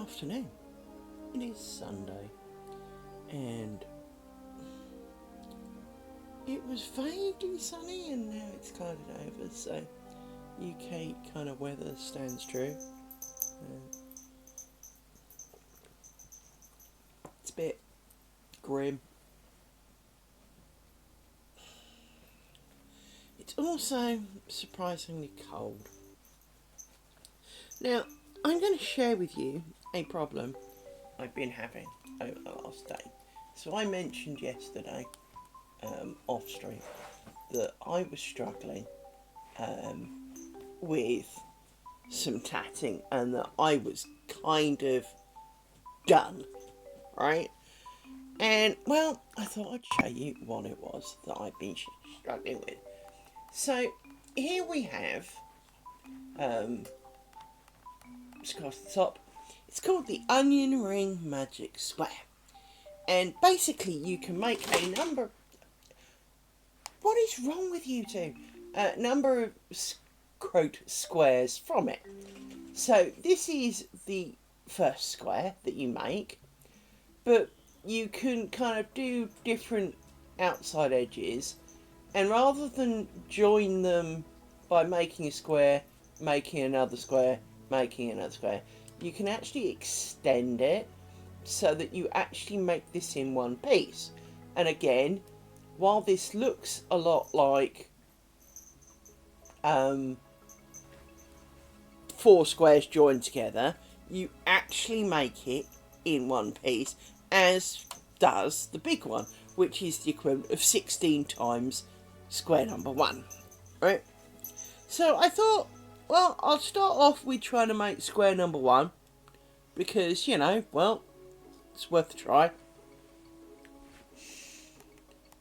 afternoon. It is Sunday, and it was vaguely sunny, and now it's clouded over, so UK kind of weather stands true. It's a bit grim. It's also surprisingly cold. Now, I'm going to share with you a problem I've been having over the last day. So I mentioned yesterday, off stream, that I was struggling with some tatting and that I was kind of done, right? And, well, I thought I'd show you what it was that I've been struggling with. So, here we have, just across the top, it's called the Onion Ring Magic Square. And basically you can make a number... What is wrong with you two? Number of squares from it. So this is the first square that you make, but you can kind of do different outside edges, and rather than join them by making a square, making another square, making another square, you can actually extend it so that you actually make this in one piece. And again, while this looks a lot like 4 squares joined together, you actually make it in one piece, as does the big one, which is the equivalent of 16 times square number 1, right? So I thought, well, I'll start off with trying to make square number 1, because, you know, well, it's worth a try.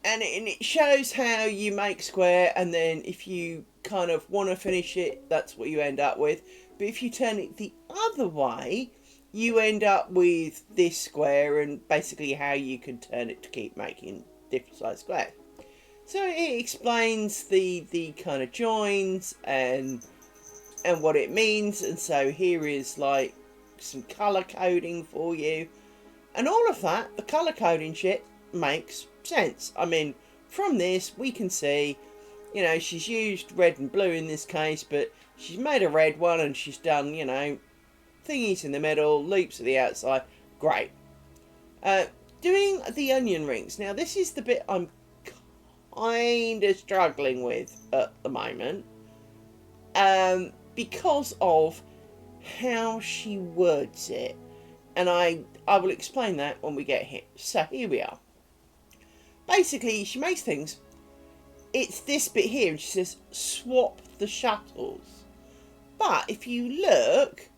And it shows how you make square, and then if you kind of want to finish it, that's what you end up with. But if you turn it the other way, you end up with this square, and basically how you can turn it to keep making different size squares. So it explains the kind of joins and what it means. And so here is like some colour coding for you. And all of that, the colour coding shit, makes sense. I mean, from this we can see, you know, she's used red and blue in this case, but she's made a red one and she's done, you know, thingies in the middle, loops at the outside. Great. Doing the onion rings. Now this is the bit I'm kind of struggling with at the moment, because of how she words it, and I will explain that when we get here. So here we are. Basically, she makes things. It's this bit here, and she says swap the shuttles. But if you look,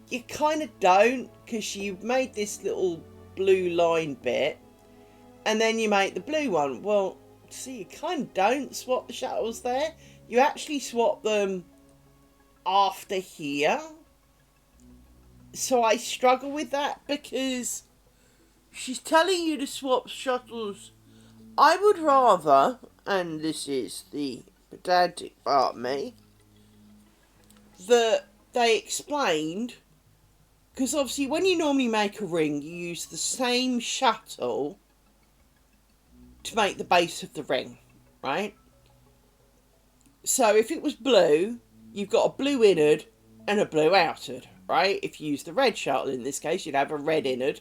you kind of don't, because you've made this little blue line bit, and then you make the blue one. Well, see, you kind of don't swap the shuttles there. You actually swap them after here. So I struggle with that, because she's telling you to swap shuttles. I would rather, and this is the pedantic part of me, that they explained, because obviously when you normally make a ring, you use the same shuttle to make the base of the ring, right? So if it was blue, you've got a blue innard and a blue outward, right? If you use the red shuttle in this case, you'd have a red innard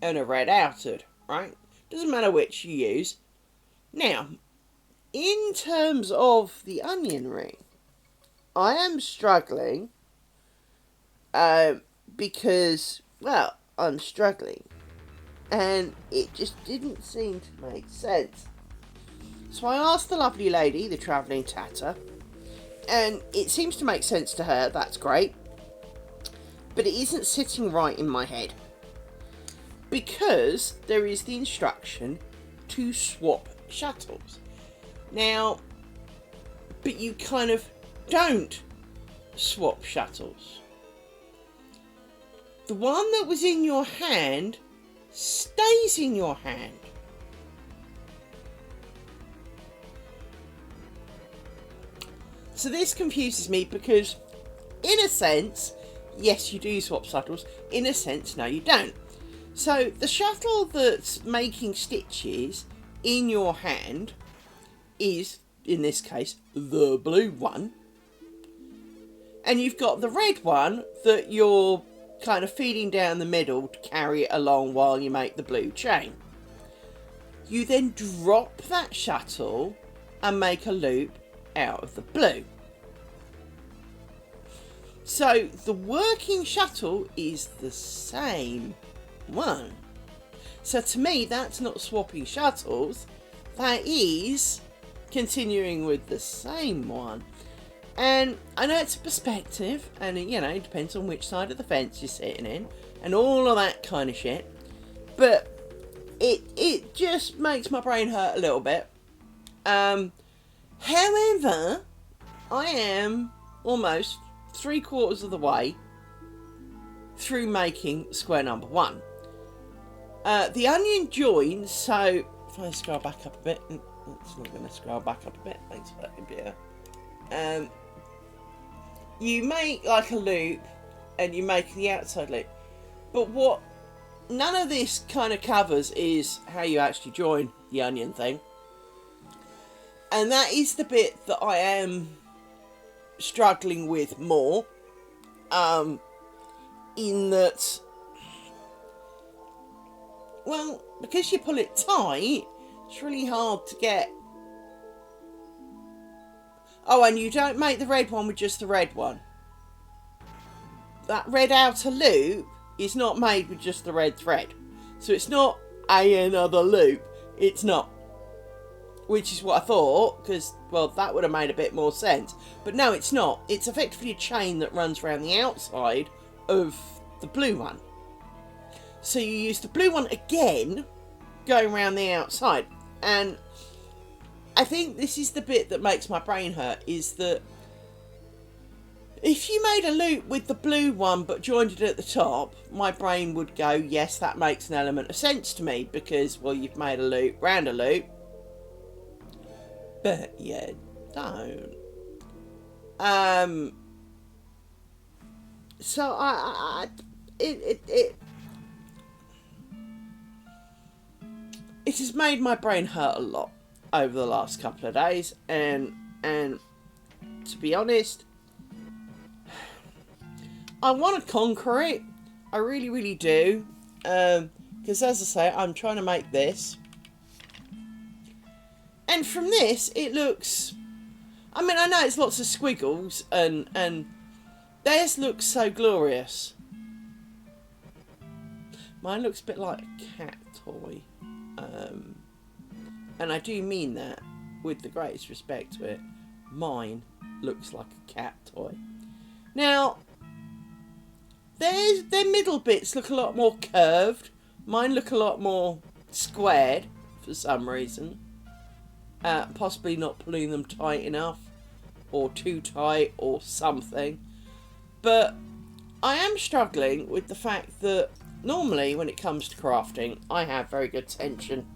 and a red outward, right? Doesn't matter which you use. Now, in terms of the onion ring, I am struggling because, well, I'm struggling, and it just didn't seem to make sense. So I asked the lovely lady, the travelling tatter, and it seems to make sense to her. That's great, but it isn't sitting right in my head, because there is the instruction to swap shuttles. Now, but you kind of don't swap shuttles. The one that was in your hand stays in your hand. So this confuses me, because in a sense yes, you do swap shuttles. In a sense, no, you don't. So the shuttle that's making stitches in your hand is, in this case, the blue one. And you've got the red one that you're kind of feeding down the middle to carry it along while you make the blue chain. You then drop that shuttle and make a loop out of the blue. So the working shuttle is the same one. So to me, that's not swapping shuttles. That is continuing with the same one. And I know it's a perspective, and you know, it depends on which side of the fence you're sitting in, and all of that kind of shit. But it just makes my brain hurt a little bit. However, I am almost 3/4 of the way through making square number 1. The onion joins, so if I scroll back up a bit, it's not going to scroll back up a bit, thanks for that computer. You make like a loop and you make the outside loop, but what none of this kind of covers is how you actually join the onion thing, and that is the bit that I am struggling with more, in that, well, because you pull it tight, it's really hard to get. Oh, and you don't make the red one with just the red one. That red outer loop is not made with just the red thread. So it's not another loop. It's not. Which is what I thought, because, well, that would have made a bit more sense. But no, it's not. It's effectively a chain that runs around the outside of the blue one. So you use the blue one again, going around the outside. And I think this is the bit that makes my brain hurt, is that if you made a loop with the blue one but joined it at the top, my brain would go, yes, that makes an element of sense to me, because, well, you've made a loop round a loop, but you don't. So it has made my brain hurt a lot over the last couple of days, and to be honest, I want to conquer it. I really, really do, because as I say, I'm trying to make this, and from this it looks, I mean, I know it's lots of squiggles, and theirs looks so glorious. Mine looks a bit like a cat toy. And I do mean that with the greatest respect to it. Mine looks like a cat toy. Now, their middle bits look a lot more curved. Mine look a lot more squared for some reason. Possibly not pulling them tight enough, or too tight, or something. But I am struggling with the fact that normally when it comes to crafting, I have very good tension.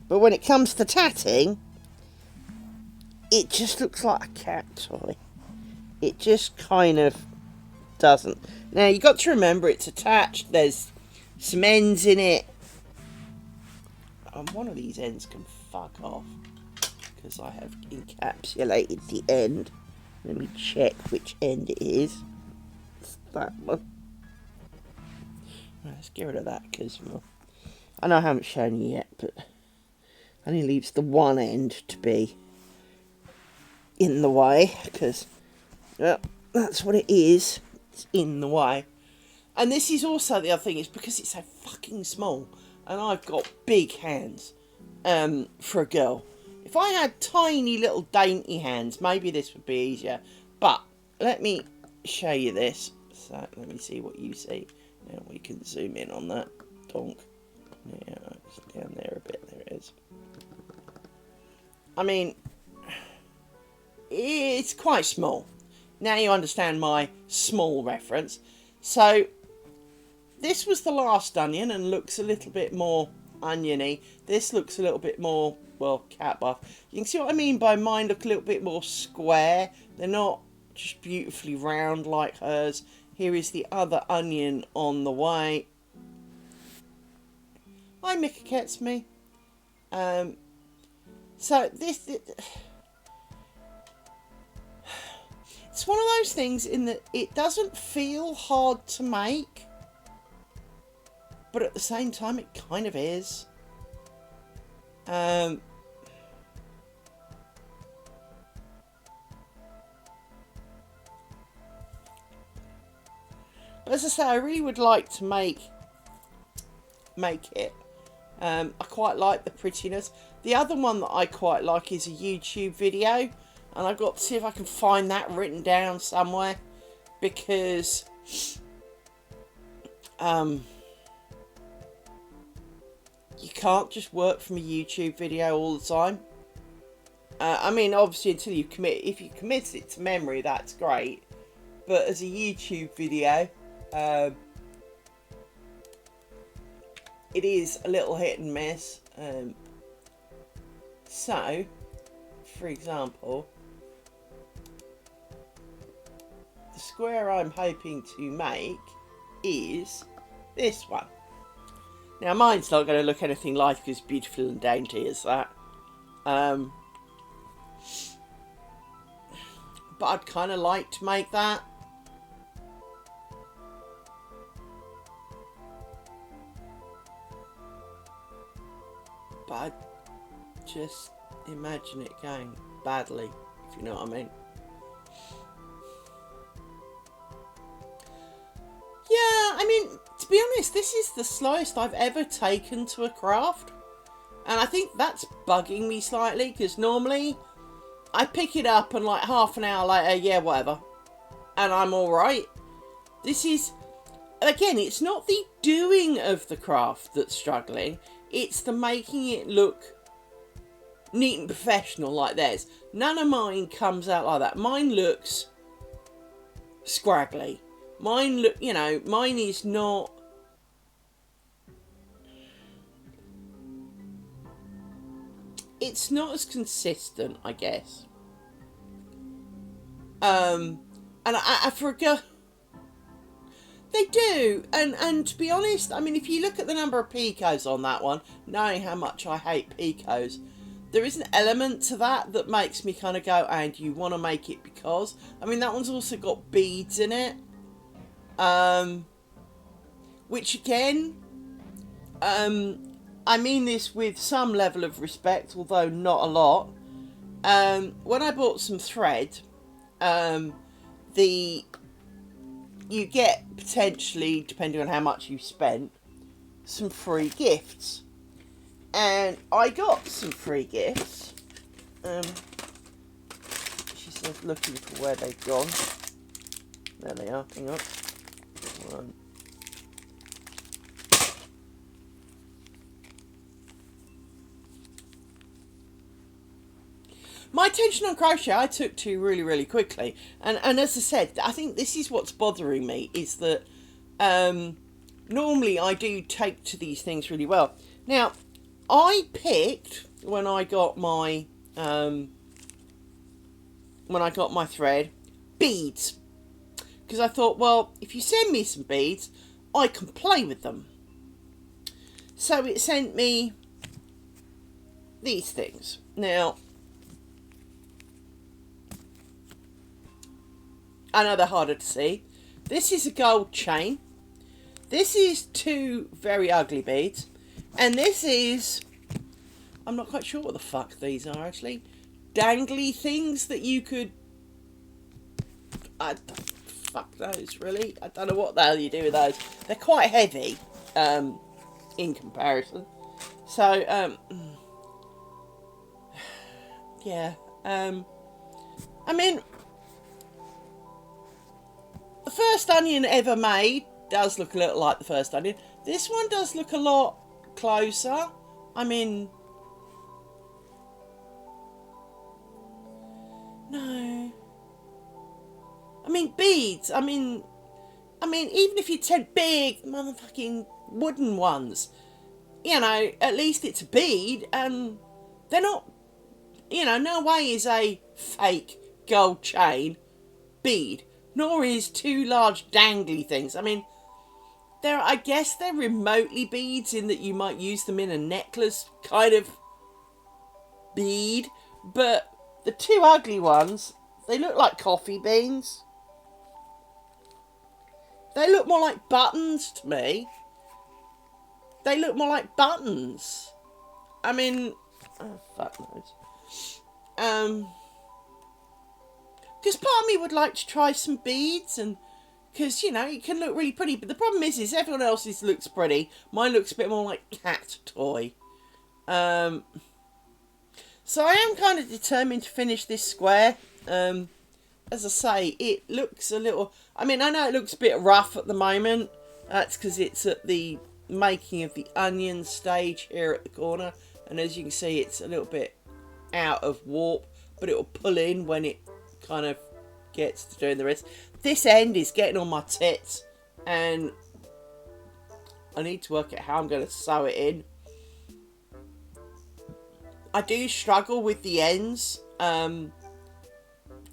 But when it comes to tatting, it just looks like a cat toy. It just kind of doesn't. Now, you got to remember it's attached. There's some ends in it. One of these ends can fuck off, because I have encapsulated the end. Let me check which end it is. It's that one. Right, let's get rid of that, because, well, I know I haven't shown you yet, but only leaves the one end to be in the way, because, well, that's what it is. It's in the way. And this is also the other thing, is because it's so fucking small, and I've got big hands, for a girl. If I had tiny little dainty hands, maybe this would be easier. But let me show you this. So let me see what you see. Now we can zoom in on that. Donk. Yeah, it's down there a bit. There it is. I mean, it's quite small. Now you understand my small reference. So this was the last onion and looks a little bit more oniony. This looks a little bit more, well, cat buff. You can see what I mean by mine look a little bit more square. They're not just beautifully round like hers. Here is the other onion on the way. Hi, Mika Ketsme. So this, it's one of those things in that it doesn't feel hard to make, but at the same time it kind of is. As I say, I really would like to make it. I quite like the prettiness. The other one that I quite like is a YouTube video, and I've got to see if I can find that written down somewhere, because you can't just work from a YouTube video all the time. I mean, obviously, until you commit. If you commit it to memory, that's great. But as a YouTube video, it is a little hit and miss. So, for example, the square I'm hoping to make is this one. Now, mine's not going to look anything like as beautiful and dainty as that. But I'd kind of like to make that. But I just imagine it going badly, if you know what I mean. Yeah, I mean, to be honest, this is the slowest I've ever taken to a craft. And I think that's bugging me slightly, because normally I pick it up and like half an hour later, yeah, whatever. And I'm alright. This is, again, it's not the doing of the craft that's struggling. It's the making it look neat and professional like theirs. None of mine comes out like that. Mine looks scraggly. Mine look, you know, mine is not. It's not as consistent, I guess. And I forgot. They do, and to be honest, I mean, if you look at the number of picos on that one, knowing how much I hate picos, there is an element to that that makes me kind of go, and you want to make it because, I mean, that one's also got beads in it, which again, I mean this with some level of respect, although not a lot. When I bought some thread, you get, potentially, depending on how much you spent, some free gifts. And I got some free gifts. She says looking for where they've gone. There they are, hang on. One. My attention on crochet I took to really, really quickly. And as I said, I think this is what's bothering me, is that normally I do take to these things really well. Now, I picked, when I got my thread, beads. Because I thought, well, if you send me some beads, I can play with them. So it sent me these things. Now, I know they're harder to see. This is a gold chain. This is two very ugly beads. And this is, I'm not quite sure what the fuck these are actually. Dangly things that you could, fuck those really. I don't know what the hell you do with those. They're quite heavy in comparison. So, yeah. I mean, the first onion ever made does look a little like the first onion. This one does look a lot closer. I mean, no. I mean, beads. I mean, even if you take big motherfucking wooden ones, you know, at least it's a bead, and they're not, you know, no way is a fake gold chain bead, nor is two large dangly things. I mean, I guess they're remotely beads in that you might use them in a necklace kind of bead, but the two ugly ones, they look like coffee beans. They look more like buttons to me. They look more like buttons. I mean, oh, fuck knows. Because part of me would like to try some beads, and because, you know, it can look really pretty, but the problem is everyone else's looks pretty. Mine looks a bit more like cat toy. So I am kind of determined to finish this square. As I say, it looks a little... I mean, I know it looks a bit rough at the moment. That's because it's at the making of the onion stage here at the corner. And as you can see, it's a little bit out of warp, but it'll pull in when it kind of gets to doing the rest. This end is getting on my tits, and I need to work out how I'm going to sew it in. I do struggle with the ends,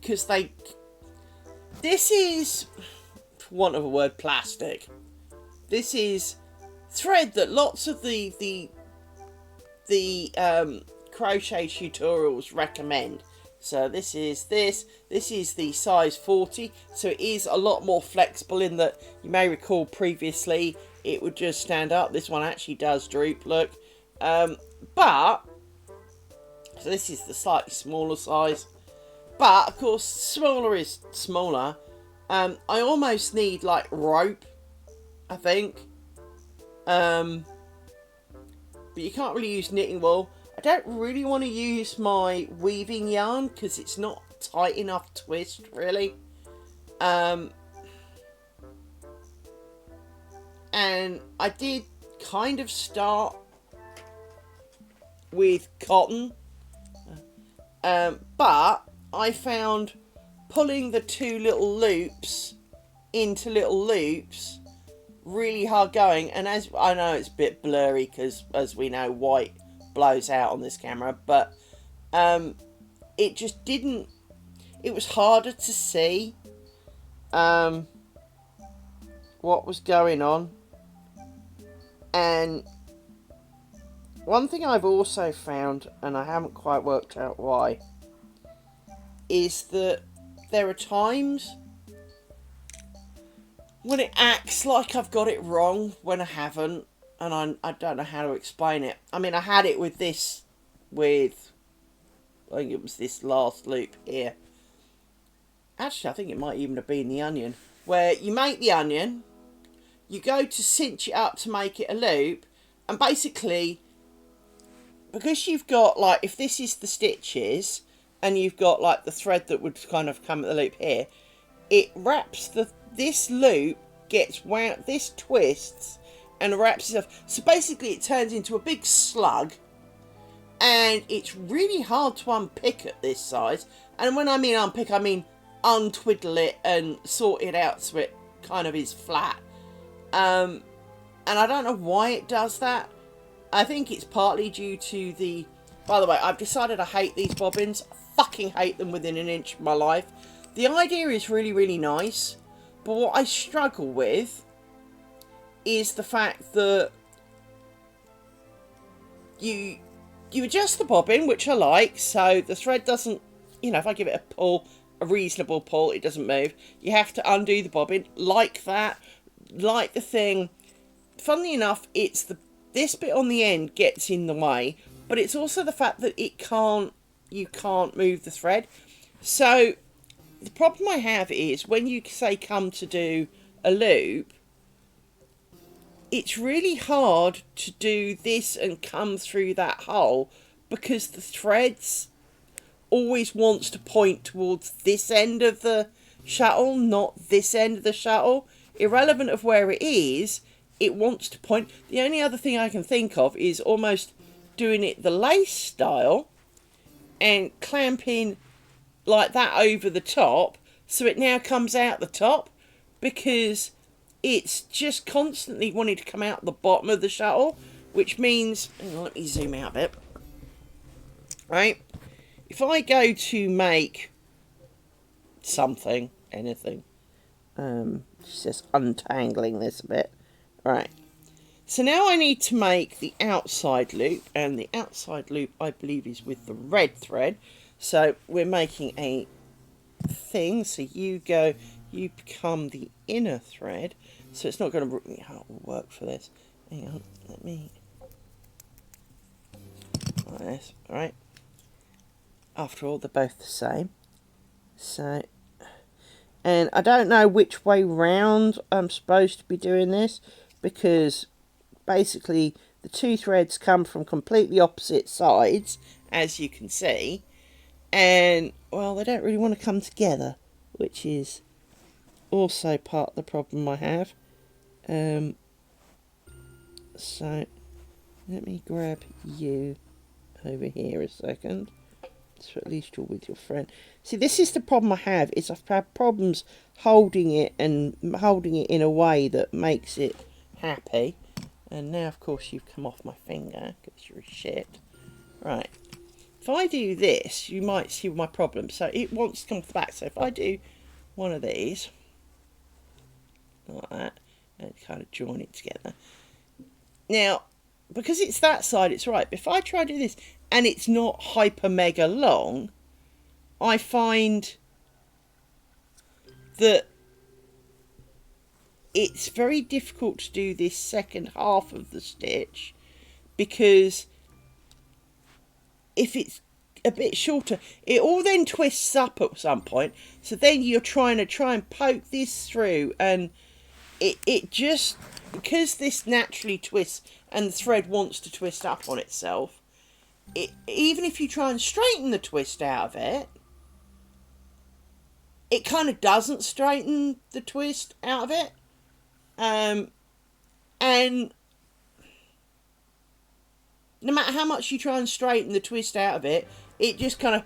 because this is, for want of a word, plastic. This is thread that lots of the crochet tutorials recommend. So this is the size 40, so it is a lot more flexible in that you may recall previously it would just stand up. This one actually does droop, look. But so this is the slightly smaller size, but of course smaller is smaller. I almost need like rope, I think. But you can't really use knitting wool. I don't really want to use my weaving yarn because it's not tight enough twist, really. And I did kind of start with cotton. But I found pulling the two little loops into little loops really hard going. And as I know, it's a bit blurry because, as we know, white blows out on this camera, but it just didn't, it was harder to see what was going on. And one thing I've also found, and I haven't quite worked out why, is that there are times when it acts like I've got it wrong when I haven't. And I don't know how to explain it. I mean, I had it with this, I think it was this last loop here. Actually, I think it might even have been the onion. Where you make the onion, you go to cinch it up to make it a loop, and basically, because you've got, like, if this is the stitches, and you've got, like, the thread that would kind of come at the loop here, it wraps this loop, gets wound, this twists, and wraps itself. So basically it turns into a big slug, and it's really hard to unpick at this size. And when I mean unpick, I mean untwiddle it and sort it out so it kind of is flat. And I don't know why it does that. I think it's partly due to the... By the way, I've decided I hate these bobbins. I fucking hate them within an inch of my life. The idea is really, really nice, but what I struggle with is the fact that you adjust the bobbin, which I like, so the thread doesn't, you know, if I give it a pull, a reasonable pull, it doesn't move. You have to undo the bobbin like that, like the thing. Funnily enough, it's this bit on the end gets in the way, but it's also the fact that you can't move the thread. So the problem I have is when you say come to do a loop, it's really hard to do this and come through that hole because the threads always wants to point towards this end of the shuttle, not this end of the shuttle. Irrelevant of where it is, it wants to point. The only other thing I can think of is almost doing it the lace style and clamping like that over the top so it now comes out the top, because it's just constantly wanting to come out the bottom of the shuttle, which means, hang on, let me zoom out a bit. Right, if I go to make something, anything. Just untangling this a bit. Right. So now I need to make the outside loop, and the outside loop I believe is with the red thread. So we're making a thing. So you become the inner thread. So it's not going to work for this. Hang on, let me. Like this, alright. After all, they're both the same. So, and I don't know which way round I'm supposed to be doing this, because basically the two threads come from completely opposite sides, as you can see, and well, they don't really want to come together, which is also part of the problem I have. So let me grab you over here a second, so at least you're with your friend. See, this is the problem I have, is I've had problems holding it in a way that makes it happy. And now, of course, you've come off my finger because you're a shit. Right. If I do this, you might see my problem. So it wants to come off the back. So if I do one of these, like that, and kind of join it together. Now, because it's that side, it's right. But if I try to do this, and it's not hyper mega long, I find that it's very difficult to do this second half of the stitch, because if it's a bit shorter, it all then twists up at some point. So then you're trying and poke this through, and it just, because this naturally twists and the thread wants to twist up on itself, even if you try and straighten the twist out of it, it kind of doesn't straighten the twist out of it. And no matter how much you try and straighten the twist out of it, it just kind of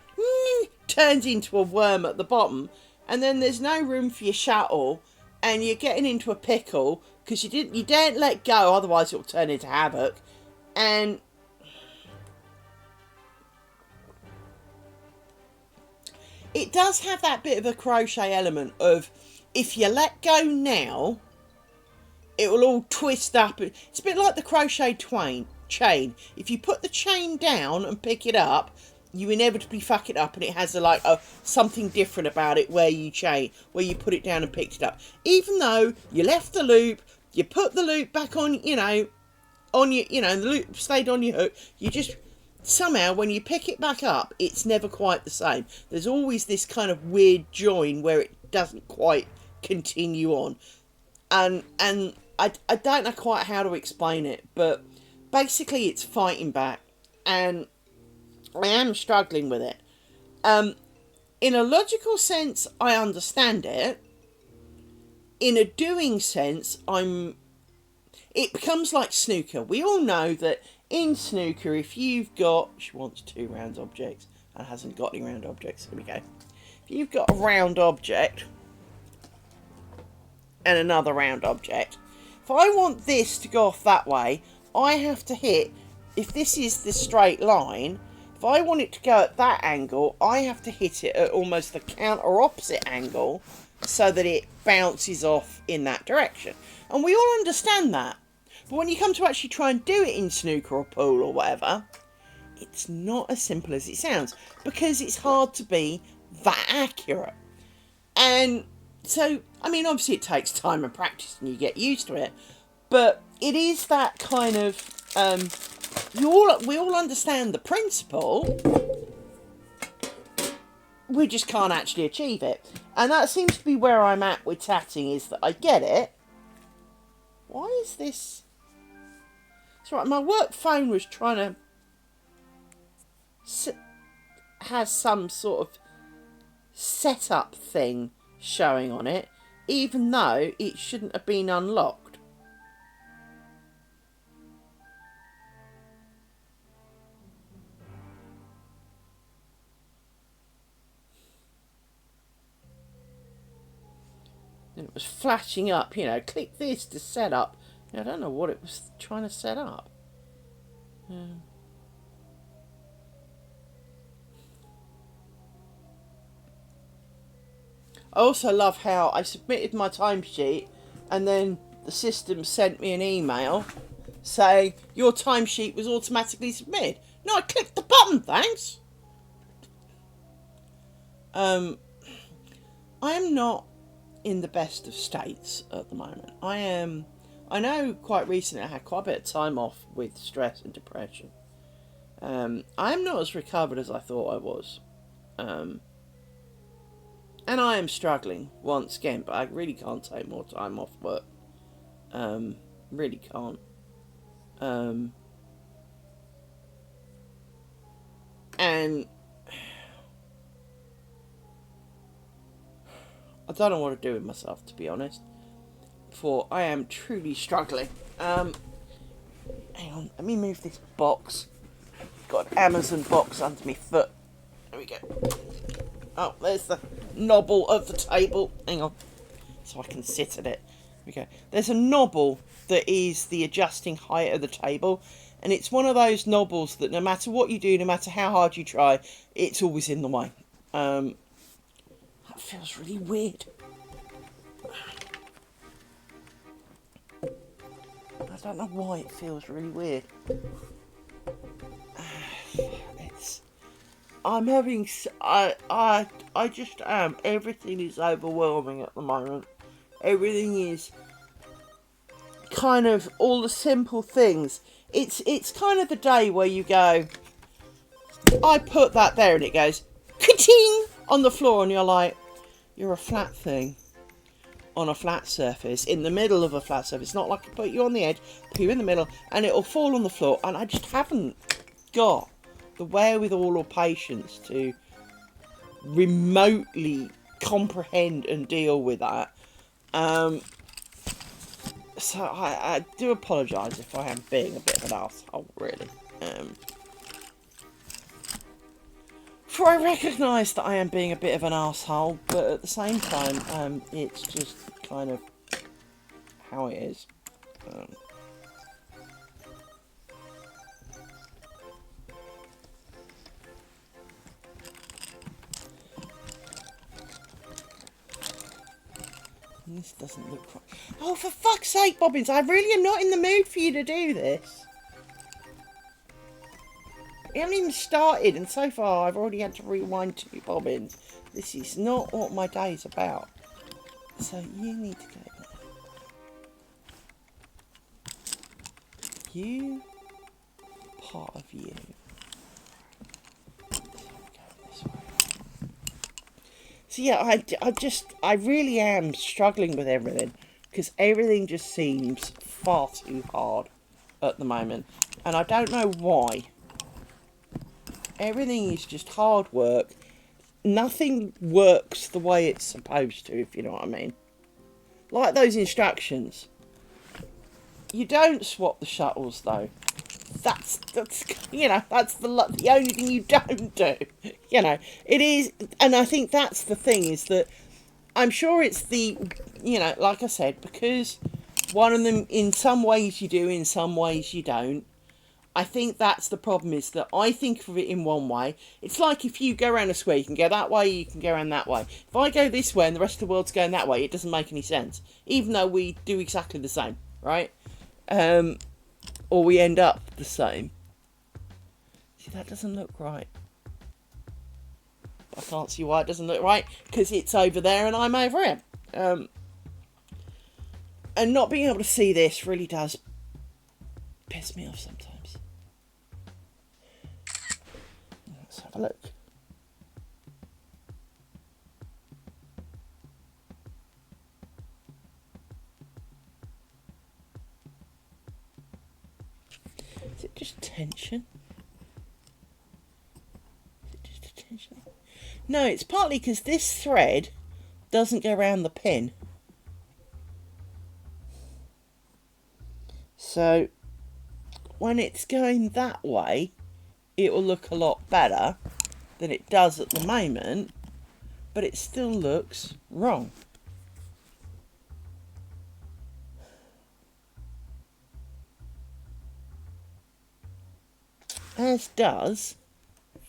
turns into a worm at the bottom, and then there's no room for your shuttle, and you're getting into a pickle because you daren't let go, otherwise it'll turn into havoc. And it does have that bit of a crochet element of, if you let go now, it will all twist up. It's a bit like the crochet chain. If you put the chain down and pick it up, you inevitably fuck it up, and it has something different about it where you put it down and picked it up. Even though you left the loop, you put the loop back on, the loop stayed on your hook, you just, somehow when you pick it back up, it's never quite the same. There's always this kind of weird join where it doesn't quite continue on. And I don't know quite how to explain it, but basically it's fighting back, and I am struggling with it. In a logical sense, I understand it. In a doing sense, it becomes like snooker. We all know that in snooker, if you've got, she wants 2 round objects and hasn't got any round objects. Here we go. If you've got a round object and another round object, if I want this to go off that way, I have to hit, if this is the straight line, if I want it to go at that angle, I have to hit it at almost the counter opposite angle so that it bounces off in that direction. And we all understand that. But when you come to actually try and do it in snooker or pool or whatever, it's not as simple as it sounds, because it's hard to be that accurate. And so, I mean, obviously it takes time and practice and you get used to it, but it is that kind of, we all understand the principle, we just can't actually achieve it. And that seems to be where I'm at with tatting, is that I get it. Why is this? It's right, my work phone was trying to has some sort of setup thing showing on it, even though it shouldn't have been unlocked. And it was flashing up, click this to set up. I don't know what it was trying to set up. I also love how I submitted my timesheet and then the system sent me an email saying your timesheet was automatically submitted. No, I clicked the button, thanks. I am not in the best of states at the moment. I know quite recently I had quite a bit of time off with stress and depression. I am not as recovered as I thought I was. And I am struggling once again, but I really can't take more time off work. Really can't. And I don't know what to do with myself, to be honest. For I am truly struggling. Hang on, let me move this box. Got an Amazon box under my foot. There we go. Oh, there's the knobble of the table. Hang on, so I can sit at it. There we go. There's a knobble that is the adjusting height of the table, and it's one of those knobbles that no matter what you do, no matter how hard you try, it's always in the way. That feels really weird. I don't know why it feels really weird. I'm having, I just am. Everything is overwhelming at the moment. Everything is kind of all the simple things. It's kind of the day where you go, I put that there and it goes, ka-ting, on the floor, and you're like, you're a flat thing on a flat surface, in the middle of a flat surface. Not like I put you on the edge, put you in the middle, and it'll fall on the floor. And I just haven't got the wherewithal or patience to remotely comprehend and deal with that. So I do apologise if I am being a bit of an arsehole, really. For I recognise that I am being a bit of an arsehole, but at the same time, it's just kind of how it is. This doesn't look right. Oh, for fuck's sake, Bobbins, I really am not in the mood for you to do this. We haven't even started, and so far I've already had to rewind 2 bobbins. This is not what my day's about. So you need to go there. You, part of you. So yeah, I really am struggling with everything, because everything just seems far too hard at the moment, and I don't know why. Everything is just hard work. Nothing works the way it's supposed to, if you know what I mean. Like those instructions. You don't swap the shuttles though. That's you know, that's the only thing you don't do. You know, it is, and I think that's the thing, is that I'm sure it's the, you know, like I said, because one of them, in some ways you do, in some ways you don't. I think that's the problem, is that I think of it in one way. It's like if you go around a square, you can go that way, you can go around that way. If I go this way and the rest of the world's going that way, it doesn't make any sense. Even though we do exactly the same, right? Or we end up the same. See, that doesn't look right. I can't see why it doesn't look right, because it's over there and I'm over here. And not being able to see this really does piss me off sometimes. Let's have a look. Is it just tension? Is it just a tension? No, it's partly because this thread doesn't go around the pin. So when it's going that way, it will look a lot better than it does at the moment, but it still looks wrong. As does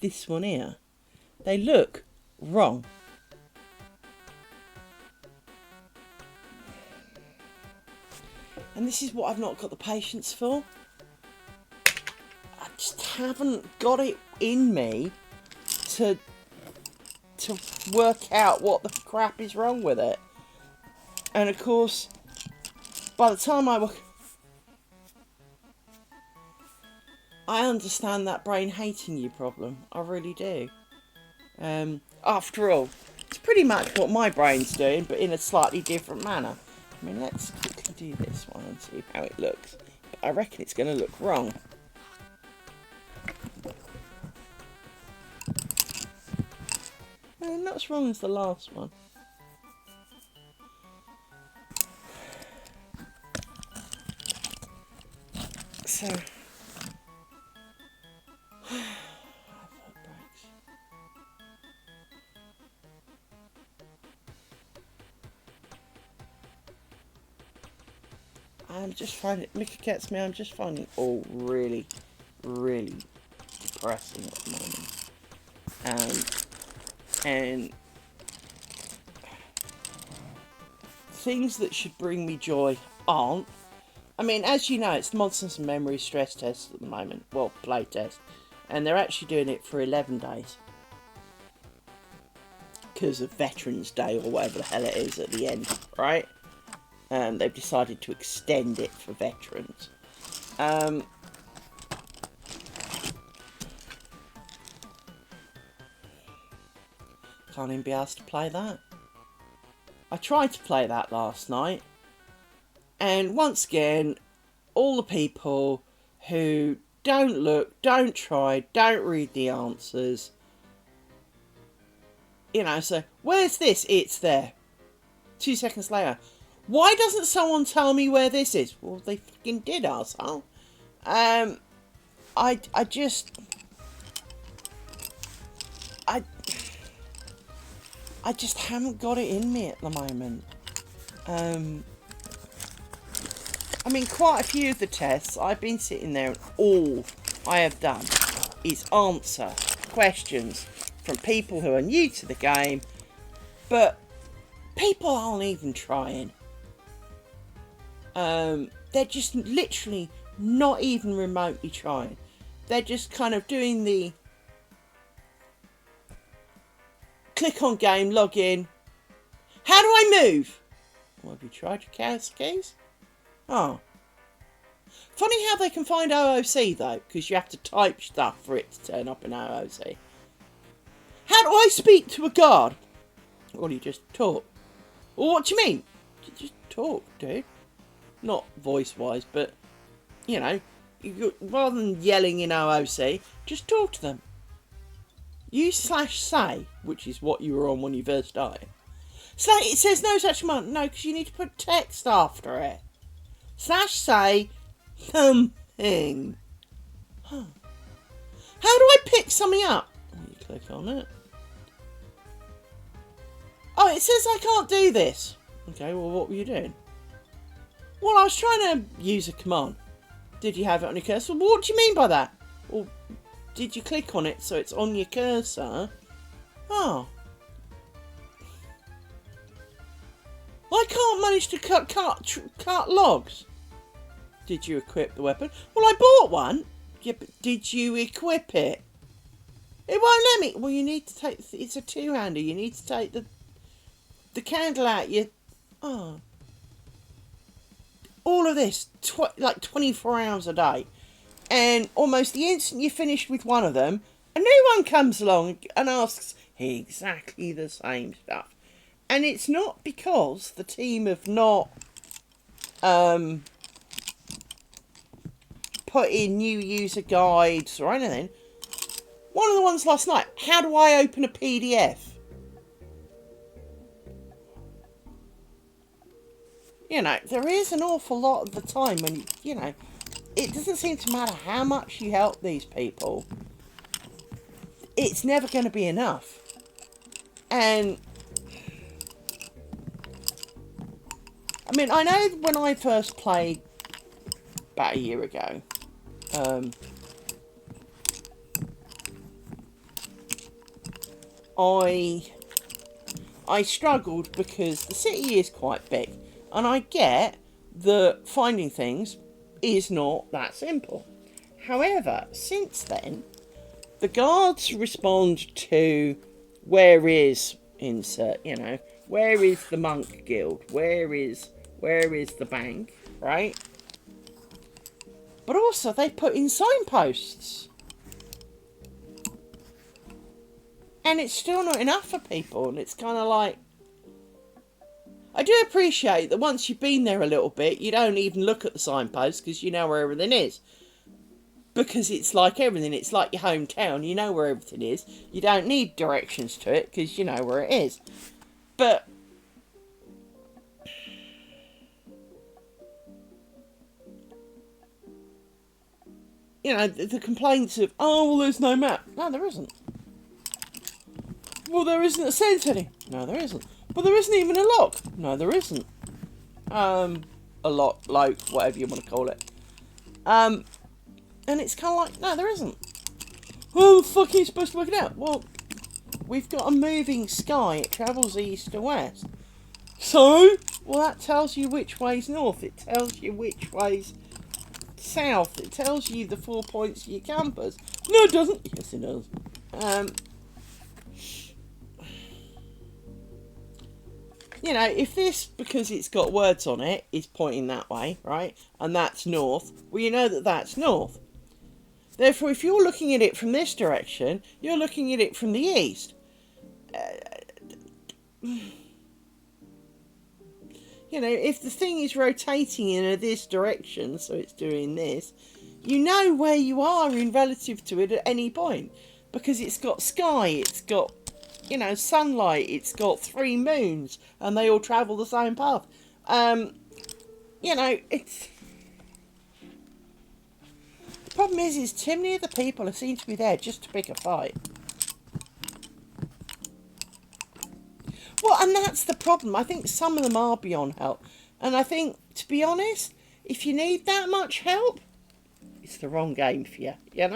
this one here. They look wrong. And this is what I've not got the patience for. I just haven't got it in me to work out what the crap is wrong with it. And of course, by the time I understand that brain hating you problem. I really do. After all, it's pretty much what my brain's doing, but in a slightly different manner. I mean, let's quickly do this one and see how it looks. But I reckon it's going to look wrong. Not as wrong as the last one. So, I'm just finding it, Mickey gets me, I'm just finding it all really, really depressing at the moment. And things that should bring me joy aren't. I mean, as you know, it's Monsters and Memory stress test at the moment. Well, play test. And they're actually doing it for 11 days. Because of Veterans Day or whatever the hell it is at the end, right? They've decided to extend it for veterans. Can't even be asked to play that. I tried to play that last night. And once again, all the people who don't look, don't try, don't read the answers. You know, so, where's this? It's there. 2 seconds later. Why doesn't someone tell me where this is? Well, they fucking did, arsehole. I just haven't got it in me at the moment. I mean, quite a few of the tests, I've been sitting there and all I have done is answer questions from people who are new to the game, but people aren't even trying. They're just literally not even remotely trying. They're just kind of doing the click on game, log in. How do I move? Well, have you tried your chaos keys? Oh. Funny how they can find OOC though, because you have to type stuff for it to turn up in OOC. How do I speak to a guard? Well, you just talk. Well, what do you mean? You just talk, dude. Not voice-wise, but, you know, rather than yelling in OOC, just talk to them. Use /say, which is what you were on when you first started. So it says no such command. No, because you need to put text after it. /say something. Huh. How do I pick something up? You click on it. Oh, it says I can't do this. Okay, well, what were you doing? Well, I was trying to use a command. Did you have it on your cursor? Well, what do you mean by that? Well, did you click on it so it's on your cursor? Oh. I can't manage to cut logs. Did you equip the weapon? Well, I bought one. Yeah, but did you equip it? It won't let me. Well, you need to take... It's a two-hander. You need to take the candle out. Oh. All of this, like 24 hours a day. And almost the instant you're finished with one of them, a new one comes along and asks exactly the same stuff. And it's not because the team have not put in new user guides or anything. One of the ones last night, how do I open a PDF? You know, there is an awful lot of the time when, you know, it doesn't seem to matter how much you help these people. It's never going to be enough. And, I mean, I know when I first played about a year ago, I struggled because the city is quite big. And I get that finding things is not that simple. However, since then, the guards respond to where is insert, where is the monk guild? Where is the bank, right? But also they put in signposts. And it's still not enough for people, and it's kind of like, I do appreciate that once you've been there a little bit, you don't even look at the signposts because you know where everything is. Because it's like everything, it's like your hometown, you know where everything is. You don't need directions to it because you know where it is. But the complaints of, oh, well, there's no map. No, there isn't. Well, there isn't a sense any. No, there isn't. But there isn't even a lock. No, there isn't. A lock, whatever you want to call it. And it's kind of like, no, there isn't. How the fuck are you supposed to work it out? Well, we've got a moving sky. It travels east to west. So, well, that tells you which way's north. It tells you which way's south. It tells you the 4 points of your compass. No, it doesn't. Yes, it does. If this, because it's got words on it, is pointing that way, right, and that's north, well, you know that that's north. Therefore, if you're looking at it from this direction, you're looking at it from the east. If the thing is rotating in this direction, so it's doing this, you know where you are in relative to it at any point. Because it's got sky, it's got sunlight, it's got 3 moons, and they all travel the same path. It's... The problem is too many of the people seem to be there just to pick a fight. Well, and that's the problem. I think some of them are beyond help. And I think, to be honest, if you need that much help, it's the wrong game for you, You're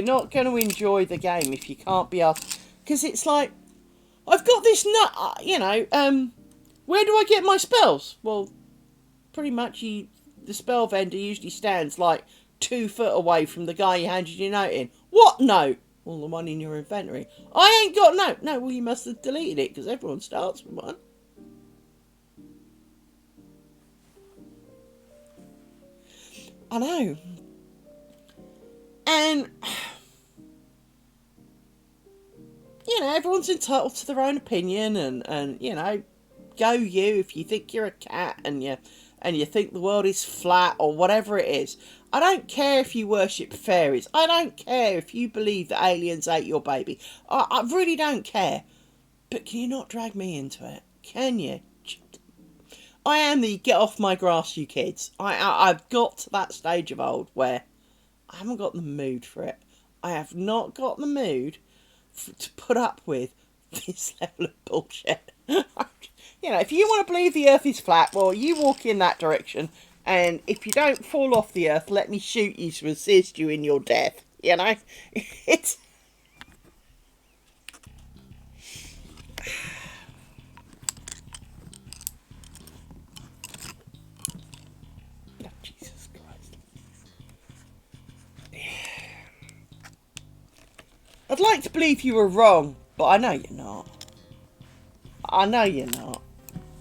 not going to enjoy the game if you can't be asked. Because it's like, I've got this nut, where do I get my spells? Well, pretty much the spell vendor usually stands like 2 foot away from the guy you handed your note in. What note? Well, the one in your inventory. I ain't got note. No, well, you must have deleted it because everyone starts with one. I know. And, everyone's entitled to their own opinion and go you if you think you're a cat and you think the world is flat or whatever it is. I don't care if you worship fairies. I don't care if you believe that aliens ate your baby. I really don't care. But can you not drag me into it? Can you? I am the get off my grass, you kids. I've got to that stage of old where I haven't got the mood for it. I have not got the mood to put up with this level of bullshit. If you want to believe the earth is flat, well, you walk in that direction. And if you don't fall off the earth, let me shoot you to assist you in your death. It's... Oh, Jesus Christ. I'd like to believe you were wrong, but I know you're not. I know you're not.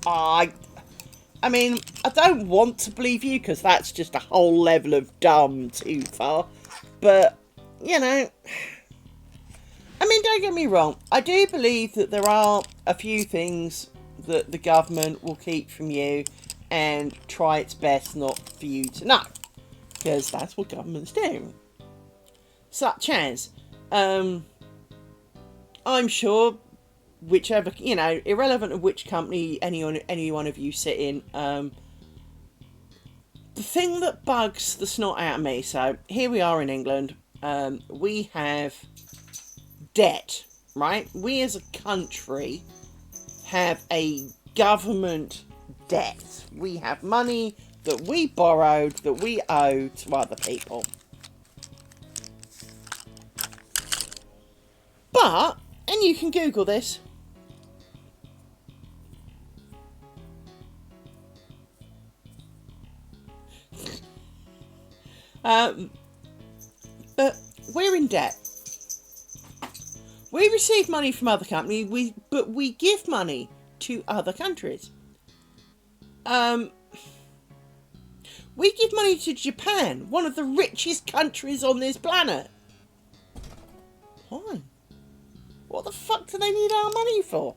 I mean, I don't want to believe you because that's just a whole level of dumb too far. But, I mean, don't get me wrong. I do believe that there are a few things that the government will keep from you and try its best not for you to know. Because that's what governments do. Such as, I'm sure... whichever, irrelevant of which company any one of you sit in, the thing that bugs the snot out of me, so here we are in England, we have debt, right? We as a country have a government debt. We have money that we borrowed that we owe to other people. But, and you can Google this, But we're in debt. We receive money from other companies, but we give money to other countries. We give money to Japan, one of the richest countries on this planet. Why? What the fuck do they need our money for?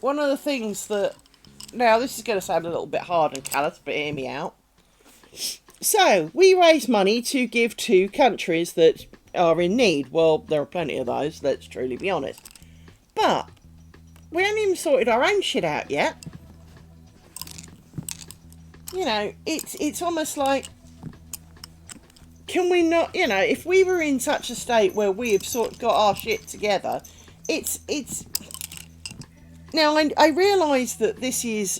One of the things that... Now, this is going to sound a little bit hard and callous, but hear me out. So, we raise money to give to countries that are in need. Well, there are plenty of those, let's truly be honest. But, we haven't even sorted our own shit out yet. You know, it's almost like... Can we not... You know, if we were in such a state where we have sort of got our shit together, it's... Now, I realise that this is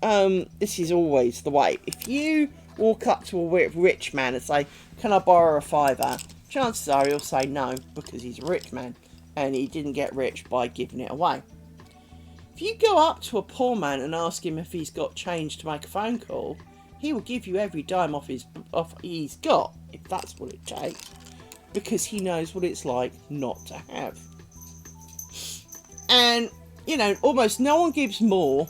always the way. If you walk up to a rich man and say, can I borrow a £5? Chances are he'll say no, because he's a rich man, and he didn't get rich by giving it away. If you go up to a poor man and ask him if he's got change to make a phone call, he will give you every dime off he's got, if that's what it takes, because he knows what it's like not to have. And... You know, almost no one gives more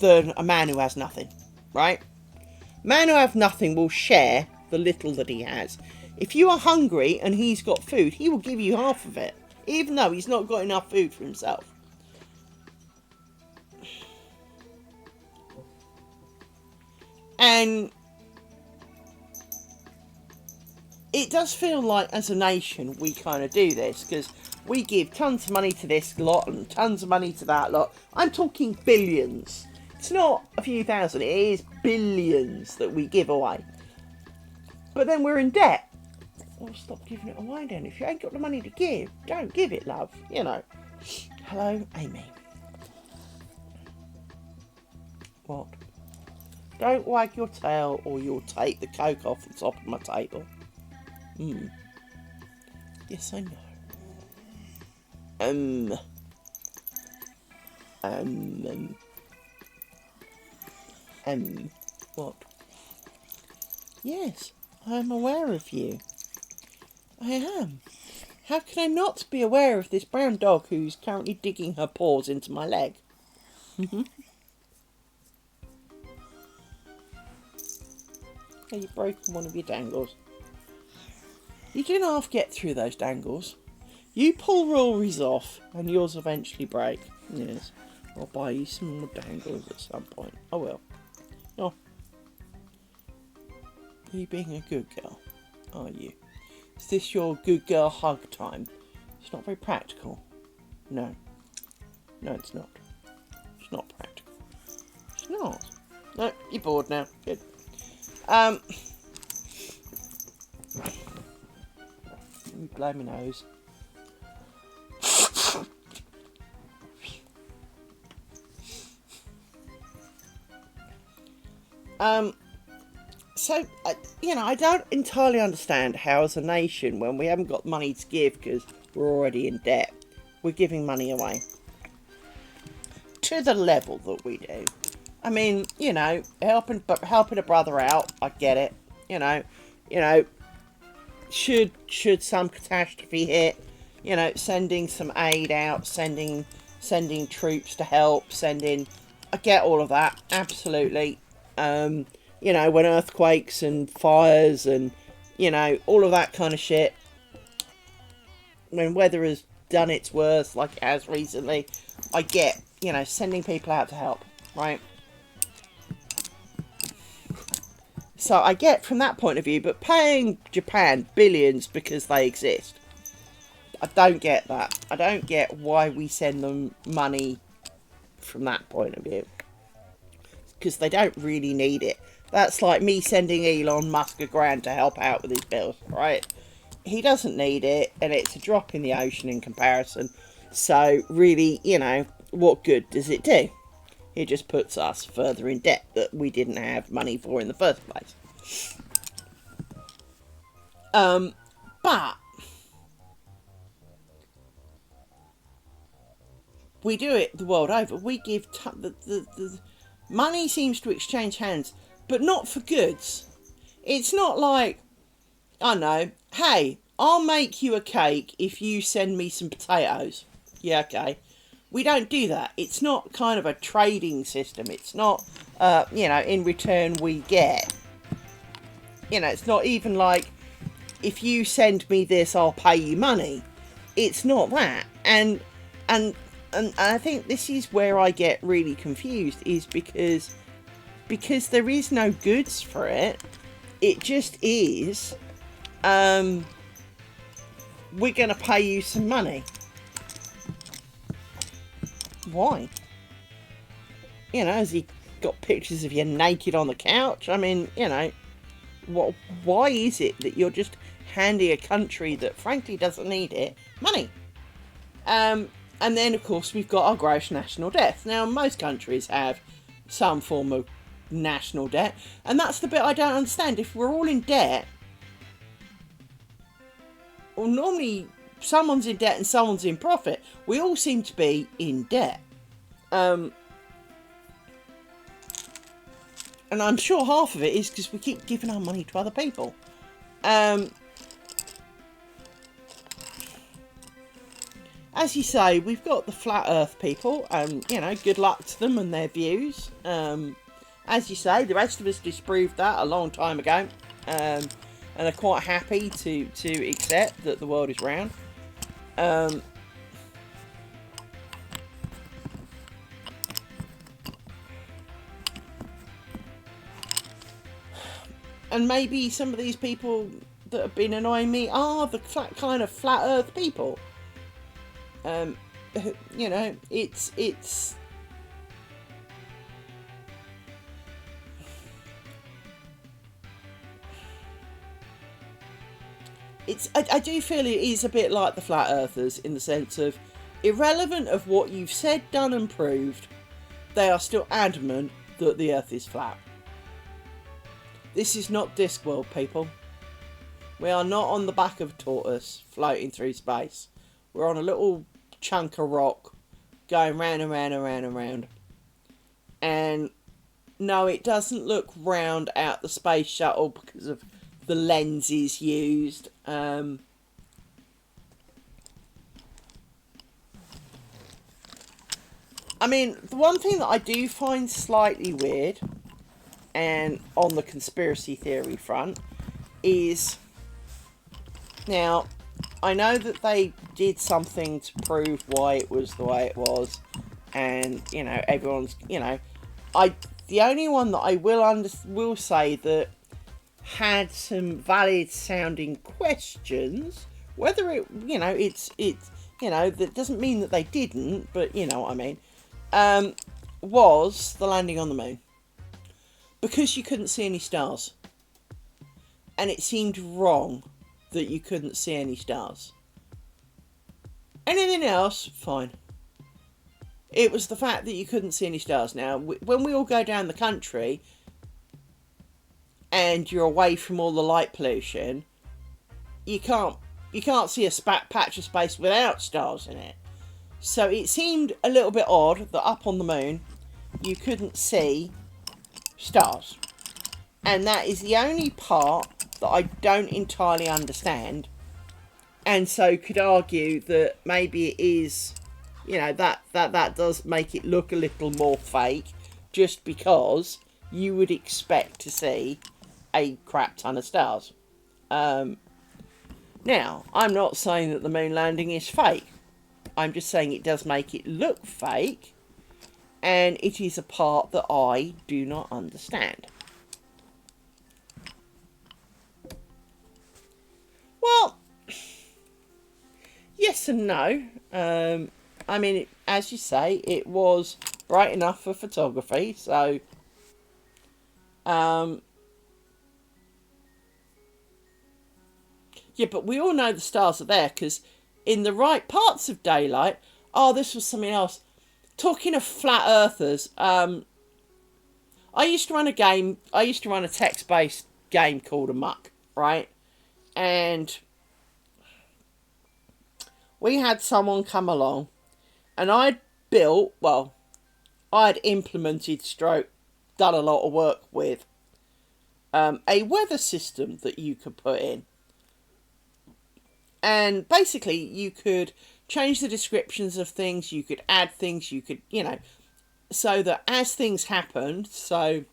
than a man who has nothing, right? A man who has nothing will share the little that he has. If you are hungry and he's got food, he will give you half of it, even though he's not got enough food for himself. And it does feel like, as a nation, we kind of do this, because we give tons of money to this lot and tons of money to that lot. I'm talking billions. It's not a few thousand, it is billions that we give away. But then we're in debt. Well, stop giving it away then. If you ain't got the money to give, don't give it, love. You know. Hello, Amy. What? Don't wag your tail or you'll take the coke off the top of my table. Yes, I know. What? Yes, I am aware of you. I am. How can I not be aware of this brown dog who's currently digging her paws into my leg? Oh, you've broken one of your dangles. You can half get through those dangles. You pull Rory's off and yours eventually break. Yes, I'll buy you some more dangles at some point. I will. Oh. Are you being a good girl? Are you? Is this your good girl hug time? It's not very practical. No. No, it's not. It's not practical. It's not. No, you're bored now. Good. Let me blow my nose. So, you know, I don't entirely understand how as a nation, when we haven't got money to give because we're already in debt, we're giving money away. To the level that we do. I mean, you know, helping a brother out, I get it. You know, should some catastrophe hit, you know, sending some aid out, sending troops to help, I get all of that, absolutely. You know, when earthquakes and fires and, you know, all of that kind of shit, when weather has done its worst, like it has recently, I get, you know, sending people out to help, right? So I get from that point of view, but paying Japan billions because they exist, I don't get that. I don't get why we send them money from that point of view. Because they don't really need it. That's like me sending Elon Musk £1,000 to help out with his bills, right? He doesn't need it, and it's a drop in the ocean in comparison. So, really, you know, what good does it do? It just puts us further in debt that we didn't have money for in the first place. But we do it the world over. We give the money seems to exchange hands, but not for goods. It's not like, I don't know, hey, I'll make you a cake if you send me some potatoes. Yeah, okay. We don't do that. It's not kind of a trading system. It's not, in return we get. It's not even like, if you send me this, I'll pay you money. It's not that. And I think this is where I get really confused, is because there is no goods for it. It just is, we're going to pay you some money. Why? Has he got pictures of you naked on the couch? I mean, why is it that you're just handing a country that frankly doesn't need it money? And then, of course, we've got our gross national debt. Now, most countries have some form of national debt, and that's the bit I don't understand. If we're all in debt, well, normally someone's in debt and someone's in profit. We all seem to be in debt. And I'm sure half of it is because we keep giving our money to other people. As you say, we've got the flat earth people, and, good luck to them and their views. As you say, the rest of us disproved that a long time ago, and are quite happy to accept that the world is round. And maybe some of these people that have been annoying me are the kind of flat earth people. I do feel it is a bit like the flat earthers, in the sense of, irrelevant of what you've said, done and proved, they are still adamant that the earth is flat. This is not Discworld, people. We are not on the back of a tortoise floating through space. We're on a little chunk of rock going round and round and round and round. And no, it doesn't look round out the space shuttle because of the lenses used. I mean, the one thing that I do find slightly weird, and on the conspiracy theory front, is, now, I know that they did something to prove why it was the way it was, and, everyone's, the only one that I will say that had some valid sounding questions, whether it, that doesn't mean that they didn't, but you know what I mean, was the landing on the moon. Because you couldn't see any stars. And it seemed wrong that you couldn't see any stars. Anything else, fine. It was the fact that you couldn't see any stars. Now, when we all go down the country and you're away from all the light pollution, you can't see a patch of space without stars in it. So it seemed a little bit odd that up on the moon you couldn't see stars. And that is the only part that I don't entirely understand, and so could argue that maybe it is, that does make it look a little more fake, just because you would expect to see a crap ton of stars. Now, I'm not saying that the moon landing is fake. I'm just saying it does make it look fake, and it is a part that I do not understand. Well, yes and no. I mean, as you say, it was bright enough for photography, so yeah, but we all know the stars are there, because in the right parts of daylight... Oh, this was something else. Talking of flat earthers, I used to run a game. I used to run a text-based game called Amok, right? And we had someone come along, and I'd built, well, I'd implemented stroke, done a lot of work with a weather system that you could put in. And basically you could change the descriptions of things, you could add things, you could, so that as things happened, so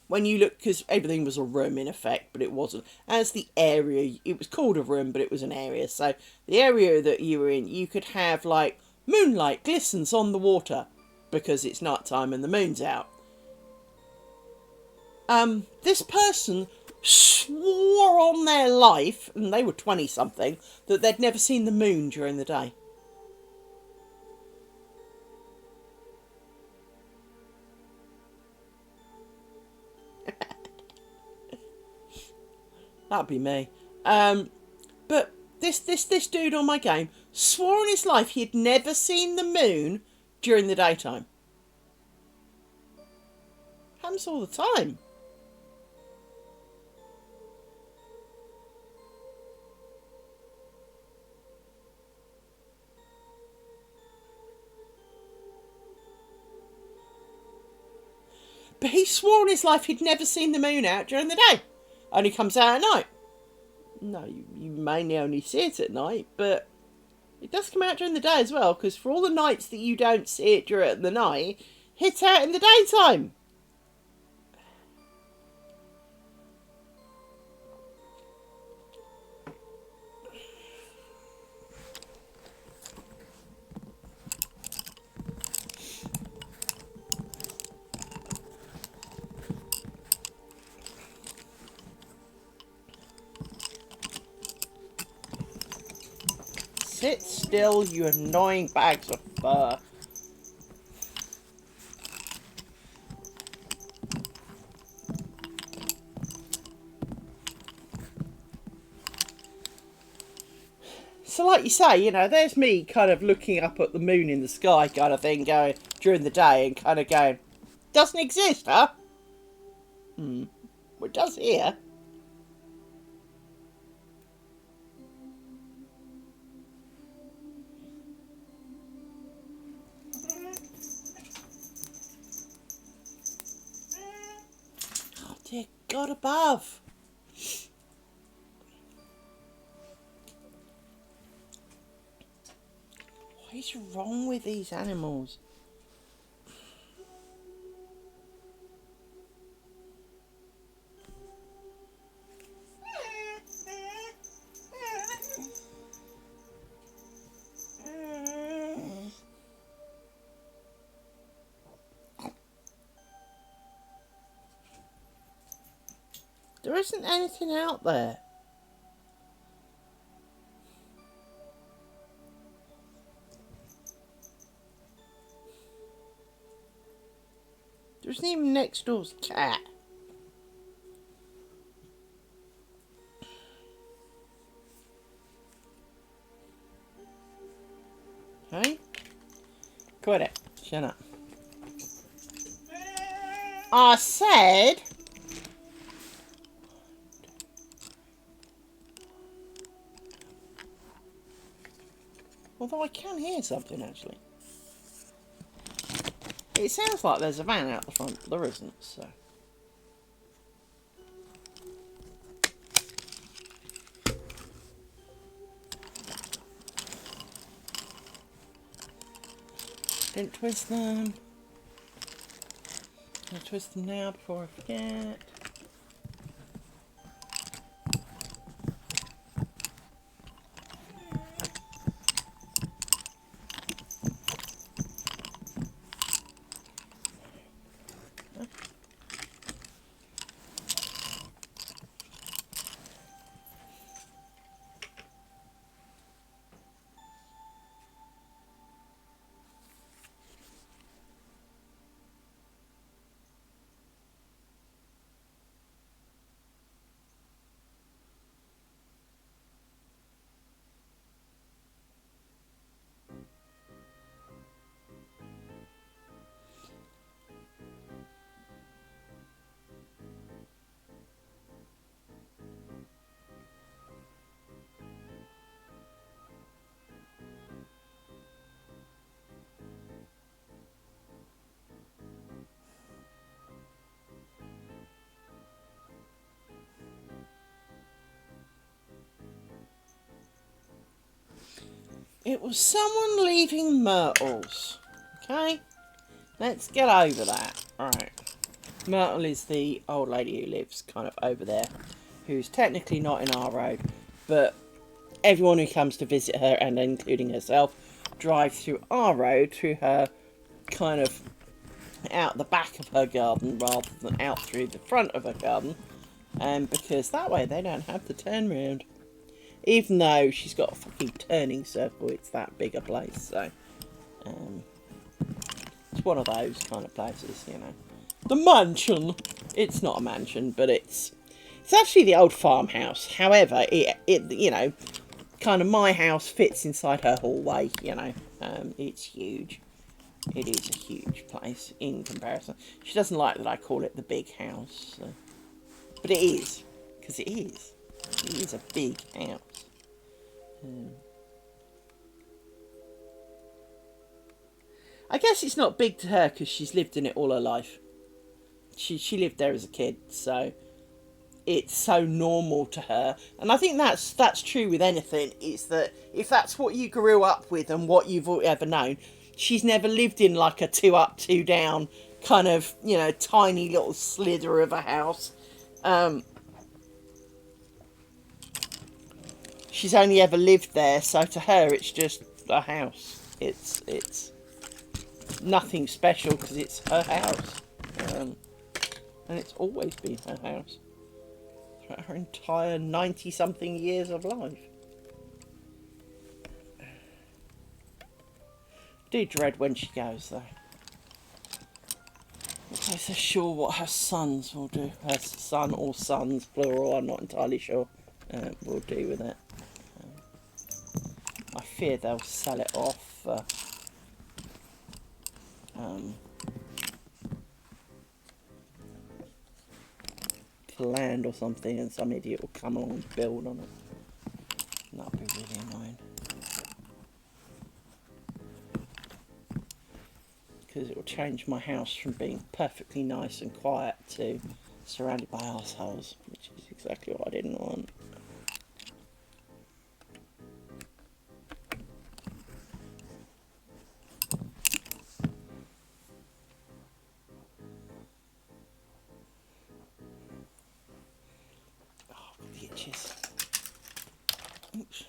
when you look, because everything was a room in effect, but it wasn't. As the area, it was called a room, but it was an area. So the area that you were in, you could have like moonlight glistens on the water because it's night time and the moon's out. This person swore on their life, and they were 20 something, that they'd never seen the moon during the day. That'd be me. But this dude on my game swore on his life he had never seen the moon during the daytime. Happens all the time. But he swore on his life he'd never seen the moon out during the day. Only comes out at night. No, you mainly only see it at night, but it does come out during the day as well, because for all the nights that you don't see it during the night, it's out in the daytime. Sit still, you annoying bags of fur. So like you say, there's me kind of looking up at the moon in the sky kind of thing going during the day and kind of going, doesn't exist, huh? Well, it does here. Oh dear God above. What is wrong with these animals? There isn't anything out there. There isn't even next door's cat. Hey? Quit it. Shut up. I said... Although I can hear something, actually. It sounds like there's a van out the front, but there isn't, so... Didn't twist them. I'll twist them now before I forget. It was someone leaving Myrtle's. Okay? Let's get over that. Right. Myrtle is the old lady who lives kind of over there, who's technically not in our road, but everyone who comes to visit her, and including herself, drives through our road, through her kind of out the back of her garden rather than out through the front of her garden, because that way they don't have to turn round. Even though she's got a fucking turning circle, it's that big a place, so it's one of those kind of places, you know. The mansion. It's not a mansion, but it's actually the old farmhouse. However, it you know, kind of my house fits inside her hallway, you know. It's huge. It is a huge place in comparison. She doesn't like that I call it the big house, so. But it is, because it is. It is a big house. I guess it's not big to her because she's lived in it all her life. She lived there as a kid, so it's so normal to her. And I think that's true with anything, is that if that's what you grew up with and what you've ever known, she's never lived in like a 2 up, 2 down kind of, you know, tiny little slither of a house. She's only ever lived there, so to her it's just a house. It's nothing special because it's her house. And it's always been her house. Throughout her entire 90-something years of life. I do dread when she goes, though. I'm not so sure what her sons will do. Her son or sons, plural, I'm not entirely sure, will do with it. I fear they'll sell it off for land or something, and some idiot will come along and build on it. And that'll be really annoying. Because it will change my house from being perfectly nice and quiet to surrounded by arseholes, which is exactly what I didn't want. Oops.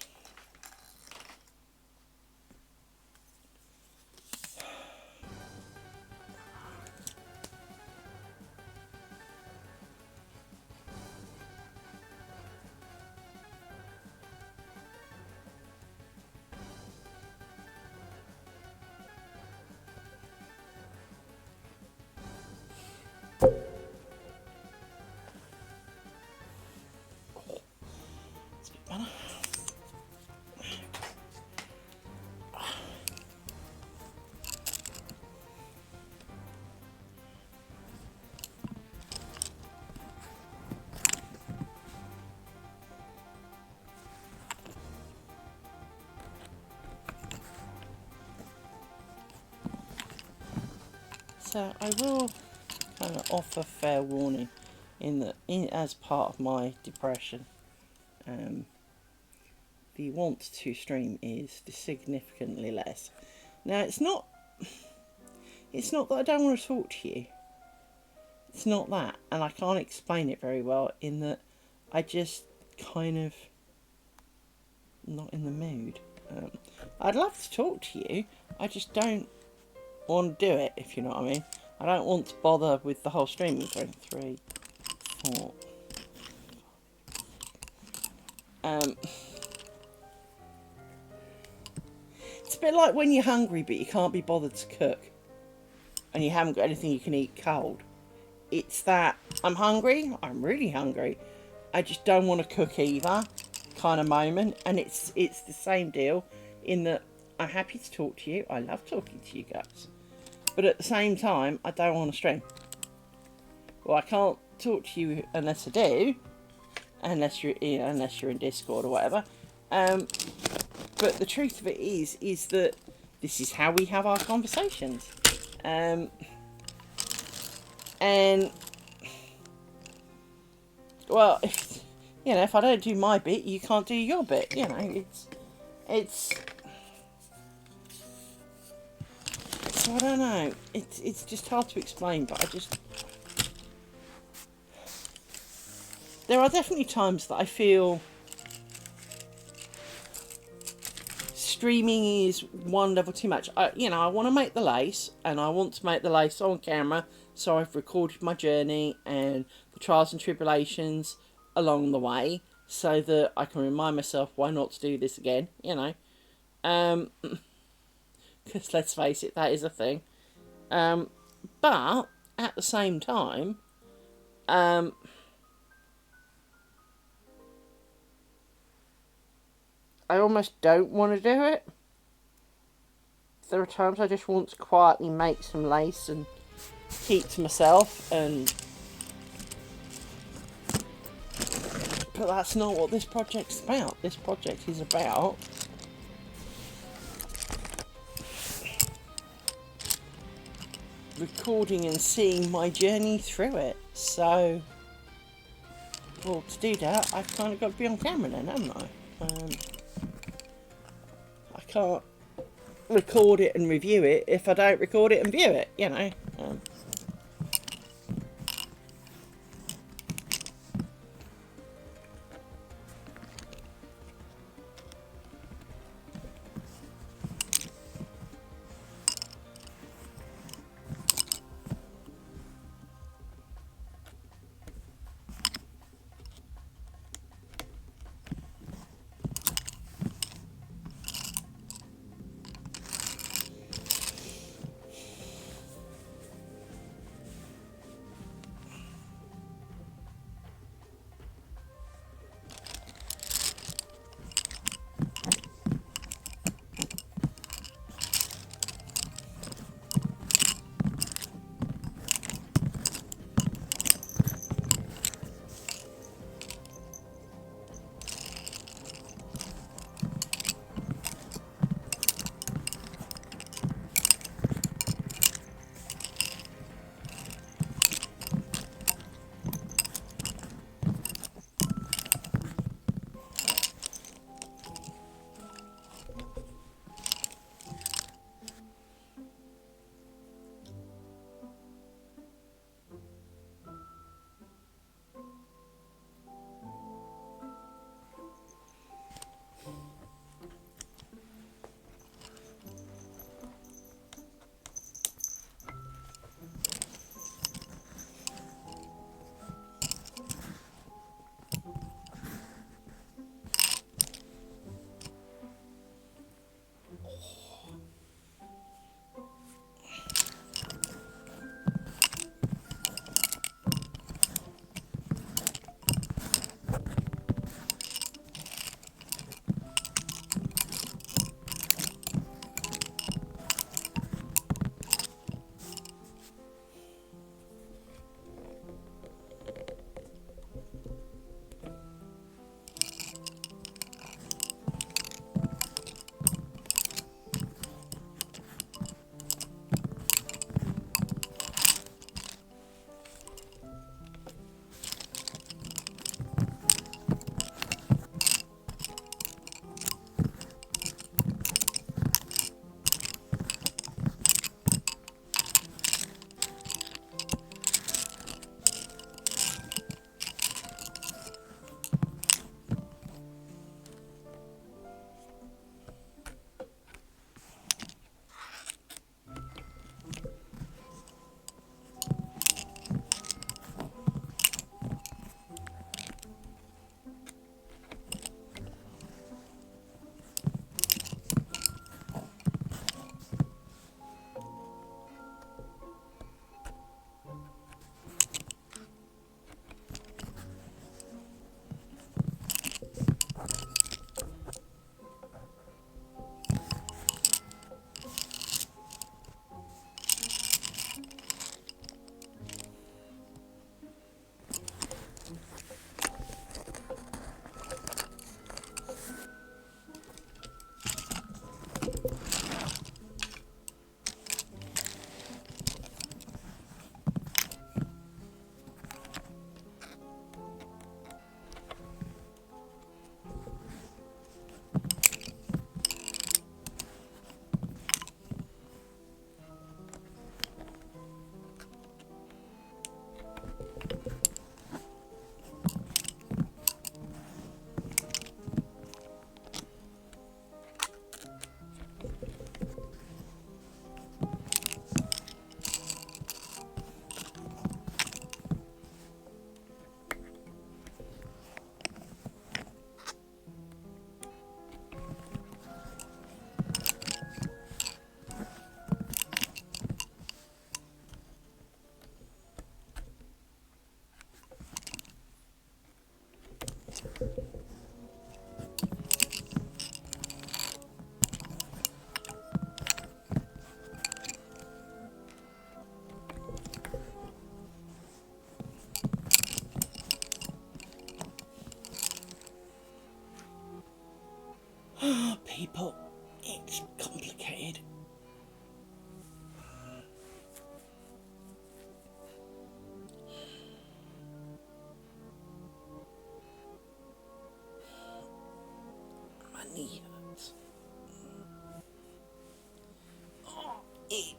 It's a bit better. So I will kind of offer fair warning in that, as part of my depression, the want to stream is significantly less. Now it's not that I don't want to talk to you. It's not that, and I can't explain it very well, in that I just kind of not in the mood. I'd love to talk to you, I just don't want to do it, if you know what I mean. I don't want to bother with the whole streaming thing. 3, 4. It's a bit like when you're hungry but you can't be bothered to cook and you haven't got anything you can eat cold. It's that I'm hungry, I'm really hungry, I just don't want to cook either kind of moment. And it's the same deal in that I'm happy to talk to you, I love talking to you guys, but at the same time I don't want to stream. Well, I can't talk to you unless I do, unless you're in Discord or whatever. But the truth of it is that this is how we have our conversations. And well, if I don't do my bit, you can't do your bit. You know, it's So I don't know. It's just hard to explain, but there are definitely times that I feel streaming is one level too much. I want to make the lace, and I want to make the lace on camera, so I've recorded my journey and the trials and tribulations along the way, so that I can remind myself why not to do this again, because let's face it, that is a thing. But at the same time, I almost don't want to do it. There are times I just want to quietly make some lace and keep to myself, but that's not what this project's about. This project is about recording and seeing my journey through it. So, well, to do that, I've kind of got to be on camera then, haven't I? I can't record it and review it if I don't record it and view it, people. It's complicated. My knee hurts. Oh, eep.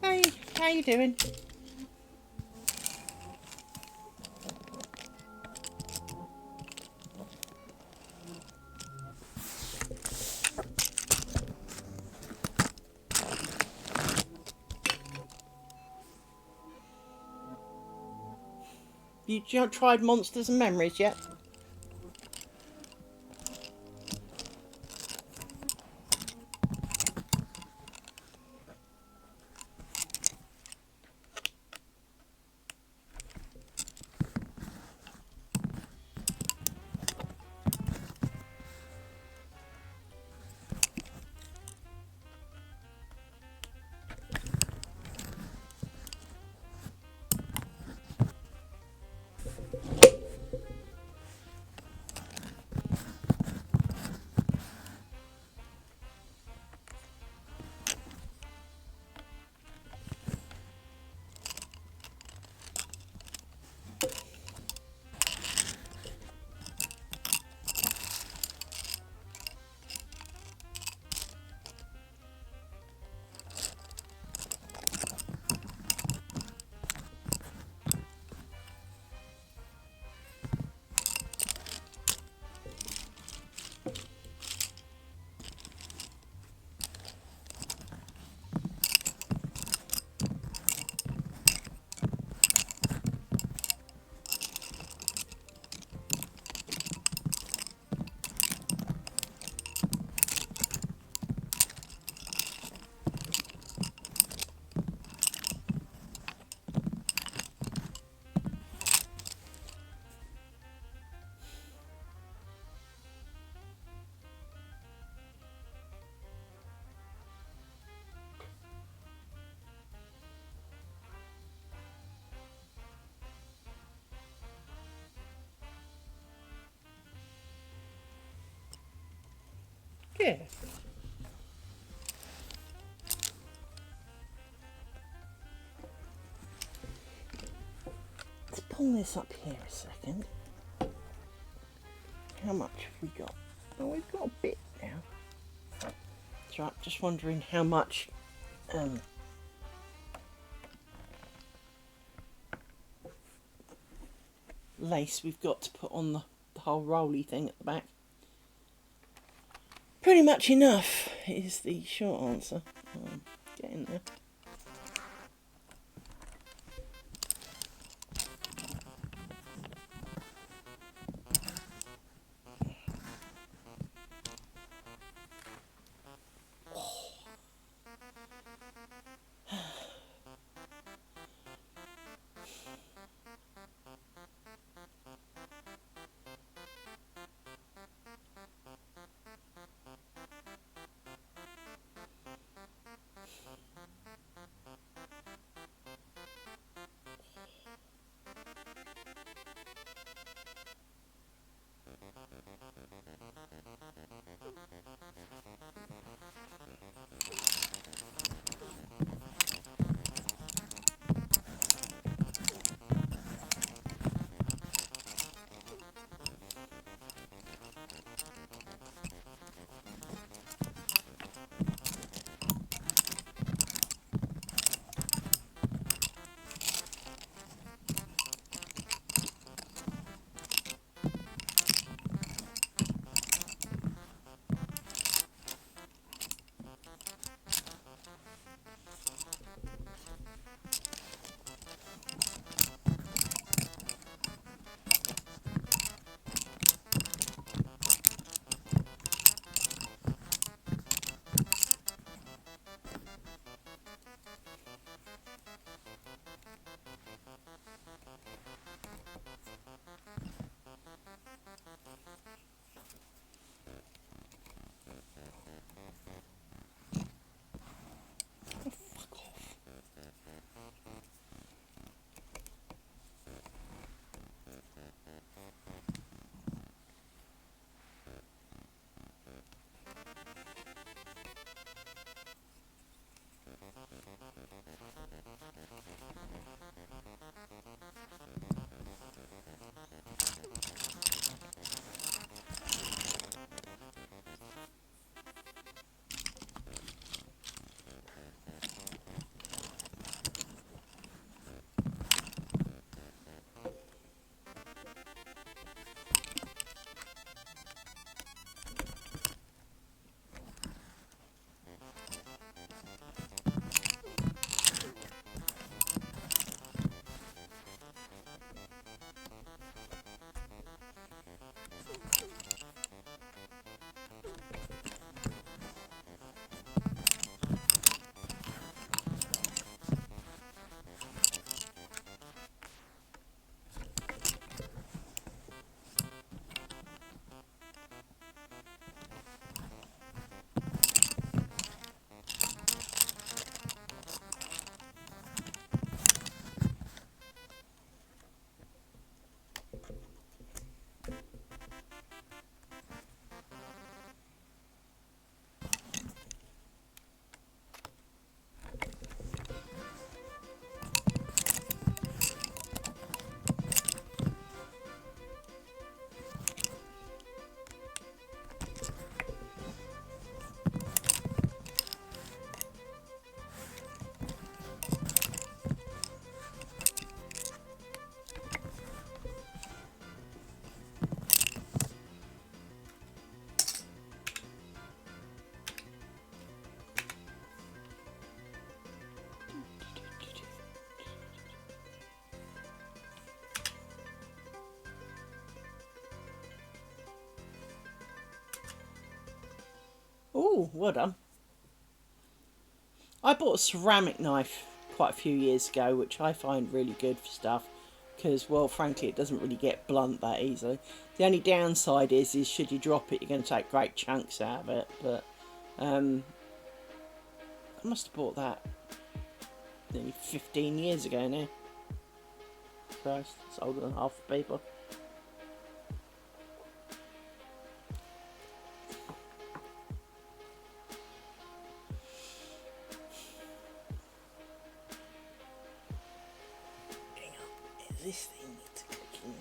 Hey, how you doing? You tried Monsters and Memories yet? Yeah. Let's pull this up here a second. How much have we got? Oh, we've got a bit now. That's right, just wondering how much lace we've got to put on the whole rolly thing at the back. Pretty much enough is the short answer. Getting there. Oh, well done. I bought a ceramic knife quite a few years ago, which I find really good for stuff. Because, well, frankly, it doesn't really get blunt that easily. The only downside is should you drop it, you're going to take great chunks out of it. But I must have bought that nearly 15 years ago now. Christ, it's older than half the people. Hang on, is this thing needs clicking?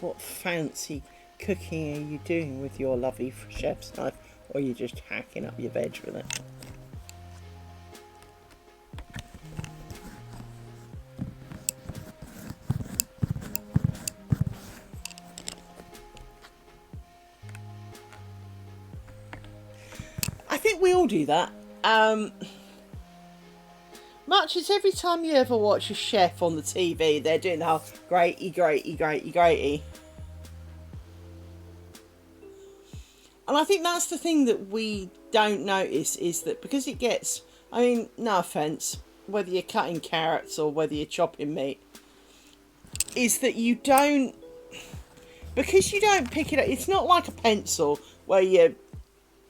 What fancy cooking are you doing with your lovely chef's knife, or are you just hacking up your veg with it? I think we all do that. Much as every time you ever watch a chef on the TV, they're doing the whole gratey. And I think that's the thing that we don't notice, is that because it gets, I mean, no offence, whether you're cutting carrots or whether you're chopping meat, is that you don't, because you don't pick it up, it's not like a pencil where you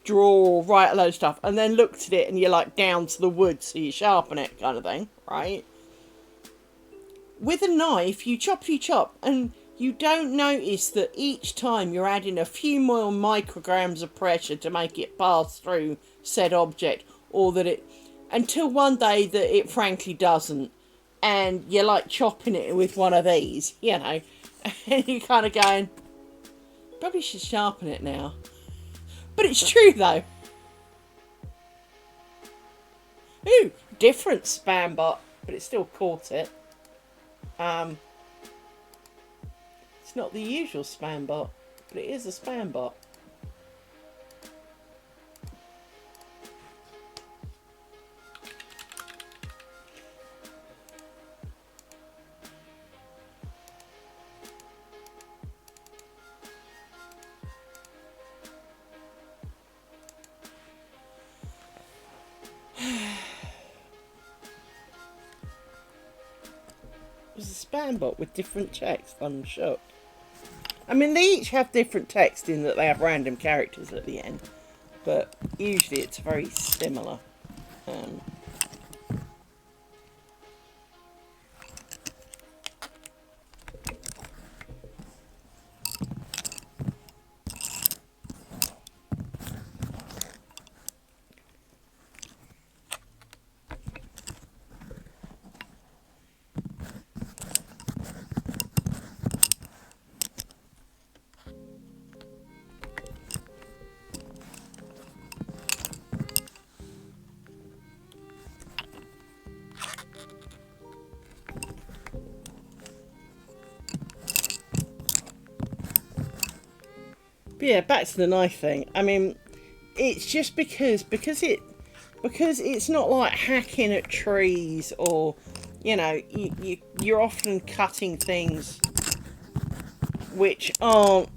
draw or write a load of stuff and then looked at it and you're like down to the wood so you sharpen it kind of thing, right? With a knife, you chop, and you don't notice that each time you're adding a few more micrograms of pressure to make it pass through said object, or that it, until one day that it frankly doesn't, and you're like chopping it with one of these, you know, and you're kind of going, probably should sharpen it now. But it's true though. Ooh, different spam bot, but it still caught it. It's not the usual spam bot, but it is a spam bot. It was a spam bot with different text. I'm shocked. I mean, they each have different text in that they have random characters at the end, but usually it's very similar. But yeah, back to the knife thing. I mean, it's just because it's not like hacking at trees, or, you know, you're often cutting things which aren't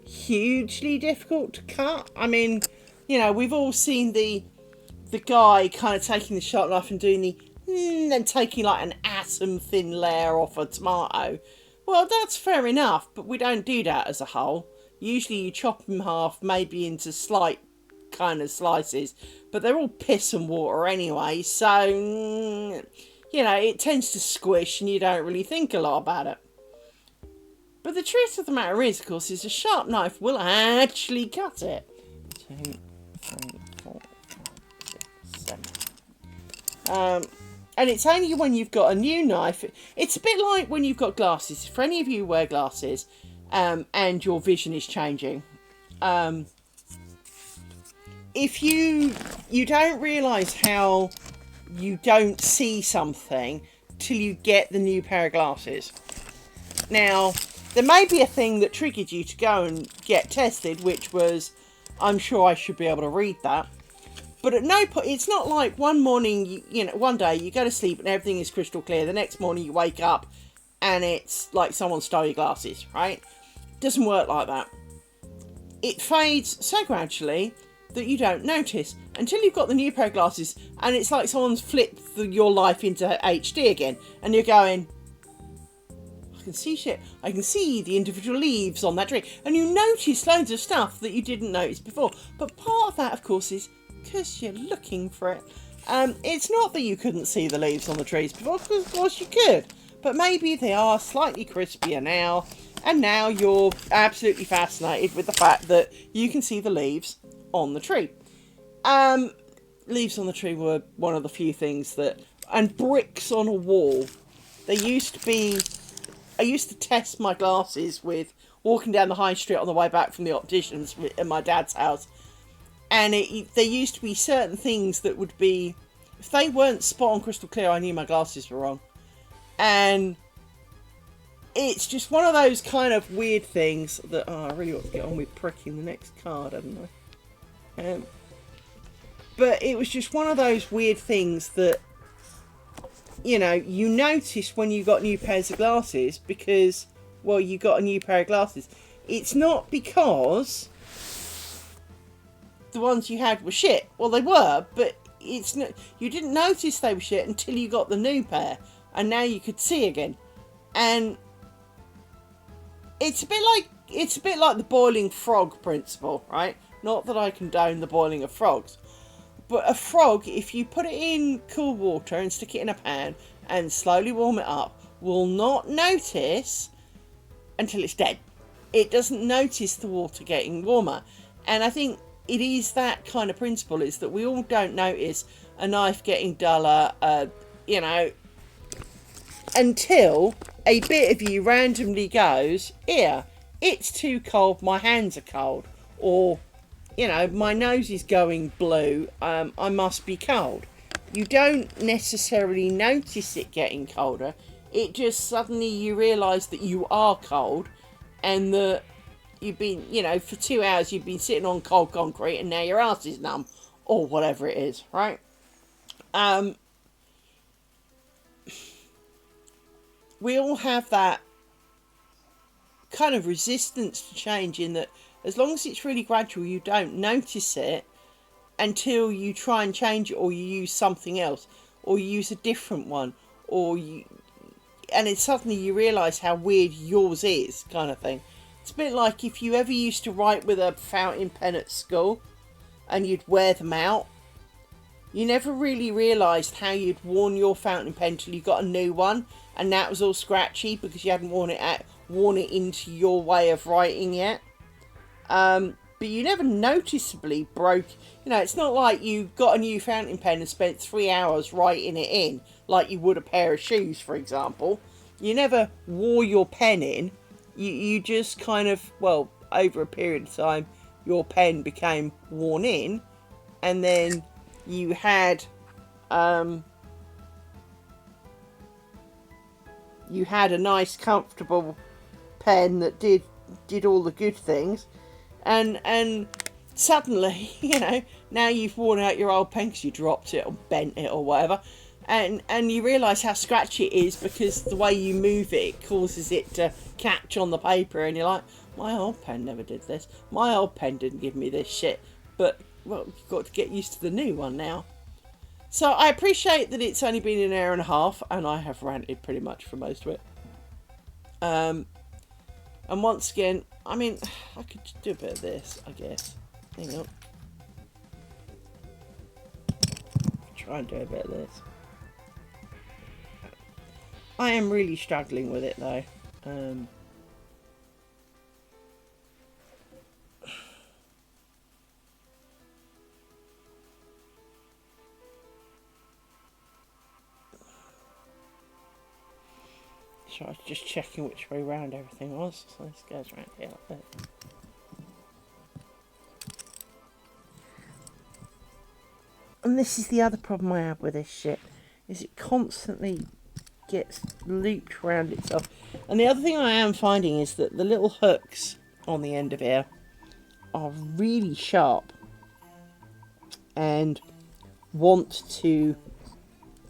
hugely difficult to cut. I mean, you know, we've all seen the guy kind of taking the sharp knife and doing the and taking like an atom thin layer off a tomato. Well, that's fair enough, but we don't do that as a whole. Usually you chop them half, maybe into slight kind of slices, but they're all piss and water anyway, so, you know, it tends to squish and you don't really think a lot about it. But the truth of the matter is, of course, is a sharp knife will actually cut it. So, 3, 4, 5, 6, 7. And it's only when you've got a new knife. It's a bit like when you've got glasses. For any of you who wear glasses, and your vision is changing. If you don't realise how you don't see something till you get the new pair of glasses. Now, there may be a thing that triggered you to go and get tested, which was, I'm sure I should be able to read that. But at no point, it's not like one morning, one day you go to sleep and everything is crystal clear. The next morning you wake up and it's like someone stole your glasses, right? It doesn't work like that. It fades so gradually that you don't notice until you've got the new pair of glasses and it's like someone's flipped your life into HD again and you're going, I can see shit. I can see the individual leaves on that tree. And you notice loads of stuff that you didn't notice before. But part of that, of course, is because you're looking for it. It's not that you couldn't see the leaves on the trees before, because of course you could. But maybe they are slightly crispier now. And now you're absolutely fascinated with the fact that you can see the leaves on the tree. Leaves on the tree were one of the few things that... And bricks on a wall. They used to be... I used to test my glasses with walking down the high street on the way back from the opticians at my dad's house. And there used to be certain things that would be... If they weren't spot on crystal clear, I knew my glasses were wrong. And it's just one of those kind of weird things that... Oh, I really ought to get on with pricking the next card, hadn't I? But it was just one of those weird things that... You notice when you got new pairs of glasses because, well, you got a new pair of glasses. It's not because the ones you had were shit. Well, they were, but it's not. You didn't notice they were shit until you got the new pair, and now you could see again. And it's a bit like the boiling frog principle, right? Not that I condone the boiling of frogs. But a frog, if you put it in cool water and stick it in a pan and slowly warm it up, will not notice until it's dead. It doesn't notice the water getting warmer. And I think it is that kind of principle, is that we all don't notice a knife getting duller, until a bit of you randomly goes, here, it's too cold, my hands are cold. Or... my nose is going blue, I must be cold. You don't necessarily notice it getting colder. It just suddenly you realise that you are cold and that you've been, for 2 hours you've been sitting on cold concrete and now your ass is numb. Or whatever it is, right? We all have that kind of resistance to change, in that as long as it's really gradual, you don't notice it until you try and change it, or you use something else, or you use a different one, and then suddenly you realise how weird yours is, kind of thing. It's a bit like if you ever used to write with a fountain pen at school, and you'd wear them out. You never really realised how you'd worn your fountain pen till you got a new one, and that was all scratchy because you hadn't worn it into your way of writing yet. But you never noticeably broke, it's not like you got a new fountain pen and spent 3 hours writing it in, like you would a pair of shoes, for example. You never wore your pen in, you just kind of, well, over a period of time, your pen became worn in, and then you had, a nice, comfortable pen that did all the good things. And suddenly, now you've worn out your old pen because you dropped it or bent it or whatever. And you realise how scratchy it is because the way you move it causes it to catch on the paper. And you're like, my old pen never did this. My old pen didn't give me this shit. But, well, you've got to get used to the new one now. So I appreciate that it's only been an hour and a half. And I have ranted pretty much for most of it. And once again... I mean, I could do a bit of this, I guess. Hang on. Try and do a bit of this. I am really struggling with it, though. So I was just checking which way round everything was. So this goes around here like that. And this is the other problem I have with this shit, is it constantly gets looped around itself. And the other thing I am finding is that the little hooks on the end of here are really sharp and want to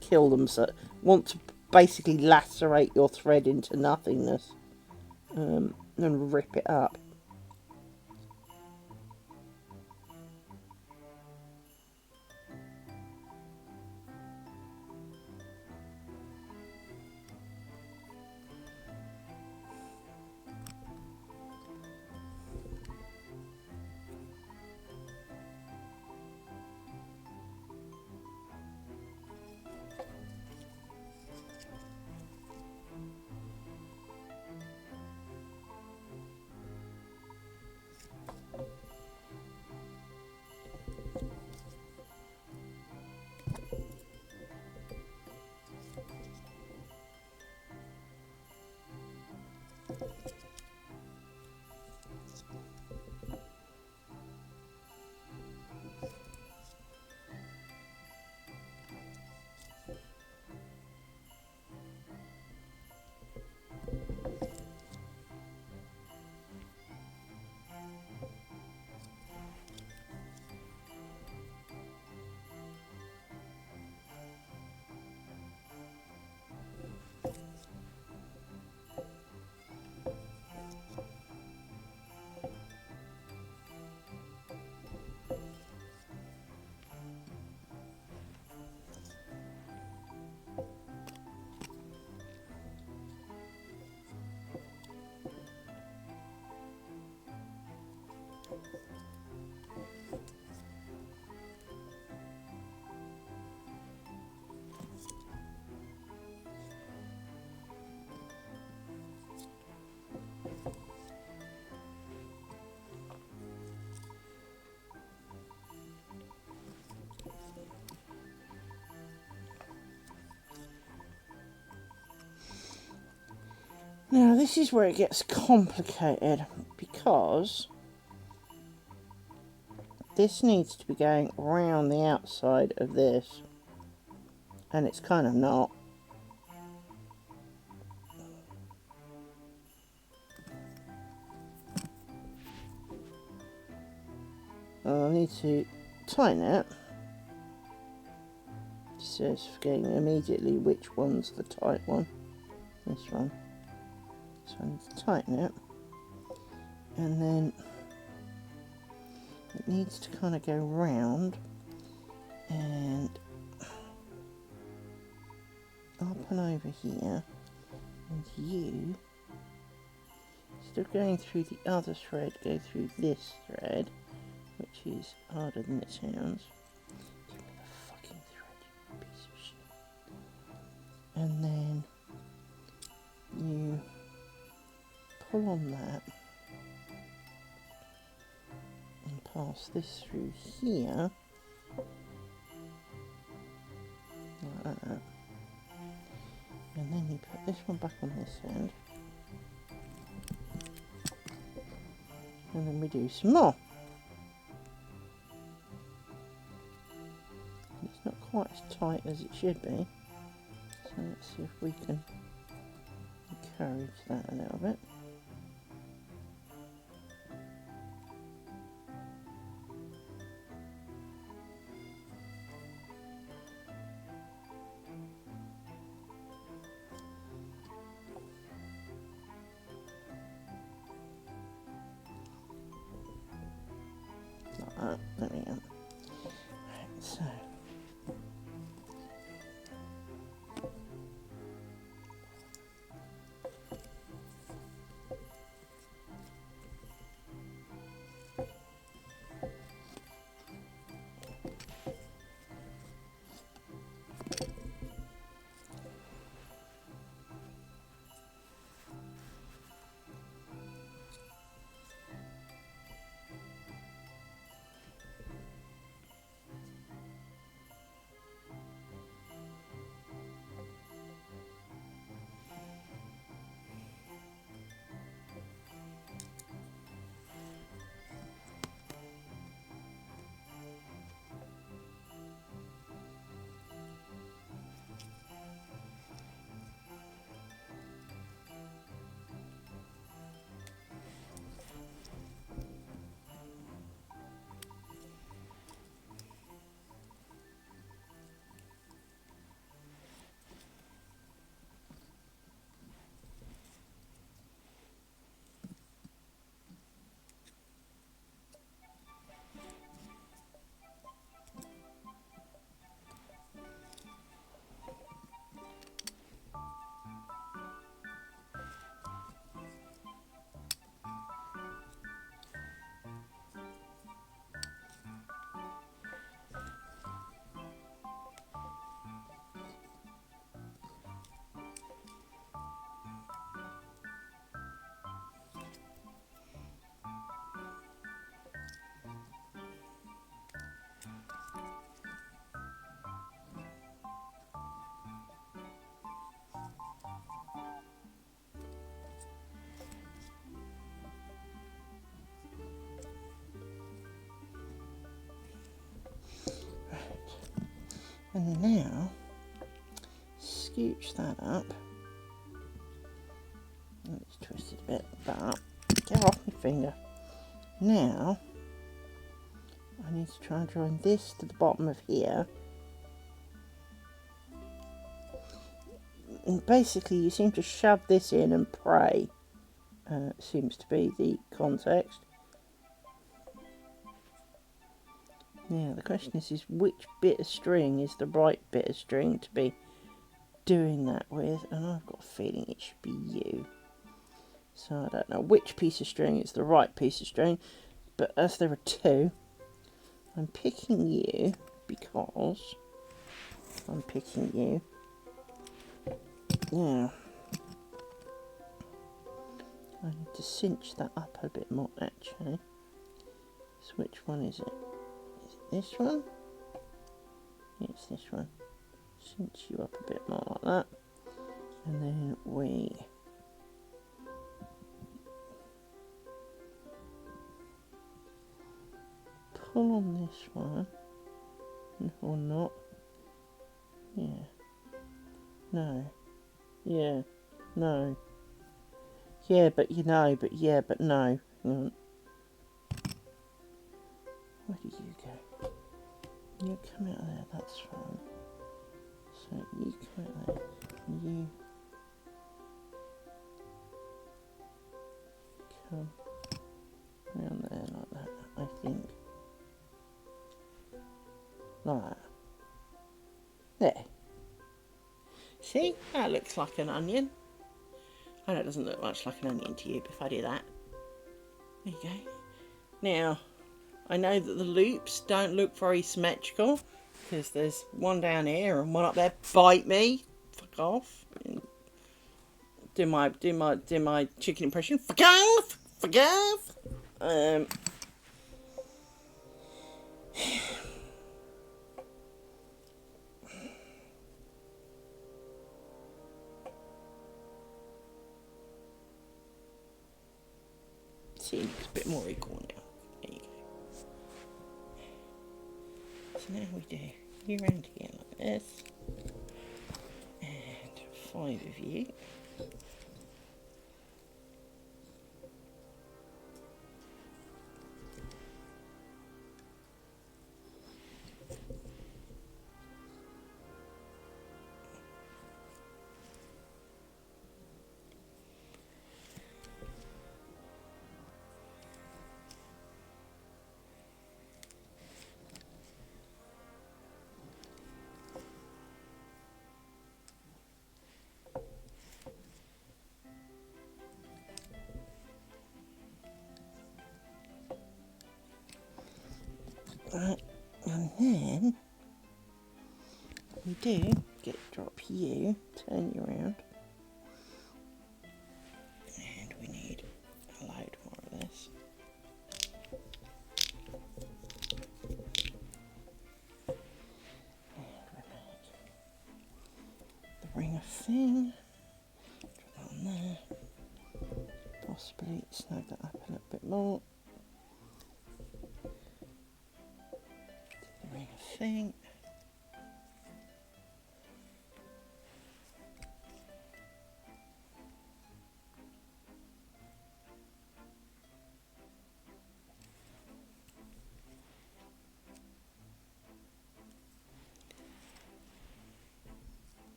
kill them, so want to basically lacerate your thread into nothingness and rip it up. Now this is where it gets complicated, because this needs to be going around the outside of this, and it's kind of not. I need to tighten it. It says forgetting immediately which one's the tight one. This one. So I need to tighten it, and then it needs to kind of go round and up and over here, and you, instead of going through the other thread, go through this thread, which is harder than it sounds. Give me the fucking thread, you piece of shit. And then you pull on that and pass this through here, like that. And then you put this one back on this end, and then we do some more. It's not quite as tight as it should be, so let's see if we can encourage that a little bit. There we go. So And now, scooch that up. It's twisted a bit, but get off my finger. Now, I need to try and join this to the bottom of here. And basically, you seem to shove this in and pray. Seems to be the context. Now, the question is which bit of string is the right bit of string to be doing that with? And I've got a feeling it should be you. So I don't know which piece of string is the right piece of string, but as there are two, I'm picking you because I'm picking you. Now, I need to cinch that up a bit more actually. So which one is it? Is it this one? It's this one. Cinch you up a bit more like that. And then we pull on this one. Or not. Yeah. No. Yeah. No. Yeah, but you know, but yeah, but no. Hang on. Where do you go? You come out of there, that's fine. So you come out there. You come around there like that, I think. Like that. There. See? That looks like an onion. I know it doesn't look much like an onion to you, but if I do that. There you go. Now, I know that the loops don't look very symmetrical, because there's one down here and one up there. Bite me. Fuck off. Do my chicken impression. Fuck off. Fuck off. See, it's a bit more equal now. There you go. So now we do you round here like this, and 5 of you. Right, and then we do drop you, turn you around, and we need a load more of this. And we make the ringer thing, drop on there, possibly snag that up a little bit more. Thing.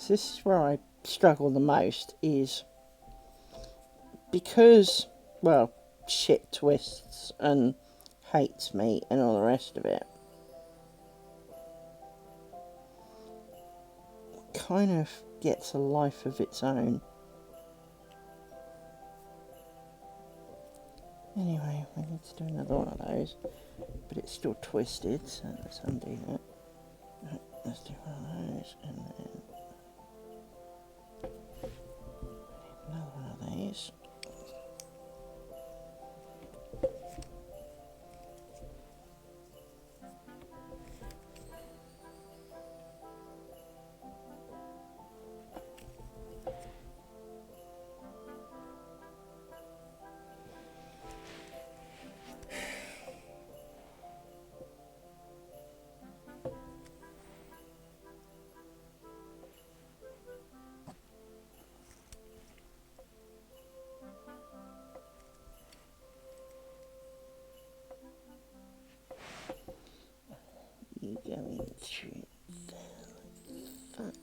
So this is where I struggle the most, is because, well, shit twists and hates me and all the rest of it. Kind of gets a life of its own. Anyway, we need to do another one of those, but it's still twisted, so let's undo that. Right, let's do one of those, and then another one of these. You going through there like that.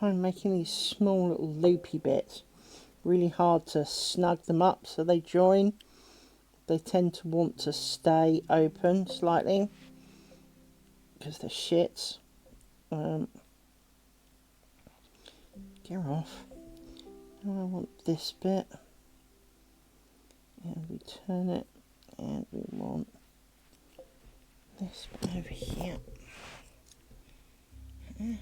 I'm making these small little loopy bits really hard to snug them up so they join. They tend to want to stay open slightly because they're shits. Get off. Now I want this bit, and we turn it, and we want this bit over here. Yes.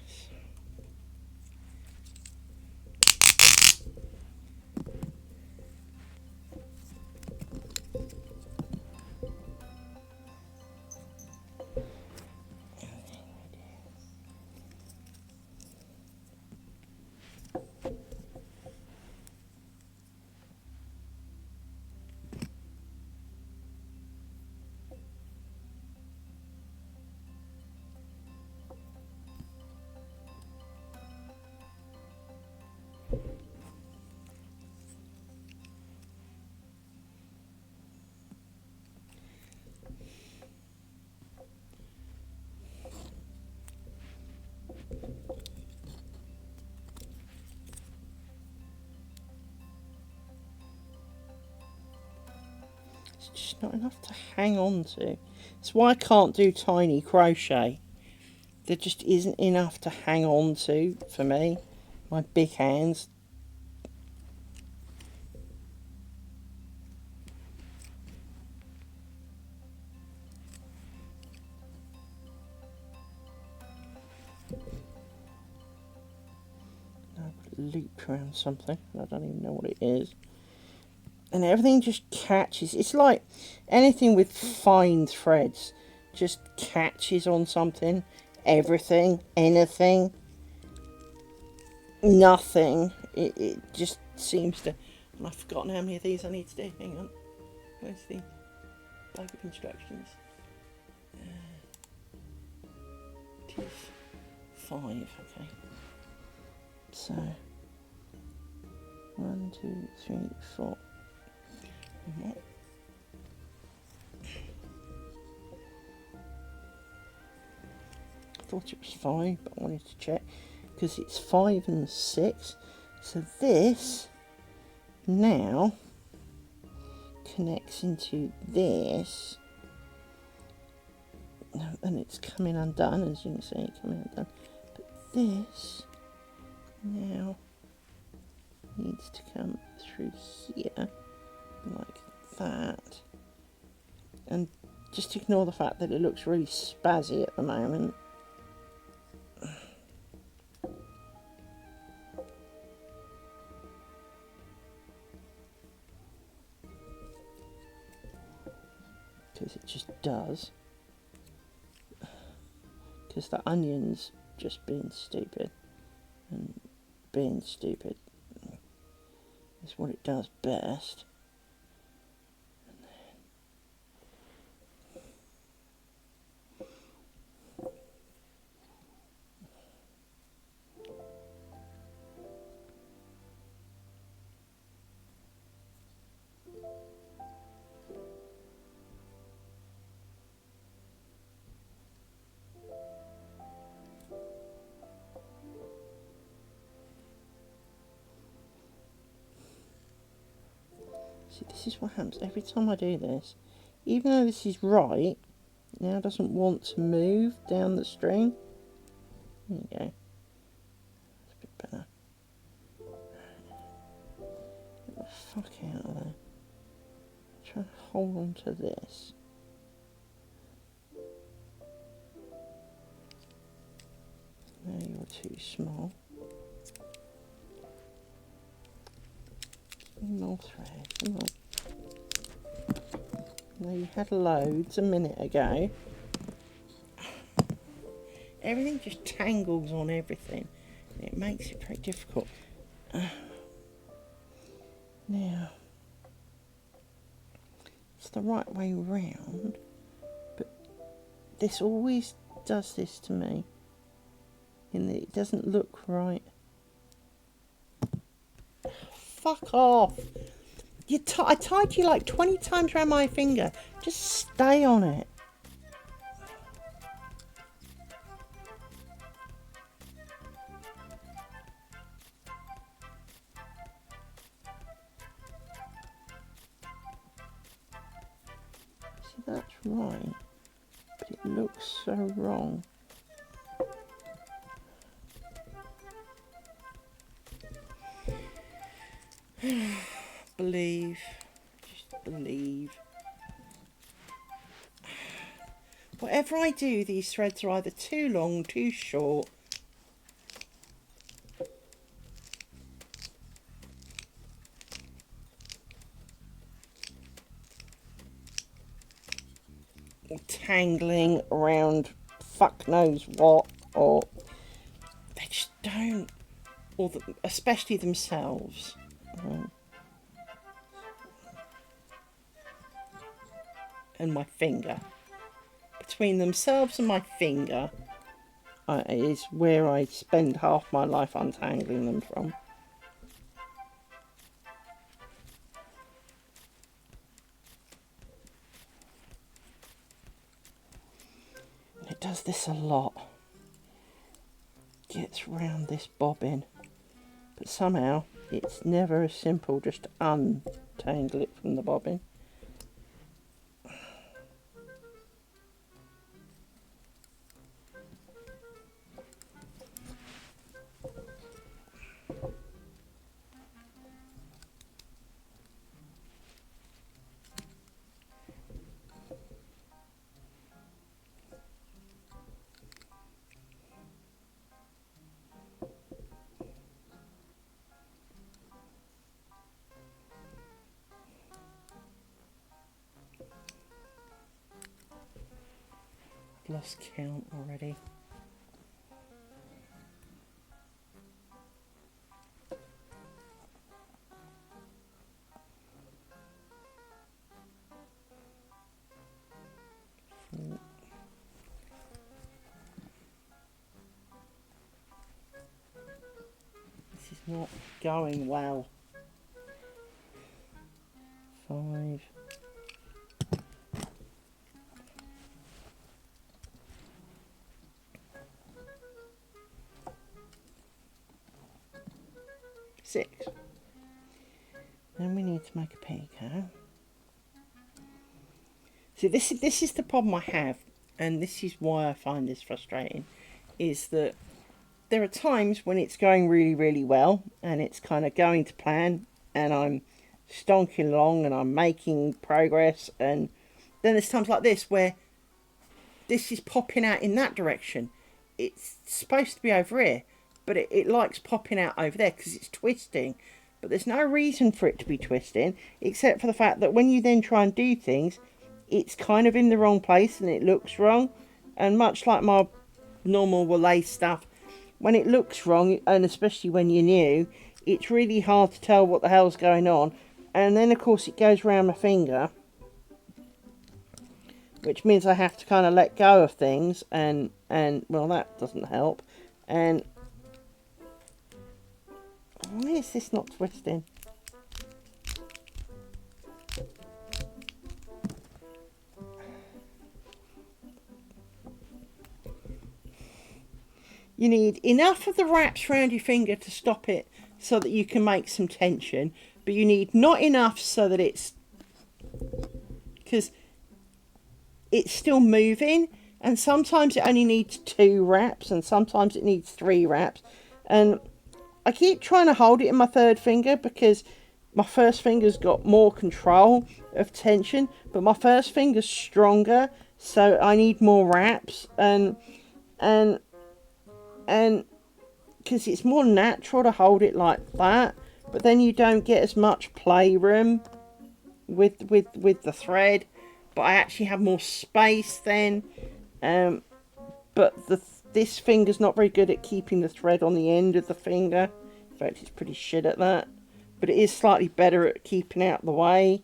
It's just not enough to hang on to. It's why I can't do tiny crochet. There just isn't enough to hang on to for me. My big hands. Now I've got a loop around something. I don't even know what it is. And everything just catches. It's like anything with fine threads just catches on something. Everything, anything, nothing It just seems to... And I've forgotten how many of these I need to do. Hang on. Where's the book of instructions? It is 5, okay. So, 1, 2, 3, 4. And what? I thought it was 5, but I wanted to check because it's 5 and 6. So this now connects into this, and it's coming undone, as you can see, coming undone. But this now needs to come through here like that, and just ignore the fact that it looks really spazzy at the moment. Because it just does. Because the onion's just being stupid, and being stupid is what it does best. See, this is what happens every time I do this. Even though this is right, it now doesn't want to move down the string. There you go. That's a bit better. Get the fuck out of there. Try and hold on to this. No, you're too small. More thread, come on. Now you had loads a minute ago. Everything just tangles on everything. And it makes it very difficult. Now, it's the right way round, but this always does this to me, in that it doesn't look right. Fuck off! I tied you like 20 times around my finger. Just stay on it. See, that's right, but it looks so wrong. Believe. Just believe. Whatever I do, these threads are either too long, too short. Or tangling around fuck knows what, or they just don't, or especially themselves. And my finger. Between themselves and my finger is where I spend half my life untangling them from. It does this a lot. Gets round this bobbin. But somehow it's never as simple just to untangle it from the bobbin. Lost count already. not going well. 5. 6. Then we need to make a picot. See, this is the problem I have, and this is why I find this frustrating, is that there are times when it's going really, really well, and it's kind of going to plan, and I'm stonking along, and I'm making progress, and then there's times like this where this is popping out in that direction. It's supposed to be over here, but it likes popping out over there because it's twisting. But there's no reason for it to be twisting, except for the fact that when you then try and do things, it's kind of in the wrong place and it looks wrong. And much like my normal Wallace stuff, when it looks wrong, and especially when you're new, it's really hard to tell what the hell's going on. And then of course it goes around my finger, which means I have to kind of let go of things, and well, that doesn't help. And why is this not twisting? You need enough of the wraps around your finger to stop it so that you can make some tension, but you need not enough so that it's, because it's still moving, and sometimes it only needs 2 wraps and sometimes it needs 3 wraps. And I keep trying to hold it in my third finger because my first finger's got more control of tension, but my first finger's stronger, so I need more wraps, and because it's more natural to hold it like that, but then you don't get as much playroom with the thread. But I actually have more space then, but this finger's not very good at keeping the thread on the end of the finger. In fact, it's pretty shit at that, but it is slightly better at keeping out the way.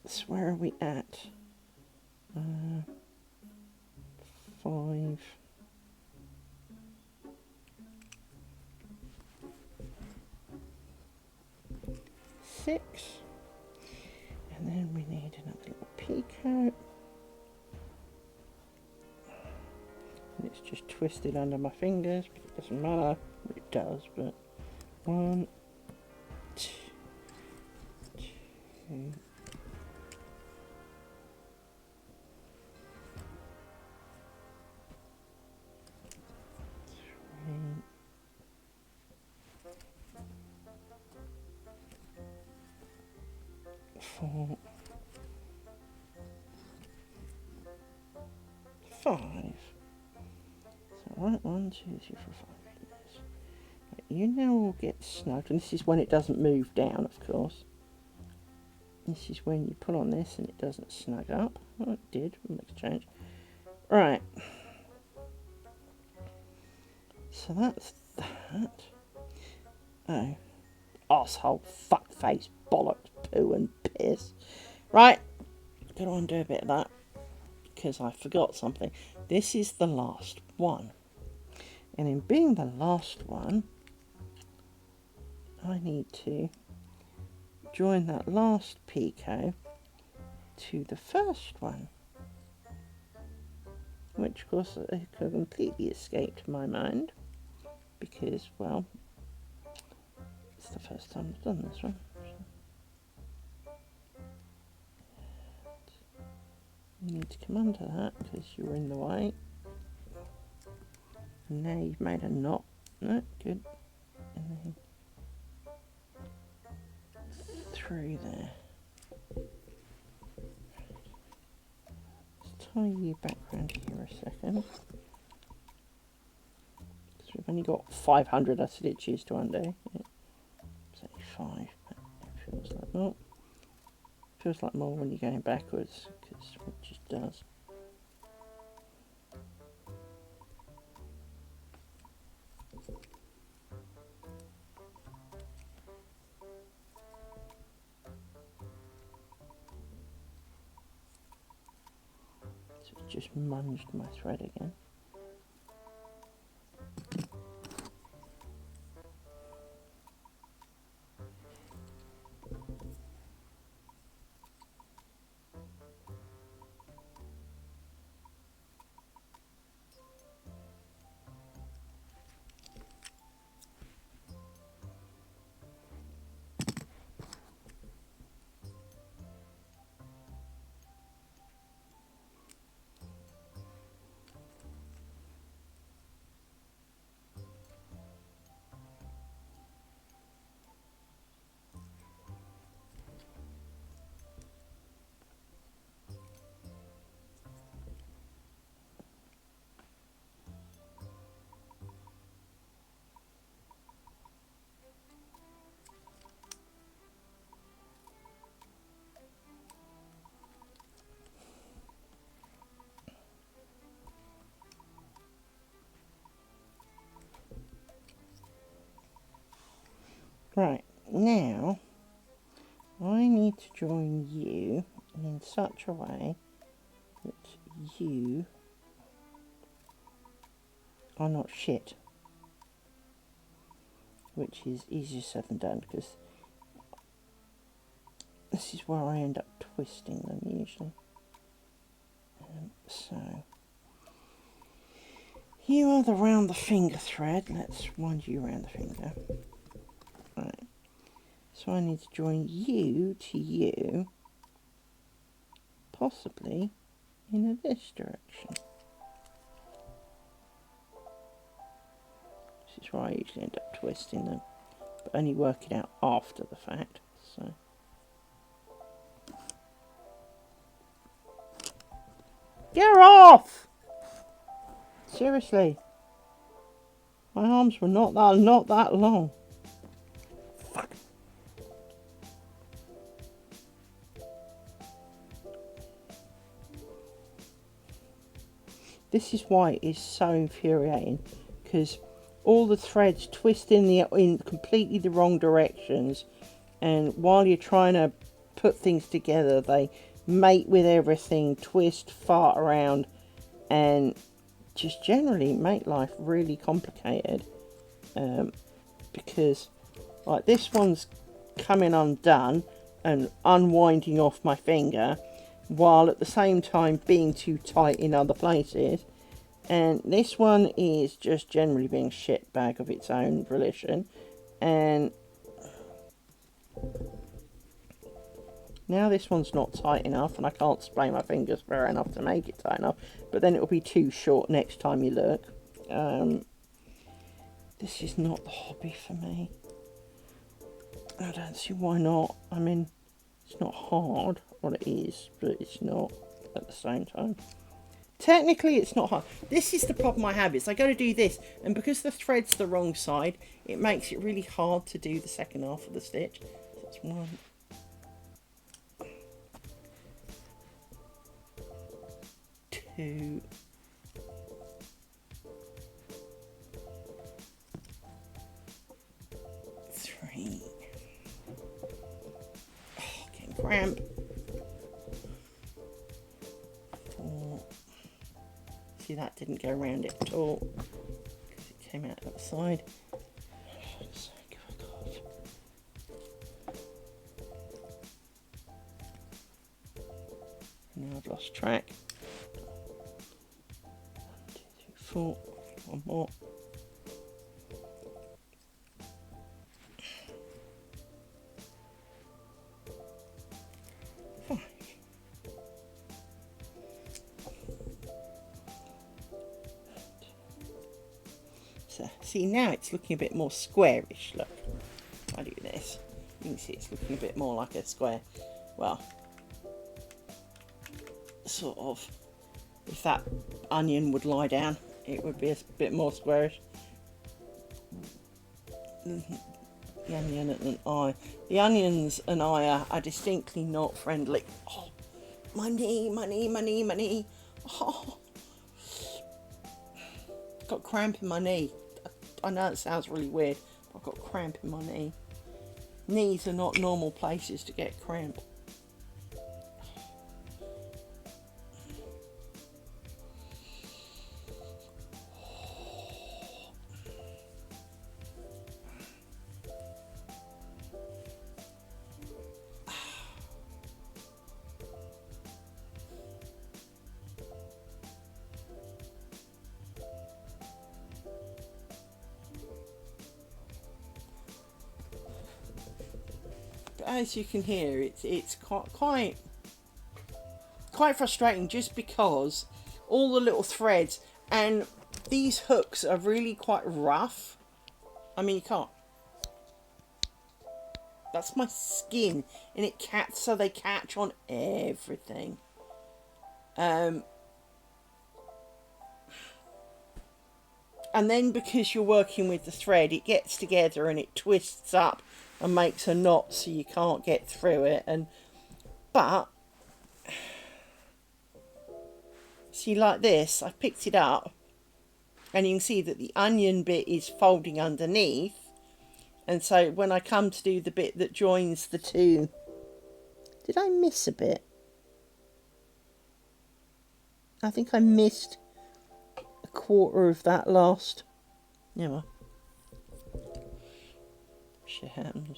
So where are we at? 5. 6. And then we need another little picot. And it's just twisted under my fingers, but it doesn't matter. Well, it does, but 1, 2, 2. 4, 5. So right, 1, 2, 3, 4, 5. Yes. You now will get snugged, and this is when it doesn't move down, of course. This is when you put on this and it doesn't snug up. Oh, it did. It makes a change. Right. So that's that. Oh. Arsehole, fuckface, bollocks, poo and piss. Right. Gotta undo a bit of that, because I forgot something. This is the last one. And in being the last one, I need to join that last picot to the first one, which of course completely escaped my mind because, well, it's the first time I've done this one. You need to come under that because you were in the way. And now you've made a knot. No, good. And then through there. Let's tie you back round here a second. Because we've only got 500 stitches to undo. Yeah. Say 5, but it feels like more. Feels like more when you're going backwards, because it just does. So it just munged my thread again. Right, now I need to join you in such a way that you are not shit, which is easier said than done, because this is where I end up twisting them usually. So you are the round the finger thread. Let's wind you around the finger. Right. So I need to join you to you, possibly in this direction. This is where I usually end up twisting them, but only work it out after the fact. So get off! Seriously, my arms were not that long. Fuck. This is why it is so infuriating, because all the threads twist in completely the wrong directions, and while you're trying to put things together, they mate with everything, twist, fart around, and just generally make life really complicated. Because like this one's coming undone and unwinding off my finger, while at the same time being too tight in other places, and this one is just generally being a shitbag of its own volition. And now this one's not tight enough, and I can't spray my fingers far enough to make it tight enough, but then it'll be too short next time you look. This is not the hobby for me. I don't see why not. I mean, it's not hard. Well, it is, but it's not at the same time. Technically, it's not hard. This is the problem I have, is I go to do this, and because the thread's the wrong side, it makes it really hard to do the second half of the stitch. So that's 1, 2, 3. Oh, getting cramp. 4. See, that didn't go around it at all because it came out the other side. Now I've lost track. 1, 2, 3, 4. One more. So, see, now it's looking a bit more squarish. Look, if I do this, you can see it's looking a bit more like a square. Well, sort of. If that onion would lie down, it would be a bit more squarish. The onion and I. The onions and I are distinctly not friendly. Oh, my knee, my knee, my knee, my knee. Oh, got cramp in my knee. I know it sounds really weird, but I've got cramp in my knee. Knees are not normal places to get cramp. As you can hear, it's quite frustrating, just because all the little threads and these hooks are really quite rough. I mean, you can't. That's my skin, and so they catch on everything. And then because you're working with the thread, it gets together and it twists up and makes a knot, so you can't get through it. But see, like this, I picked it up, and you can see that the onion bit is folding underneath, And so when I come to do the bit that joins the two, did I miss a bit? I think I missed a quarter of that last. Yeah, well, shit happens.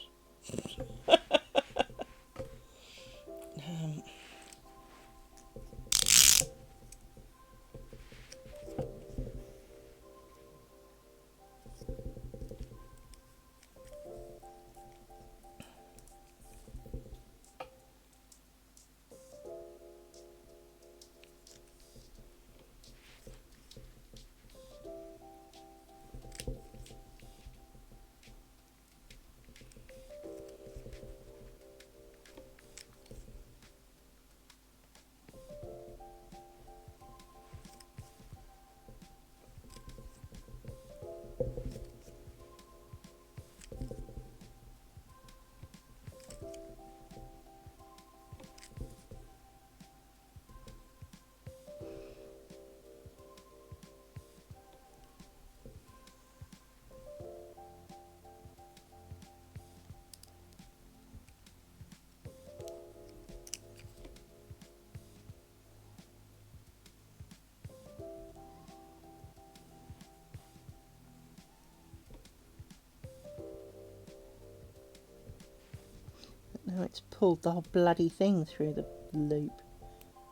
Now it's pulled the whole bloody thing through the loop.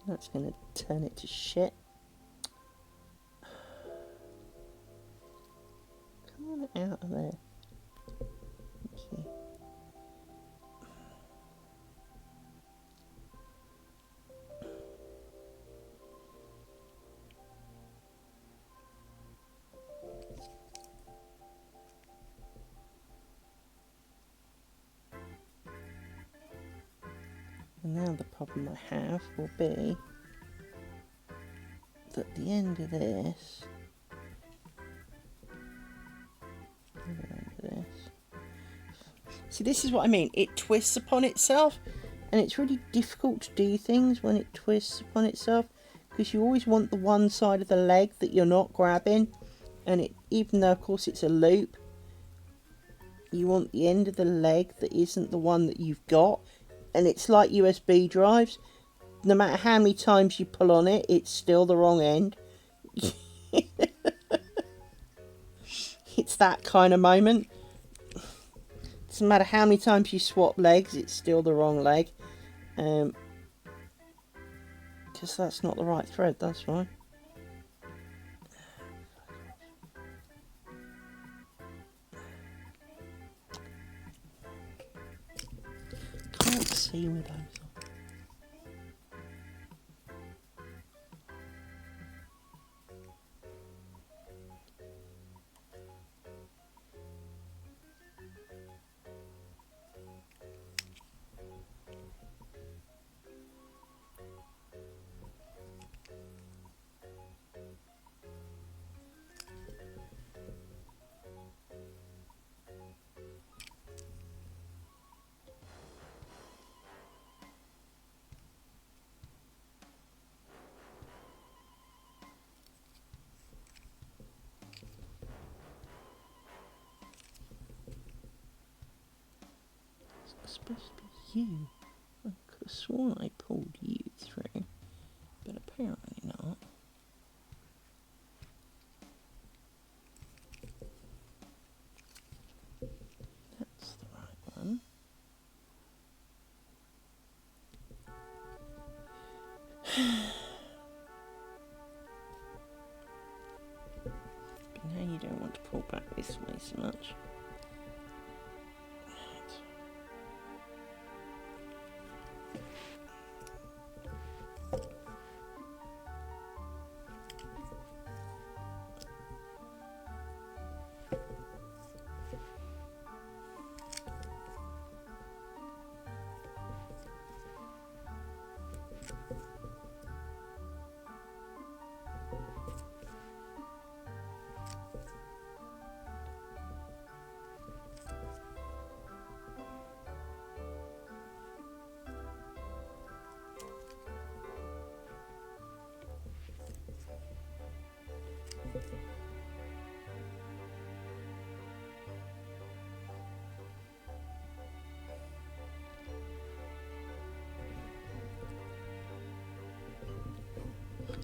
That's going to turn it to shit. Come on out of there. Thank you. And now the problem I have will be that the end of this, see, this is what I mean, it twists upon itself, and it's really difficult to do things when it twists upon itself, because you always want the one side of the leg that you're not grabbing, and it, even though of course it's a loop, you want the end of the leg that isn't the one that you've got. And it's like USB drives. No matter how many times you pull on it, it's still the wrong end. It's that kind of moment. Doesn't matter how many times you swap legs, it's still the wrong leg. Because that's not the right thread, that's why. Can't see with those on. It's supposed to be you. I could have sworn I pulled you through, but apparently not. That's the right one. But now you don't want to pull back this way so much.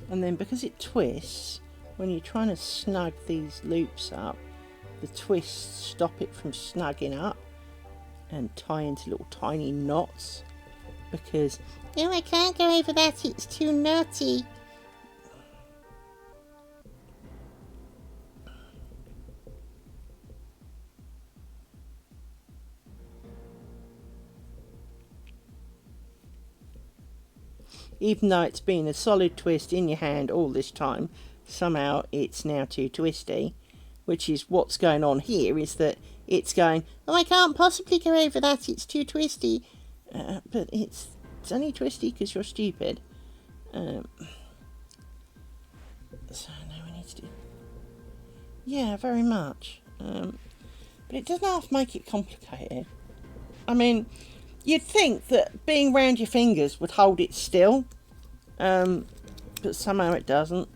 And then because it twists, when you're trying to snug these loops up, the twists stop it from snugging up and tie into little tiny knots. Because, oh, I can't go over that, it's too knotty. Even though it's been a solid twist in your hand all this time, somehow it's now too twisty. Which is what's going on here, is that it's going, oh, I can't possibly go over that, it's too twisty. But it's only twisty because you're stupid. So now we need to do... Yeah, very much. But it doesn't have to make it complicated. I mean, you'd think that being round your fingers would hold it still. But somehow it doesn't.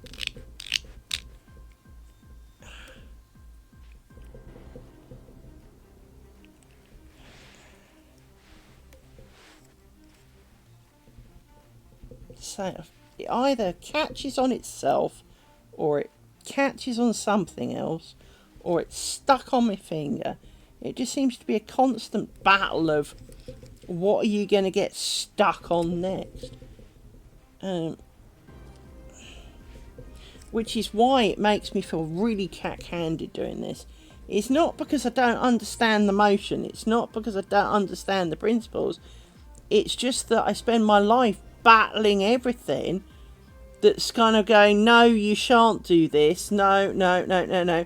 So it either catches on itself, or it catches on something else, or it's stuck on my finger. It just seems to be a constant battle of what are you going to get stuck on next. Which is why it makes me feel really cack-handed doing this. It's not because I don't understand the motion. It's not because I don't understand the principles. It's just that I spend my life battling everything that's kind of going, no, you shan't do this. No, no, no, no, no.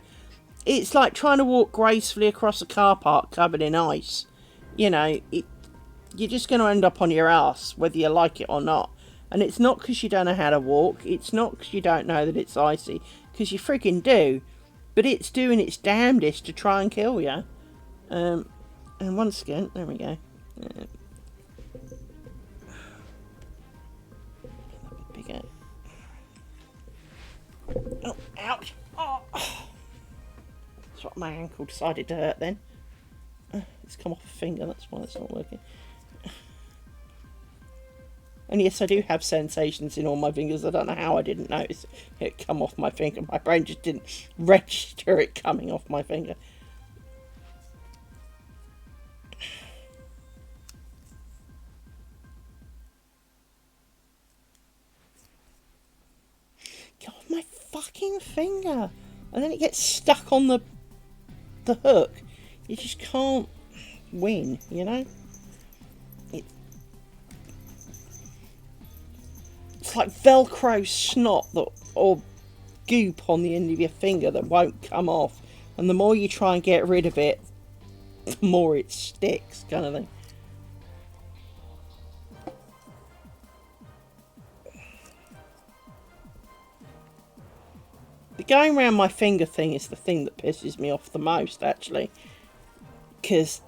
It's like trying to walk gracefully across a car park covered in ice. You know, you're just going to end up on your ass, whether you like it or not. And it's not because you don't know how to walk. It's not because you don't know that it's icy. Because you freaking do. But it's doing its damnedest to try and kill you. And once again, there we go. Bigger. Oh, ouch. Oh. That's what my ankle decided to hurt then. It's come off a finger, that's why it's not working. And yes, I do have sensations in all my fingers. I don't know how I didn't notice it come off my finger. My brain just didn't register it coming off my finger. Get off my fucking finger. And then it gets stuck on the hook. You just can't win, you know? It's like Velcro snot or goop on the end of your finger that won't come off. And the more you try and get rid of it, the more it sticks, kind of thing. The going around my finger thing is the thing that pisses me off the most, actually. Because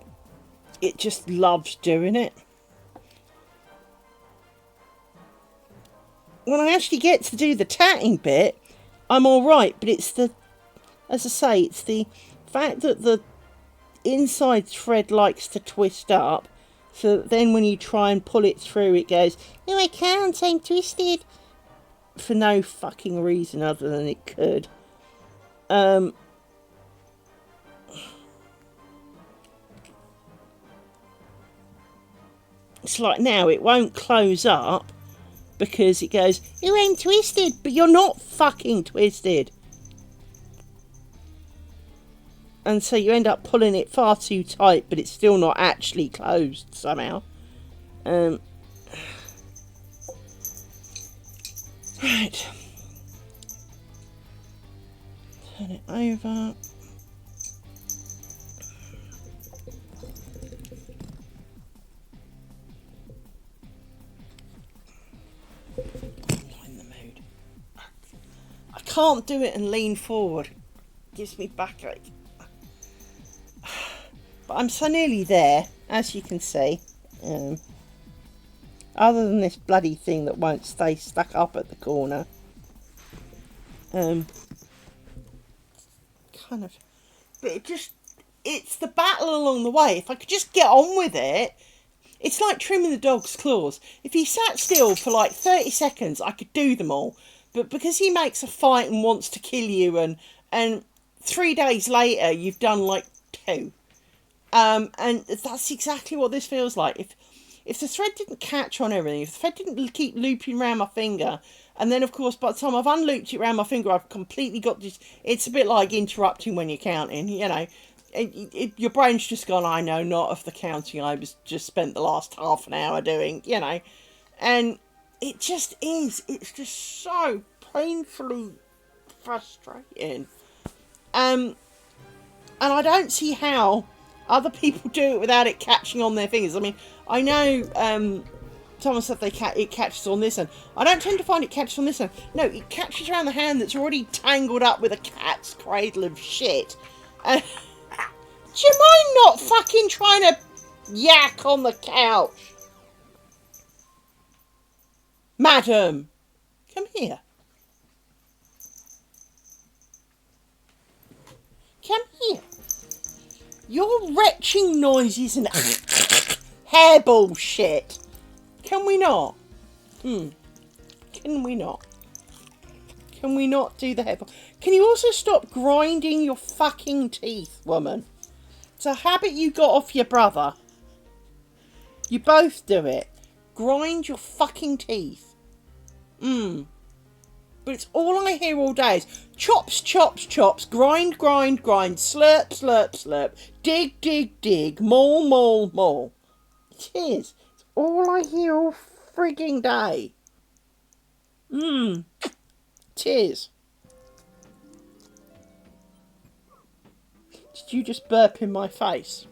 it just loves doing it. When I actually get to do the tatting bit, I'm alright, but it's the, as I say, it's the fact that the inside thread likes to twist up, so that then when you try and pull it through, it goes, no, I can't, I'm twisted. For no fucking reason other than it could. It's like now, it won't close up, because it goes, you ain't twisted, but you're not fucking twisted. And so you end up pulling it far too tight, but it's still not actually closed somehow. Right. Turn it over. I can't do it and lean forward. It gives me backache. But I'm so nearly there, as you can see. Other than this bloody thing that won't stay stuck up at the corner. Kind of. But it's the battle along the way. If I could just get on with it. It's like trimming the dog's claws. If he sat still for like 30 seconds, I could do them all. But because he makes a fight and wants to kill you, and 3 days later you've done like 2. And that's exactly what this feels like. If the thread didn't catch on everything, if the thread didn't keep looping around my finger, and then of course by the time I've unlooped it around my finger, I've completely got this. It's a bit like interrupting when you're counting, you know. Your brain's just gone, I know not of the counting I was just spent the last half an hour doing, you know. And it just is. It's just so painfully frustrating. And I don't see how other people do it without it catching on their fingers. I mean, I know someone said it catches on this end. I don't tend to find it catches on this end. No, it catches around the hand that's already tangled up with a cat's cradle of shit. Do you mind not fucking trying to yak on the couch? Madam, come here. Come here. Your retching noises and hair bullshit. Can we not? Can we not? Can we not do the hair bull? Can you also stop grinding your fucking teeth, woman? It's a habit you got off your brother. You both do it. Grind your fucking teeth. But it's all I hear all day is chops, chops, chops, grind, grind, grind, slurp, slurp, slurp, dig, dig, dig, maul, maul, maul. It is. It's all I hear all frigging day. It is. Did you just burp in my face?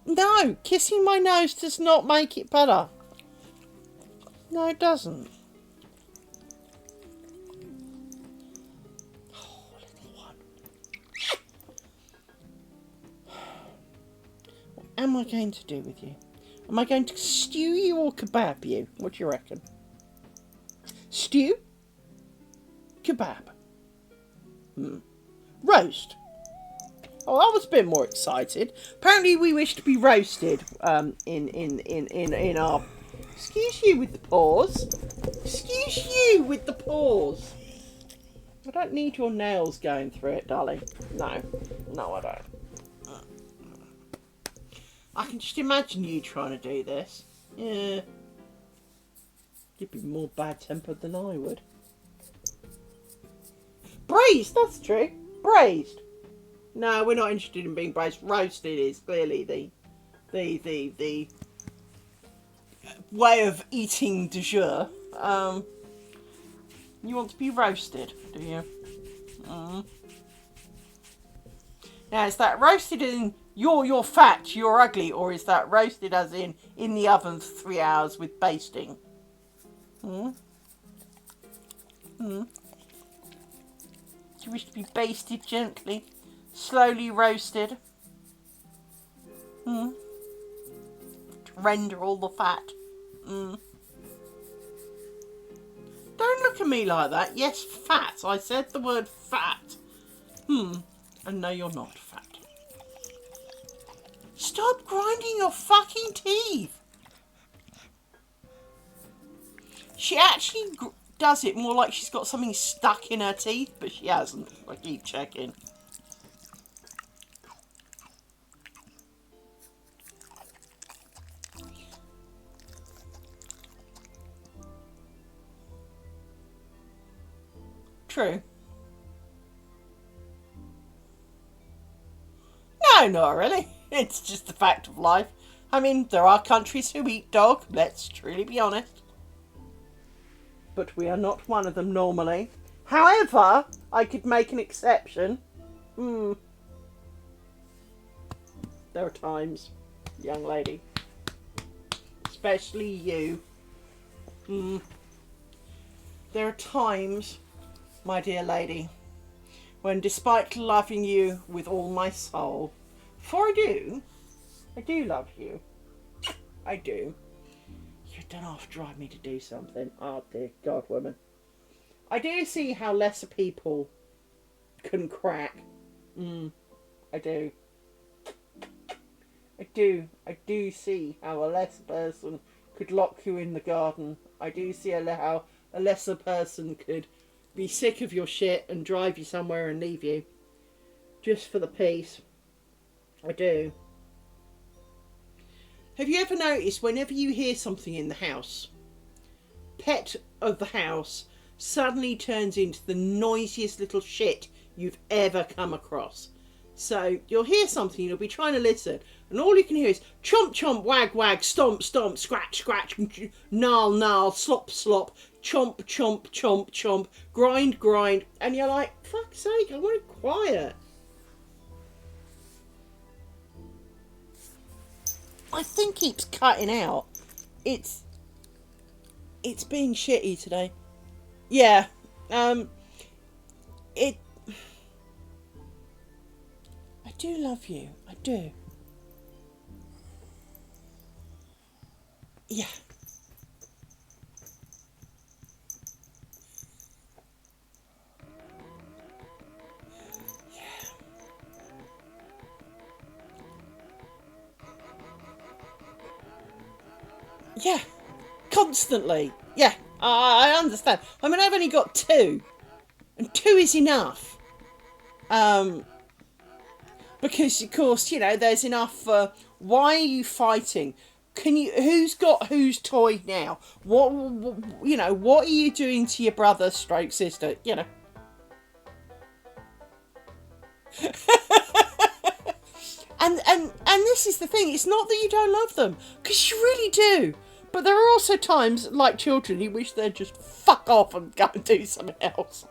No, kissing my nose does not make it better. No, it doesn't. Oh, little one. What am I going to do with you? Am I going to stew you or kebab you? What do you reckon? Stew? Kebab? Roast? Oh, I was a bit more excited. Apparently we wish to be roasted in our... Excuse you with the pause. Excuse you with the pause. I don't need your nails going through it, darling. No. No, I don't. I can just imagine you trying to do this. Yeah. You'd be more bad-tempered than I would. Braised, that's true. Braised. No, we're not interested in being braised. Roasted is clearly the way of eating du jour. You want to be roasted, do you? Now, is that roasted in you're fat, you're ugly, or is that roasted as in the oven for 3 hours with basting? Do you wish to be basted gently? Slowly roasted. To render all the fat. Don't look at me like that. Yes, fat. I said the word fat. And no, you're not fat. Stop grinding your fucking teeth. She actually does it more like she's got something stuck in her teeth, but she hasn't. I keep checking. True. No, not really. It's just the fact of life. I mean, there are countries who eat dog, let's truly be honest. But we are not one of them normally. However, I could make an exception. There are times, young lady. Especially you. There are times, my dear lady, when despite loving you with all my soul, for I do love you. I do. You don't have to drive me to do something. Oh dear God, woman. I do see how lesser people can crack. I do. I do see how a lesser person could lock you in the garden. I do see how a lesser person could be sick of your shit and drive you somewhere and leave you. Just for the peace. I do. Have you ever noticed whenever you hear something in the house, pet of the house suddenly turns into the noisiest little shit you've ever come across? So you'll hear something, you'll be trying to listen, and all you can hear is chomp chomp, wag wag, stomp stomp, scratch scratch, gnarl gnarl, slop slop, chomp chomp chomp chomp, grind grind, and you're like, fuck's sake, I want it quiet. My thing keeps cutting out. It's being shitty today. Yeah. It. I do love you. I do. Yeah. Yeah. Constantly. Yeah. I understand. I mean, I've only got 2. And 2 is enough. Because, of course, you know, there's enough. Why are you fighting? Who's got whose toy now? What you know? What are you doing to your brother, stroke sister? You know. and this is the thing. It's not that you don't love them, because you really do. But there are also times, like children, you wish they'd just fuck off and go and do something else.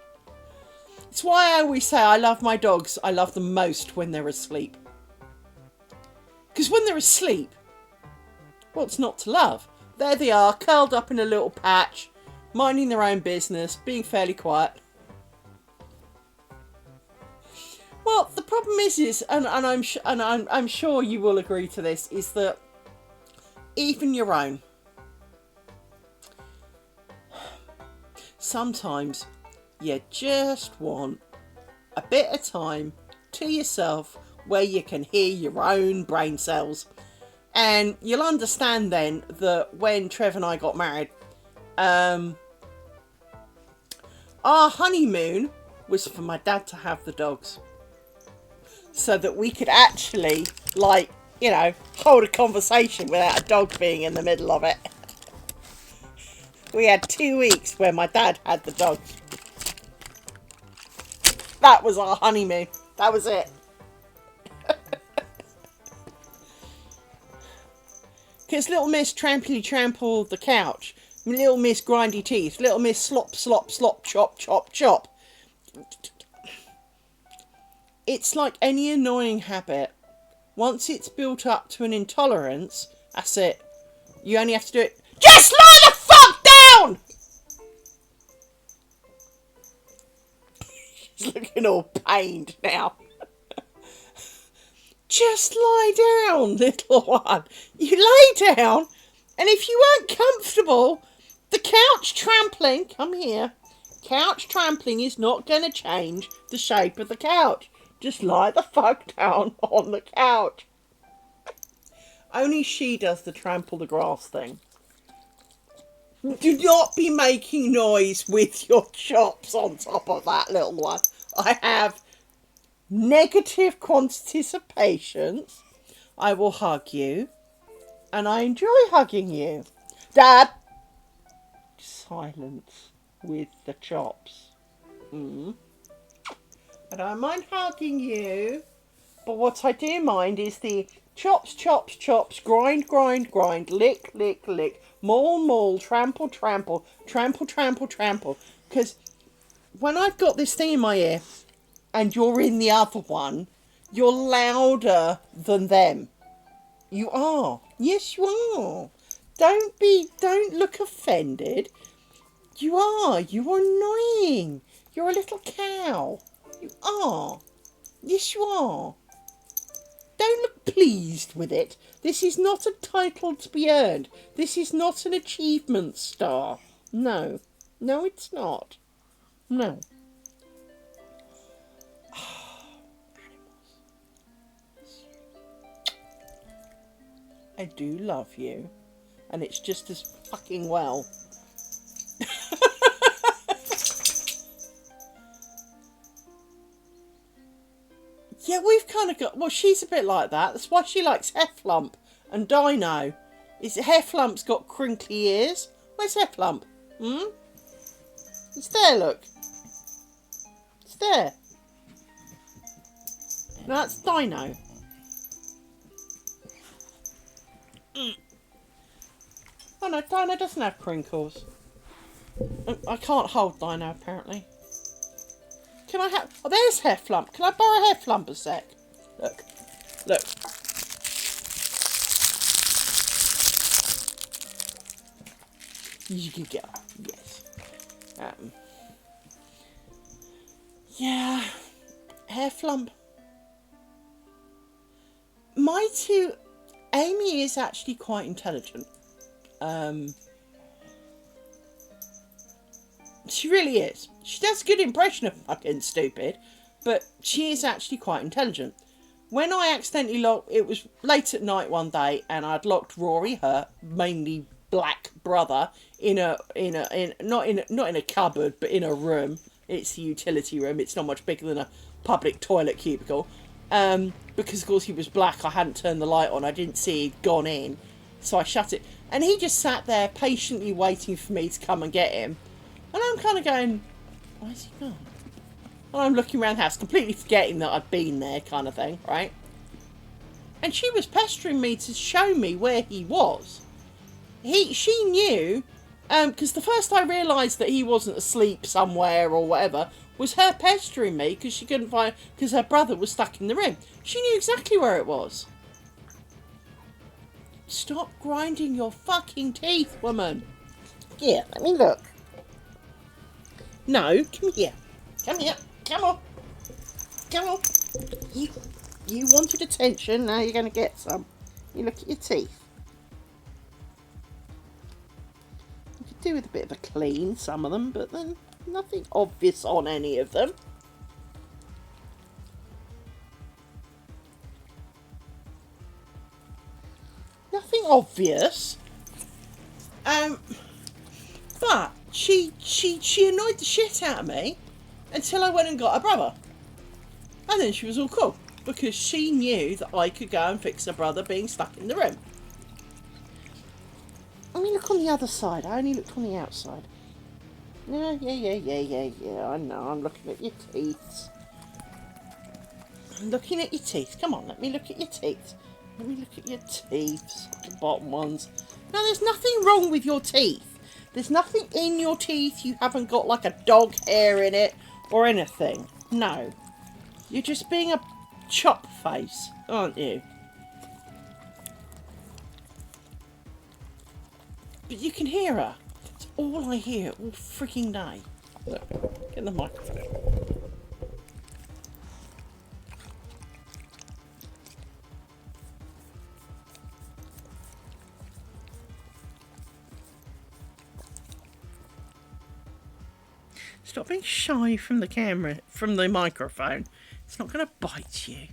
It's why I always say I love my dogs. I love them most when they're asleep. Because when they're asleep, what's not to love? There they are, curled up in a little patch, minding their own business, being fairly quiet. Well, the problem is, and I'm sure you will agree to this, is that even your own, sometimes you just want a bit of time to yourself where you can hear your own brain cells. And you'll understand then that when Trev and I got married, our honeymoon was for my dad to have the dogs. So that we could actually, like, you know, hold a conversation without a dog being in the middle of it. We had 2 weeks where my dad had the dogs. That was our honeymoon. That was it. Because little Miss tramply trampled the couch. Little Miss grindy teeth. Little Miss slop slop slop chop chop chop. It's like any annoying habit. Once it's built up to an intolerance, that's it. You only have to do it. Just lie the fuck down! She's looking all pained now. Just lie down, little one. You lay down, and if you weren't comfortable, the couch trampling, come here, couch trampling is not going to change the shape of the couch. Just lie the fuck down on the couch. Only she does the trample the grass thing. Do not be making noise with your chops on top of that, little one. I have negative quantities of patience. I will hug you. And I enjoy hugging you. Dad! Silence with the chops. I don't mind hugging you. But what I do mind is the chops, chops, chops, grind, grind, grind, lick, lick, lick, maul, maul, trample, trample, trample, trample, trample. Because when I've got this thing in my ear and you're in the other one, you're louder than them. You are. Yes, you are. Don't look offended. You are. You're annoying. You're a little cow. You are. Yes, you are. Don't look pleased with it. This is not a title to be earned. This is not an achievement star. No. No, it's not. No. I do love you. And it's just as fucking well. Yeah, we've kind of got... Well, she's a bit like that. That's why she likes Hefflump and Dino. Is Hefflump's got crinkly ears? Where's Hefflump? Hmm? It's there, look. It's there. No, that's Dino. Oh no, Dino doesn't have crinkles. I can't hold Dino, apparently. Can I have... Oh, there's Hefflump. Can I borrow Hefflump a sec? Look. Look. You can get... Yes. Yeah. Hefflump. My two... Amy is actually quite intelligent. She really is. She does a good impression of fucking stupid, but she is actually quite intelligent. When I accidentally locked... It was late at night one day, and I'd locked Rory, her mainly black brother, not in a cupboard, but in a room. It's the utility room. It's not much bigger than a public toilet cubicle. Because of course he was black, I hadn't turned the light on. I didn't see he'd gone in, so I shut it. And he just sat there patiently waiting for me to come and get him. And I'm kind of going, why is he gone? And I'm looking around the house, completely forgetting that I'd been there, kind of thing, right? And she was pestering me to show me where he was. She knew, because the first I realised that he wasn't asleep somewhere or whatever was her pestering me because she couldn't find, because her brother was stuck in the room. She knew exactly where it was. Stop grinding your fucking teeth, woman. Here, let me look. No, come here. Come here. Come on. Come on. You wanted attention, now you're going to get some. You look at your teeth. You could do with a bit of a clean, some of them, but then nothing obvious on any of them. Nothing obvious. But she annoyed the shit out of me until I went and got her brother. And then she was all cool because she knew that I could go and fix her brother being stuck in the room. Let me look on the other side. I only looked on the outside. Yeah. I know. I'm looking at your teeth. I'm looking at your teeth. Come on, let me look at your teeth. Let me look at your teeth. The bottom ones. No, there's nothing wrong with your teeth. There's nothing in your teeth. You haven't got like a dog hair in it or anything. No. You're just being a chop face, aren't you? But you can hear her. That's all I hear all freaking day. Look, get the microphone. Stop being shy from the camera, from the microphone. It's not going to bite you.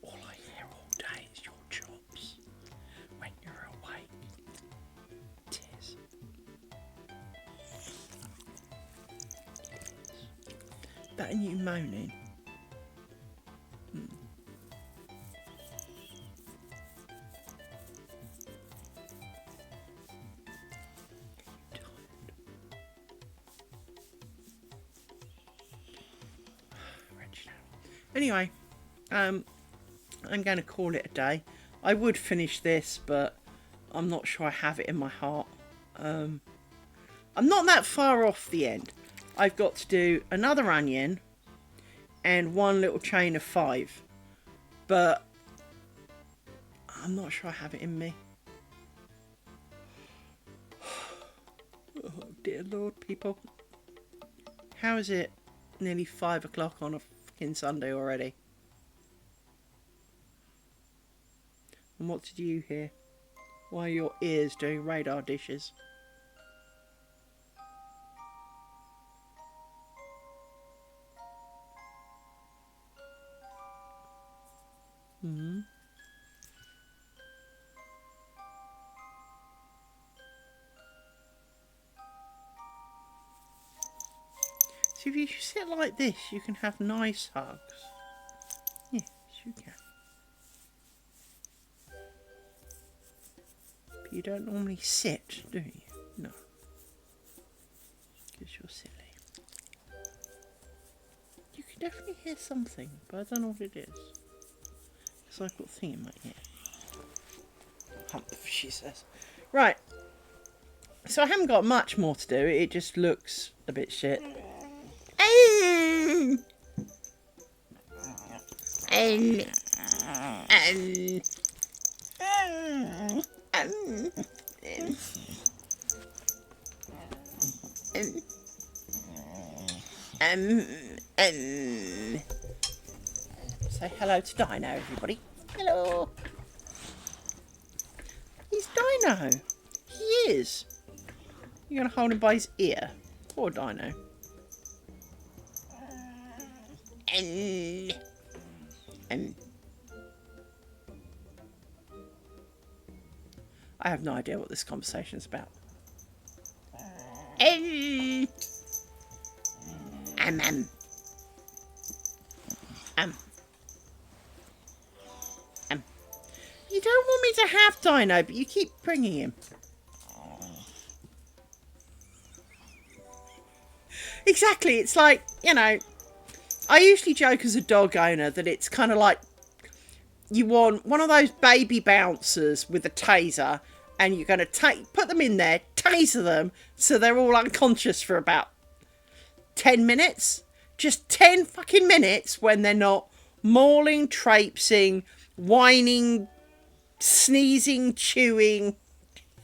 All I hear all day is your chops when you're awake. Tis. That and you moaning. Anyway, I'm going to call it a day. I would finish this, but I'm not sure I have it in my heart. I'm not that far off the end. I've got to do another onion and one little chain of 5. But I'm not sure I have it in me. Oh dear Lord, people. How is it nearly 5 o'clock on a fucking Sunday already? And what did you hear? Why are your ears doing radar dishes? Mm-hmm. So if you sit like this, you can have nice hugs. Yes, you can. But you don't normally sit, do you? No. Because you're silly. You can definitely hear something, but I don't know what it is. Because I've got a thing in my ear. Hump, she says. Right. So I haven't got much more to do. It just looks a bit shit. Say hello to Dino, everybody. Hello. He's Dino. He is. You're going to hold him by his ear. Poor Dino. I have no idea what this conversation is about. You don't want me to have Dino, but you keep bringing him. Exactly. It's like, you know, I usually joke as a dog owner that it's kind of like you want one of those baby bouncers with a taser, and you're going to put them in there, taser them, so they're all unconscious for about 10 minutes. Just 10 fucking minutes when they're not mauling, traipsing, whining, sneezing, chewing,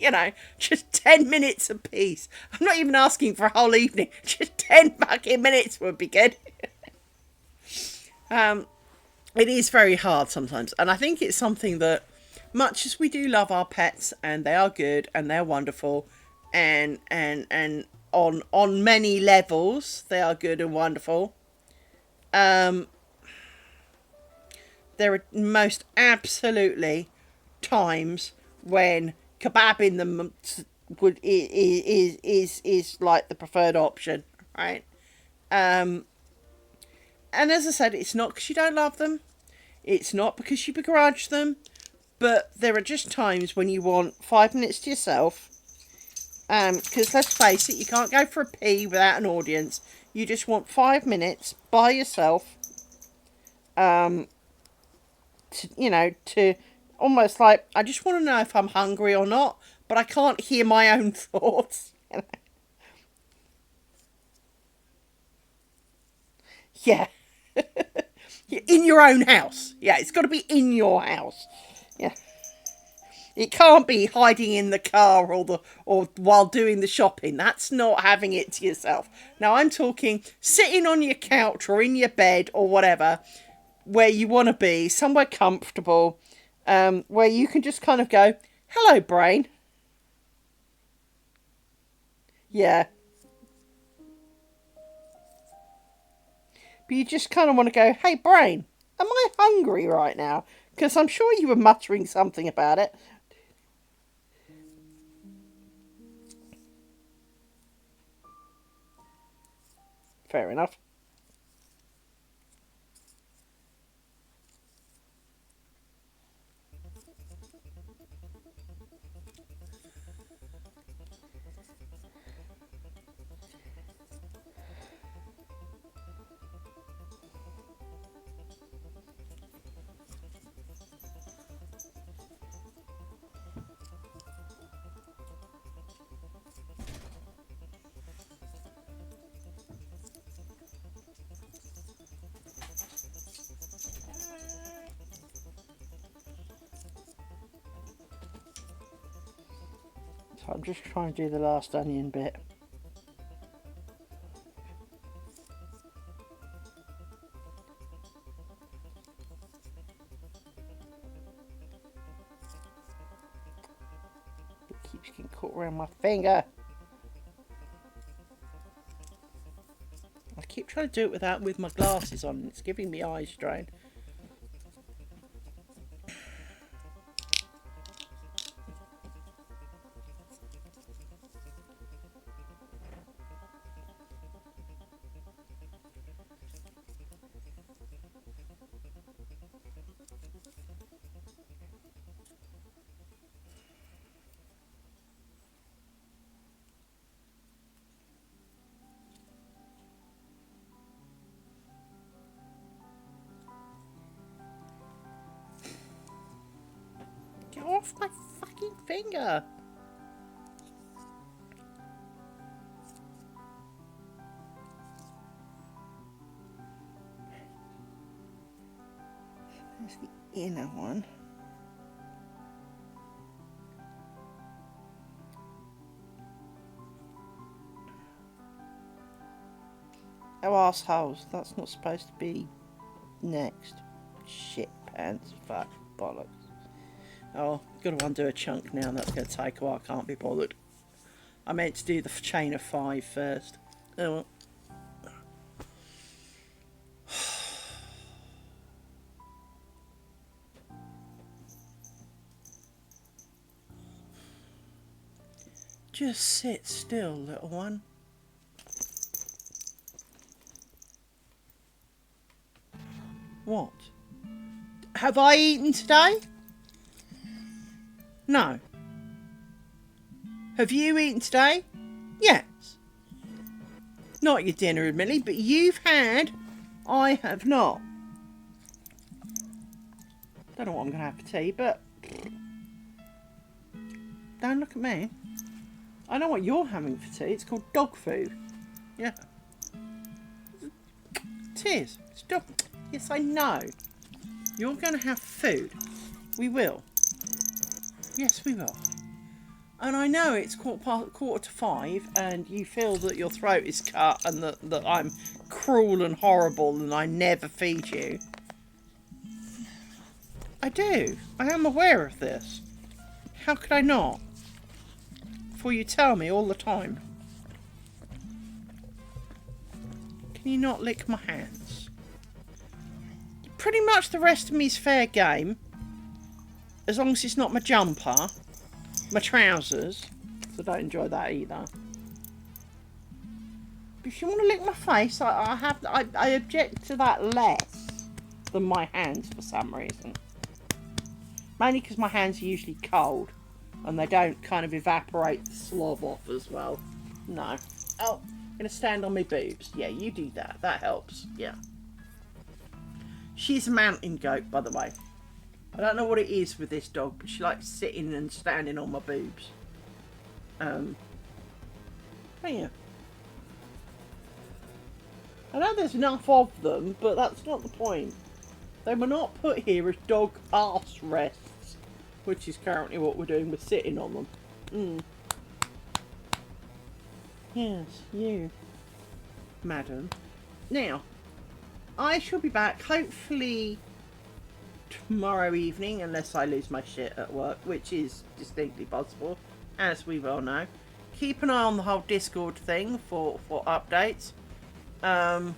you know, just 10 minutes apiece. I'm not even asking for a whole evening. Just 10 fucking minutes would be good. It is very hard sometimes. And I think it's something that, much as we do love our pets and they are good and they're wonderful and on many levels they are good and wonderful, there are most absolutely times when kebabbing them is like the preferred option, right? And as I said, it's not because you don't love them, it's not because you begrudge them, but there are just times when you want 5 minutes to yourself. Because let's face it, you can't go for a pee without an audience. You just want 5 minutes by yourself. To almost like, I just want to know if I'm hungry or not, but I can't hear my own thoughts. Yeah. In your own house. Yeah, it's got to be in your house. Yeah. It can't be hiding in the car or while doing the shopping. That's not having it to yourself. Now I'm talking sitting on your couch or in your bed or whatever, where you want to be, somewhere comfortable, where you can just kind of go, hello, brain. Yeah. But you just kind of want to go, hey, brain, am I hungry right now? Because I'm sure you were muttering something about it. Fair enough. So I'm just trying to do the last onion bit. It keeps getting caught around my finger. I keep trying to do it with my glasses on, and it's giving me eye strain. off my fucking finger. There's the inner one. Oh, arseholes. That's not supposed to be next. Shit pants. Fuck. Bollocks. Oh, got to undo a chunk now. That's going to take a while. I can't be bothered. I meant to do the chain of 5 first. Oh well. Just sit still, little one. What? Have I eaten today? No. Have you eaten today? Yes. Not your dinner, admittedly, but you've had. I have not. Don't know what I'm going to have for tea, but don't look at me. I know what you're having for tea. It's called dog food. Yeah. It is. It's dog. Yes, I know. You're going to have food. We will. Yes, we will. And I know it's quarter to 5 and you feel that your throat is cut and that I'm cruel and horrible and I never feed you. I do. I am aware of this. How could I not? For you tell me all the time. Can you not lick my hands? Pretty much the rest of me is fair game. As long as it's not my jumper. My trousers. So I don't enjoy that either. But if you want to lick my face, I object to that less than my hands for some reason. Mainly because my hands are usually cold. And they don't kind of evaporate the slob off as well. No. Oh, I'm going to stand on my boobs. Yeah, you do that. That helps. Yeah. She's a mountain goat, by the way. I don't know what it is with this dog, but she likes sitting and standing on my boobs. But yeah. I know there's enough of them, but that's not the point. They were not put here as dog arse rests, which is currently what we're doing. We're sitting on them. Yes, you, madam. Now, I shall be back hopefully tomorrow evening, unless I lose my shit at work, which is distinctly possible, as we well know. Keep an eye on the whole Discord thing for updates. I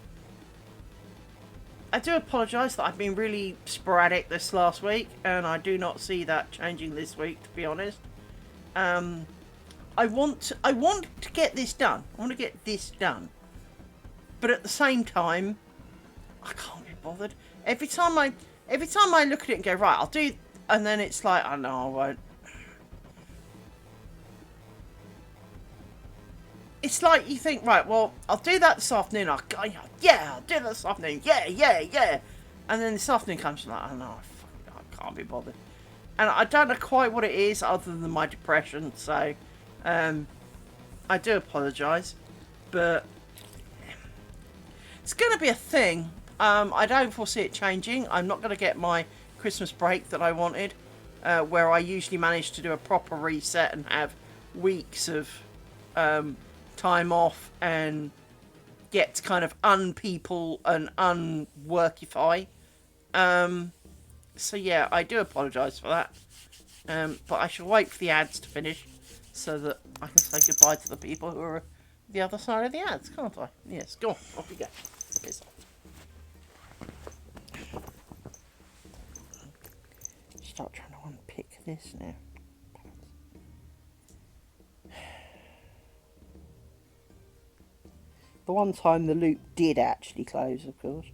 do apologise that I've been really sporadic this last week, and I do not see that changing this week, to be honest. I want to get this done. I want to get this done. But at the same time, I can't be bothered. Every time I look at it and go, right, I'll do, and then it's like, oh no, I won't. It's like you think, right, well, I'll do that this afternoon. I'll do that this afternoon. Yeah. And then this afternoon comes, like, oh no, I can't be bothered. And I don't know quite what it is other than my depression. So, I do apologise. But it's going to be a thing. I don't foresee it changing. I'm not going to get my Christmas break that I wanted, where I usually manage to do a proper reset and have weeks of time off and get to kind of unpeople and unworkify. So yeah, I do apologise for that. But I shall wait for the ads to finish so that I can say goodbye to the people who are the other side of the ads, can't I? Yes, go on, off we go. Start trying to unpick this now. The one time the loop did actually close, of course.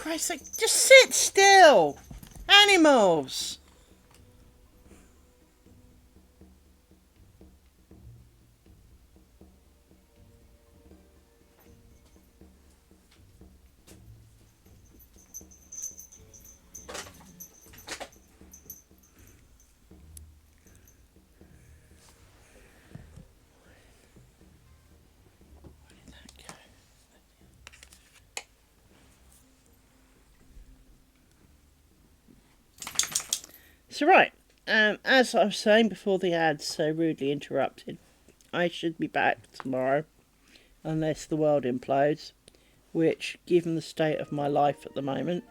Christ's sake, just sit still! Animals! So right, as I was saying before the ads so rudely interrupted, I should be back tomorrow, unless the world implodes, which, given the state of my life at the moment,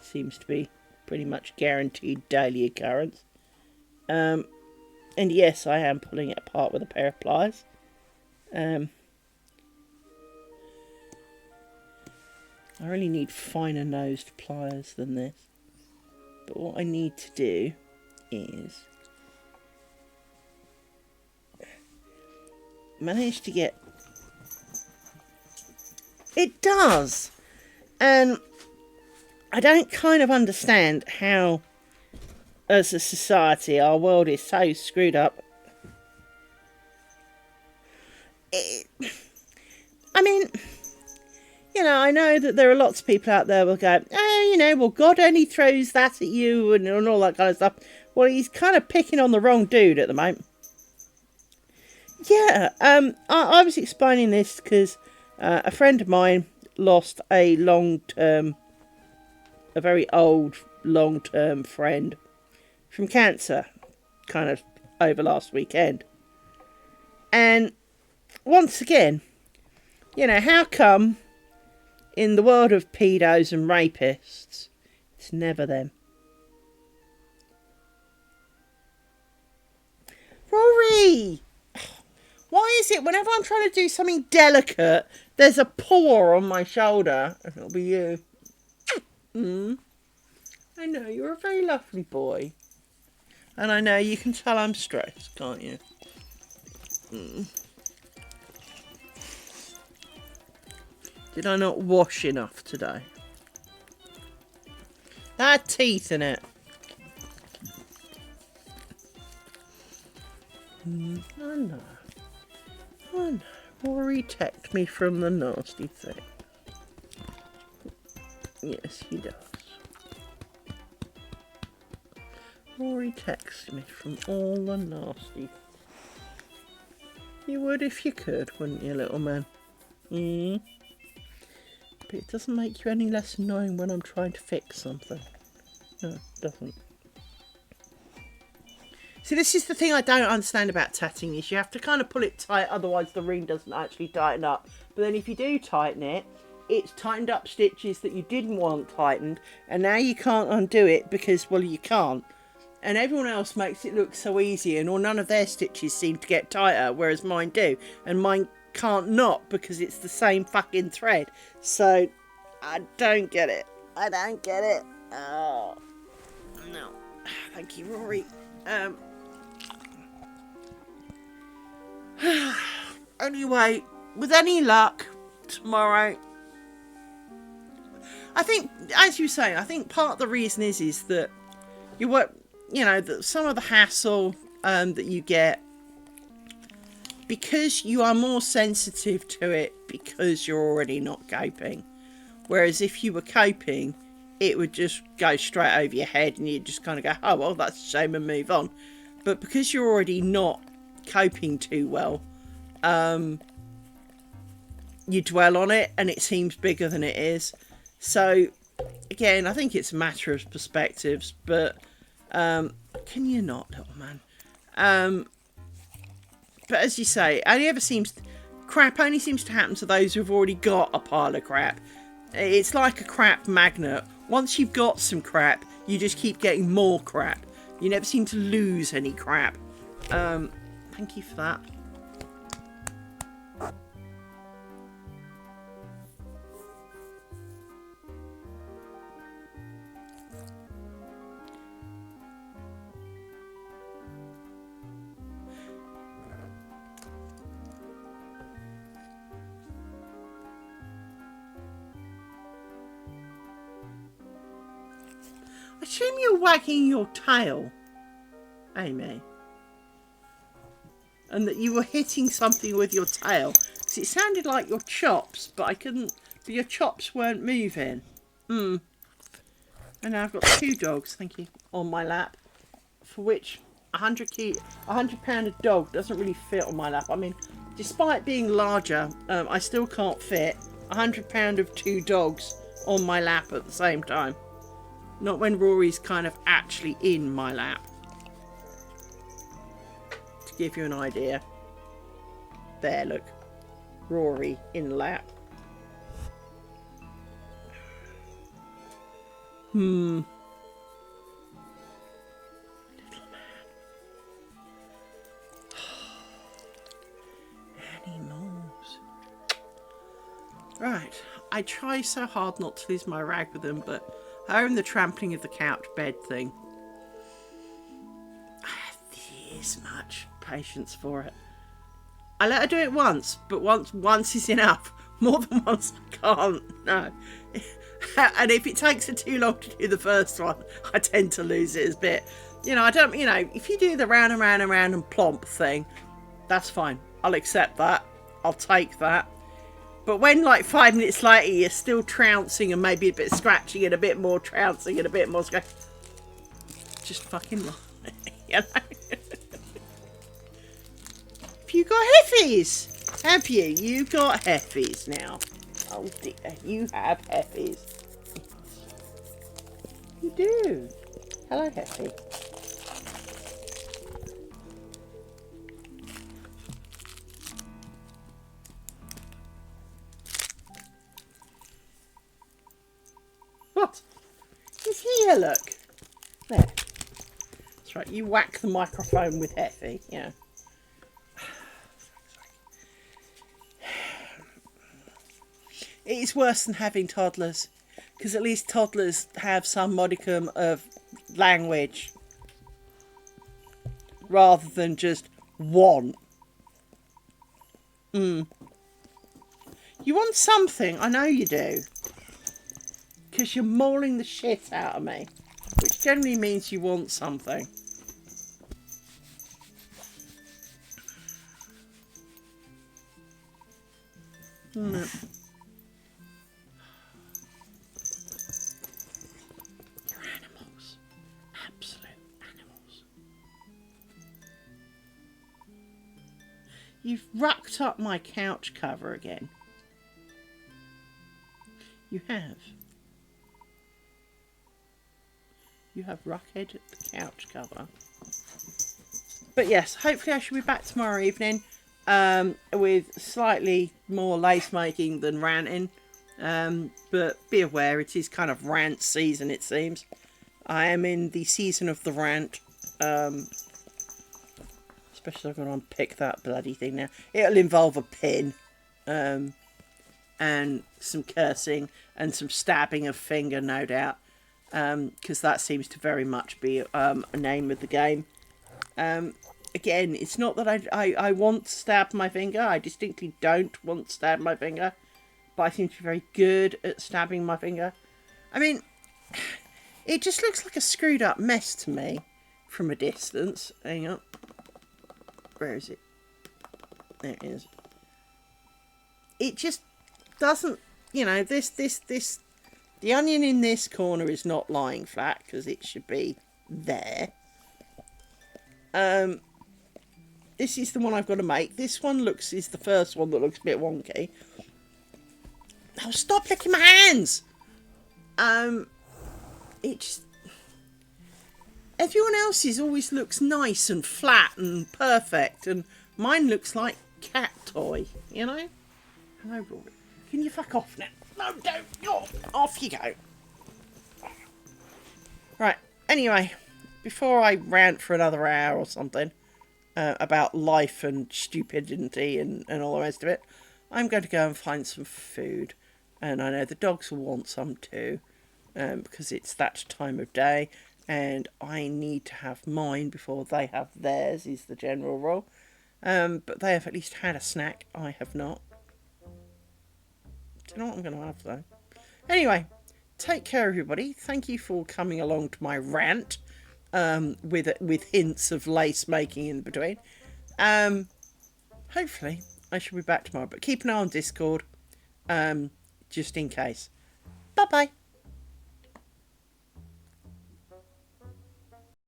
seems to be pretty much guaranteed daily occurrence. And yes, I am pulling it apart with a pair of pliers. I really need finer nosed pliers than this. But what I need to do is manage to get... It does! And I don't kind of understand how, as a society, our world is so screwed up. I mean, you know, I know that there are lots of people out there who will go, oh, you know, well, God only throws that at you and all that kind of stuff. Well, he's kind of picking on the wrong dude at the moment. Yeah, I was explaining this because a friend of mine lost a very old, long-term friend from cancer, kind of over last weekend. And once again, you know, how come in the world of pedos and rapists, it's never them? Rory! Why is it whenever I'm trying to do something delicate, there's a paw on my shoulder? And it'll be you. I know, you're a very lovely boy. And I know you can tell I'm stressed, can't you? Did I not wash enough today? That had teeth in it. I know. I know. Rory protect me from the nasty thing. Yes, he does. Rory texts me from all the nasty. You would if you could, wouldn't you, little man? But it doesn't make you any less annoying when I'm trying to fix something. No, it doesn't. See, this is the thing I don't understand about tatting, is you have to kind of pull it tight, otherwise the ring doesn't actually tighten up. But then if you do tighten it, it's tightened up stitches that you didn't want tightened, and now you can't undo it because, well, you can't. And everyone else makes it look so easy, and none of their stitches seem to get tighter, whereas mine do. And mine can't not because it's the same fucking thread. So, I don't get it. I don't get it. Oh, no. Thank you, Rory. Anyway, with any luck, tomorrow, I think, as you say, I think part of the reason is that you work, you know, that some of the hassle that you get, because you are more sensitive to it because you're already not coping. Whereas if you were coping, it would just go straight over your head and you'd just kind of go, oh, well, that's a shame, and move on. But because you're already not coping too well, you dwell on it and it seems bigger than it is. So again, I think it's a matter of perspectives, but can you not, little man? But as you say, crap only seems to happen to those who've already got a pile of crap. It's like a crap magnet. Once you've got some crap, you just keep getting more crap. You never seem to lose any crap. Thank you for that. presume you're wagging your tail, Amy. And that you were hitting something with your tail. Because it sounded like your chops, but I couldn't... But your chops weren't moving. And now I've got 2 dogs, thank you, on my lap. For which a 100-pound dog doesn't really fit on my lap. I mean, despite being larger, I still can't fit 100 pound of 2 dogs on my lap at the same time. Not when Rory's kind of actually in my lap. To give you an idea. There, look. Rory in lap. Little man. Animals. Right. I try so hard not to lose my rag with them, but I own the trampling of the couch bed thing. I have this much patience for it. I let her do it once, but once is enough. More than once I can't. No. And if it takes her too long to do the first one, I tend to lose it a bit. You know, if you do the round and round and round and plomp thing, that's fine. I'll accept that. I'll take that. But when, like, 5 minutes later, you're still trouncing and maybe a bit scratching and a bit more trouncing and a bit more scratching, just fucking lie. You know? Have you got heffies? Have you? You got heffies now. Oh dear, you have heffies. You do. Hello, Heffy. What? He's here, look. There. That's right, you whack the microphone with Heffy, yeah. It is worse than having toddlers, because at least toddlers have some modicum of language rather than just want. You want something, I know you do, because you're mauling the shit out of me, which generally means you want something. You've rucked up my couch cover again. You have. You have rucked the couch cover. But yes, hopefully I shall be back tomorrow evening with slightly more lace making than ranting. But be aware, it is kind of rant season, it seems. I am in the season of the rant. Especially I've got to unpick that bloody thing now. It'll involve a pin. And some cursing and some stabbing of finger, no doubt. Because that seems to very much be a name of the game. Again, it's not that I want to stab my finger. I distinctly don't want to stab my finger. But I seem to be very good at stabbing my finger. I mean, it just looks like a screwed up mess to me from a distance. Hang on. Where is it? There it is. It just doesn't, you know, the onion in this corner is not lying flat because it should be there. This is the one I've got to make. This one is the first one that looks a bit wonky. Oh, stop licking my hands! It just... Everyone else's always looks nice and flat and perfect, and mine looks like cat toy, you know? Hello, Rory. Can you fuck off now? No, don't. Oh, off you go. Right, anyway, before I rant for another hour or something about life and stupidity and all the rest of it, I'm going to go and find some food. And I know the dogs will want some too, because it's that time of day. And I need to have mine before they have theirs, is the general rule. But they have at least had a snack. I have not. Do you know what I'm going to have, though? Anyway, take care, everybody. Thank you for coming along to my rant, with hints of lace making in between. Hopefully I shall be back tomorrow, but keep an eye on Discord, just in case. Bye bye.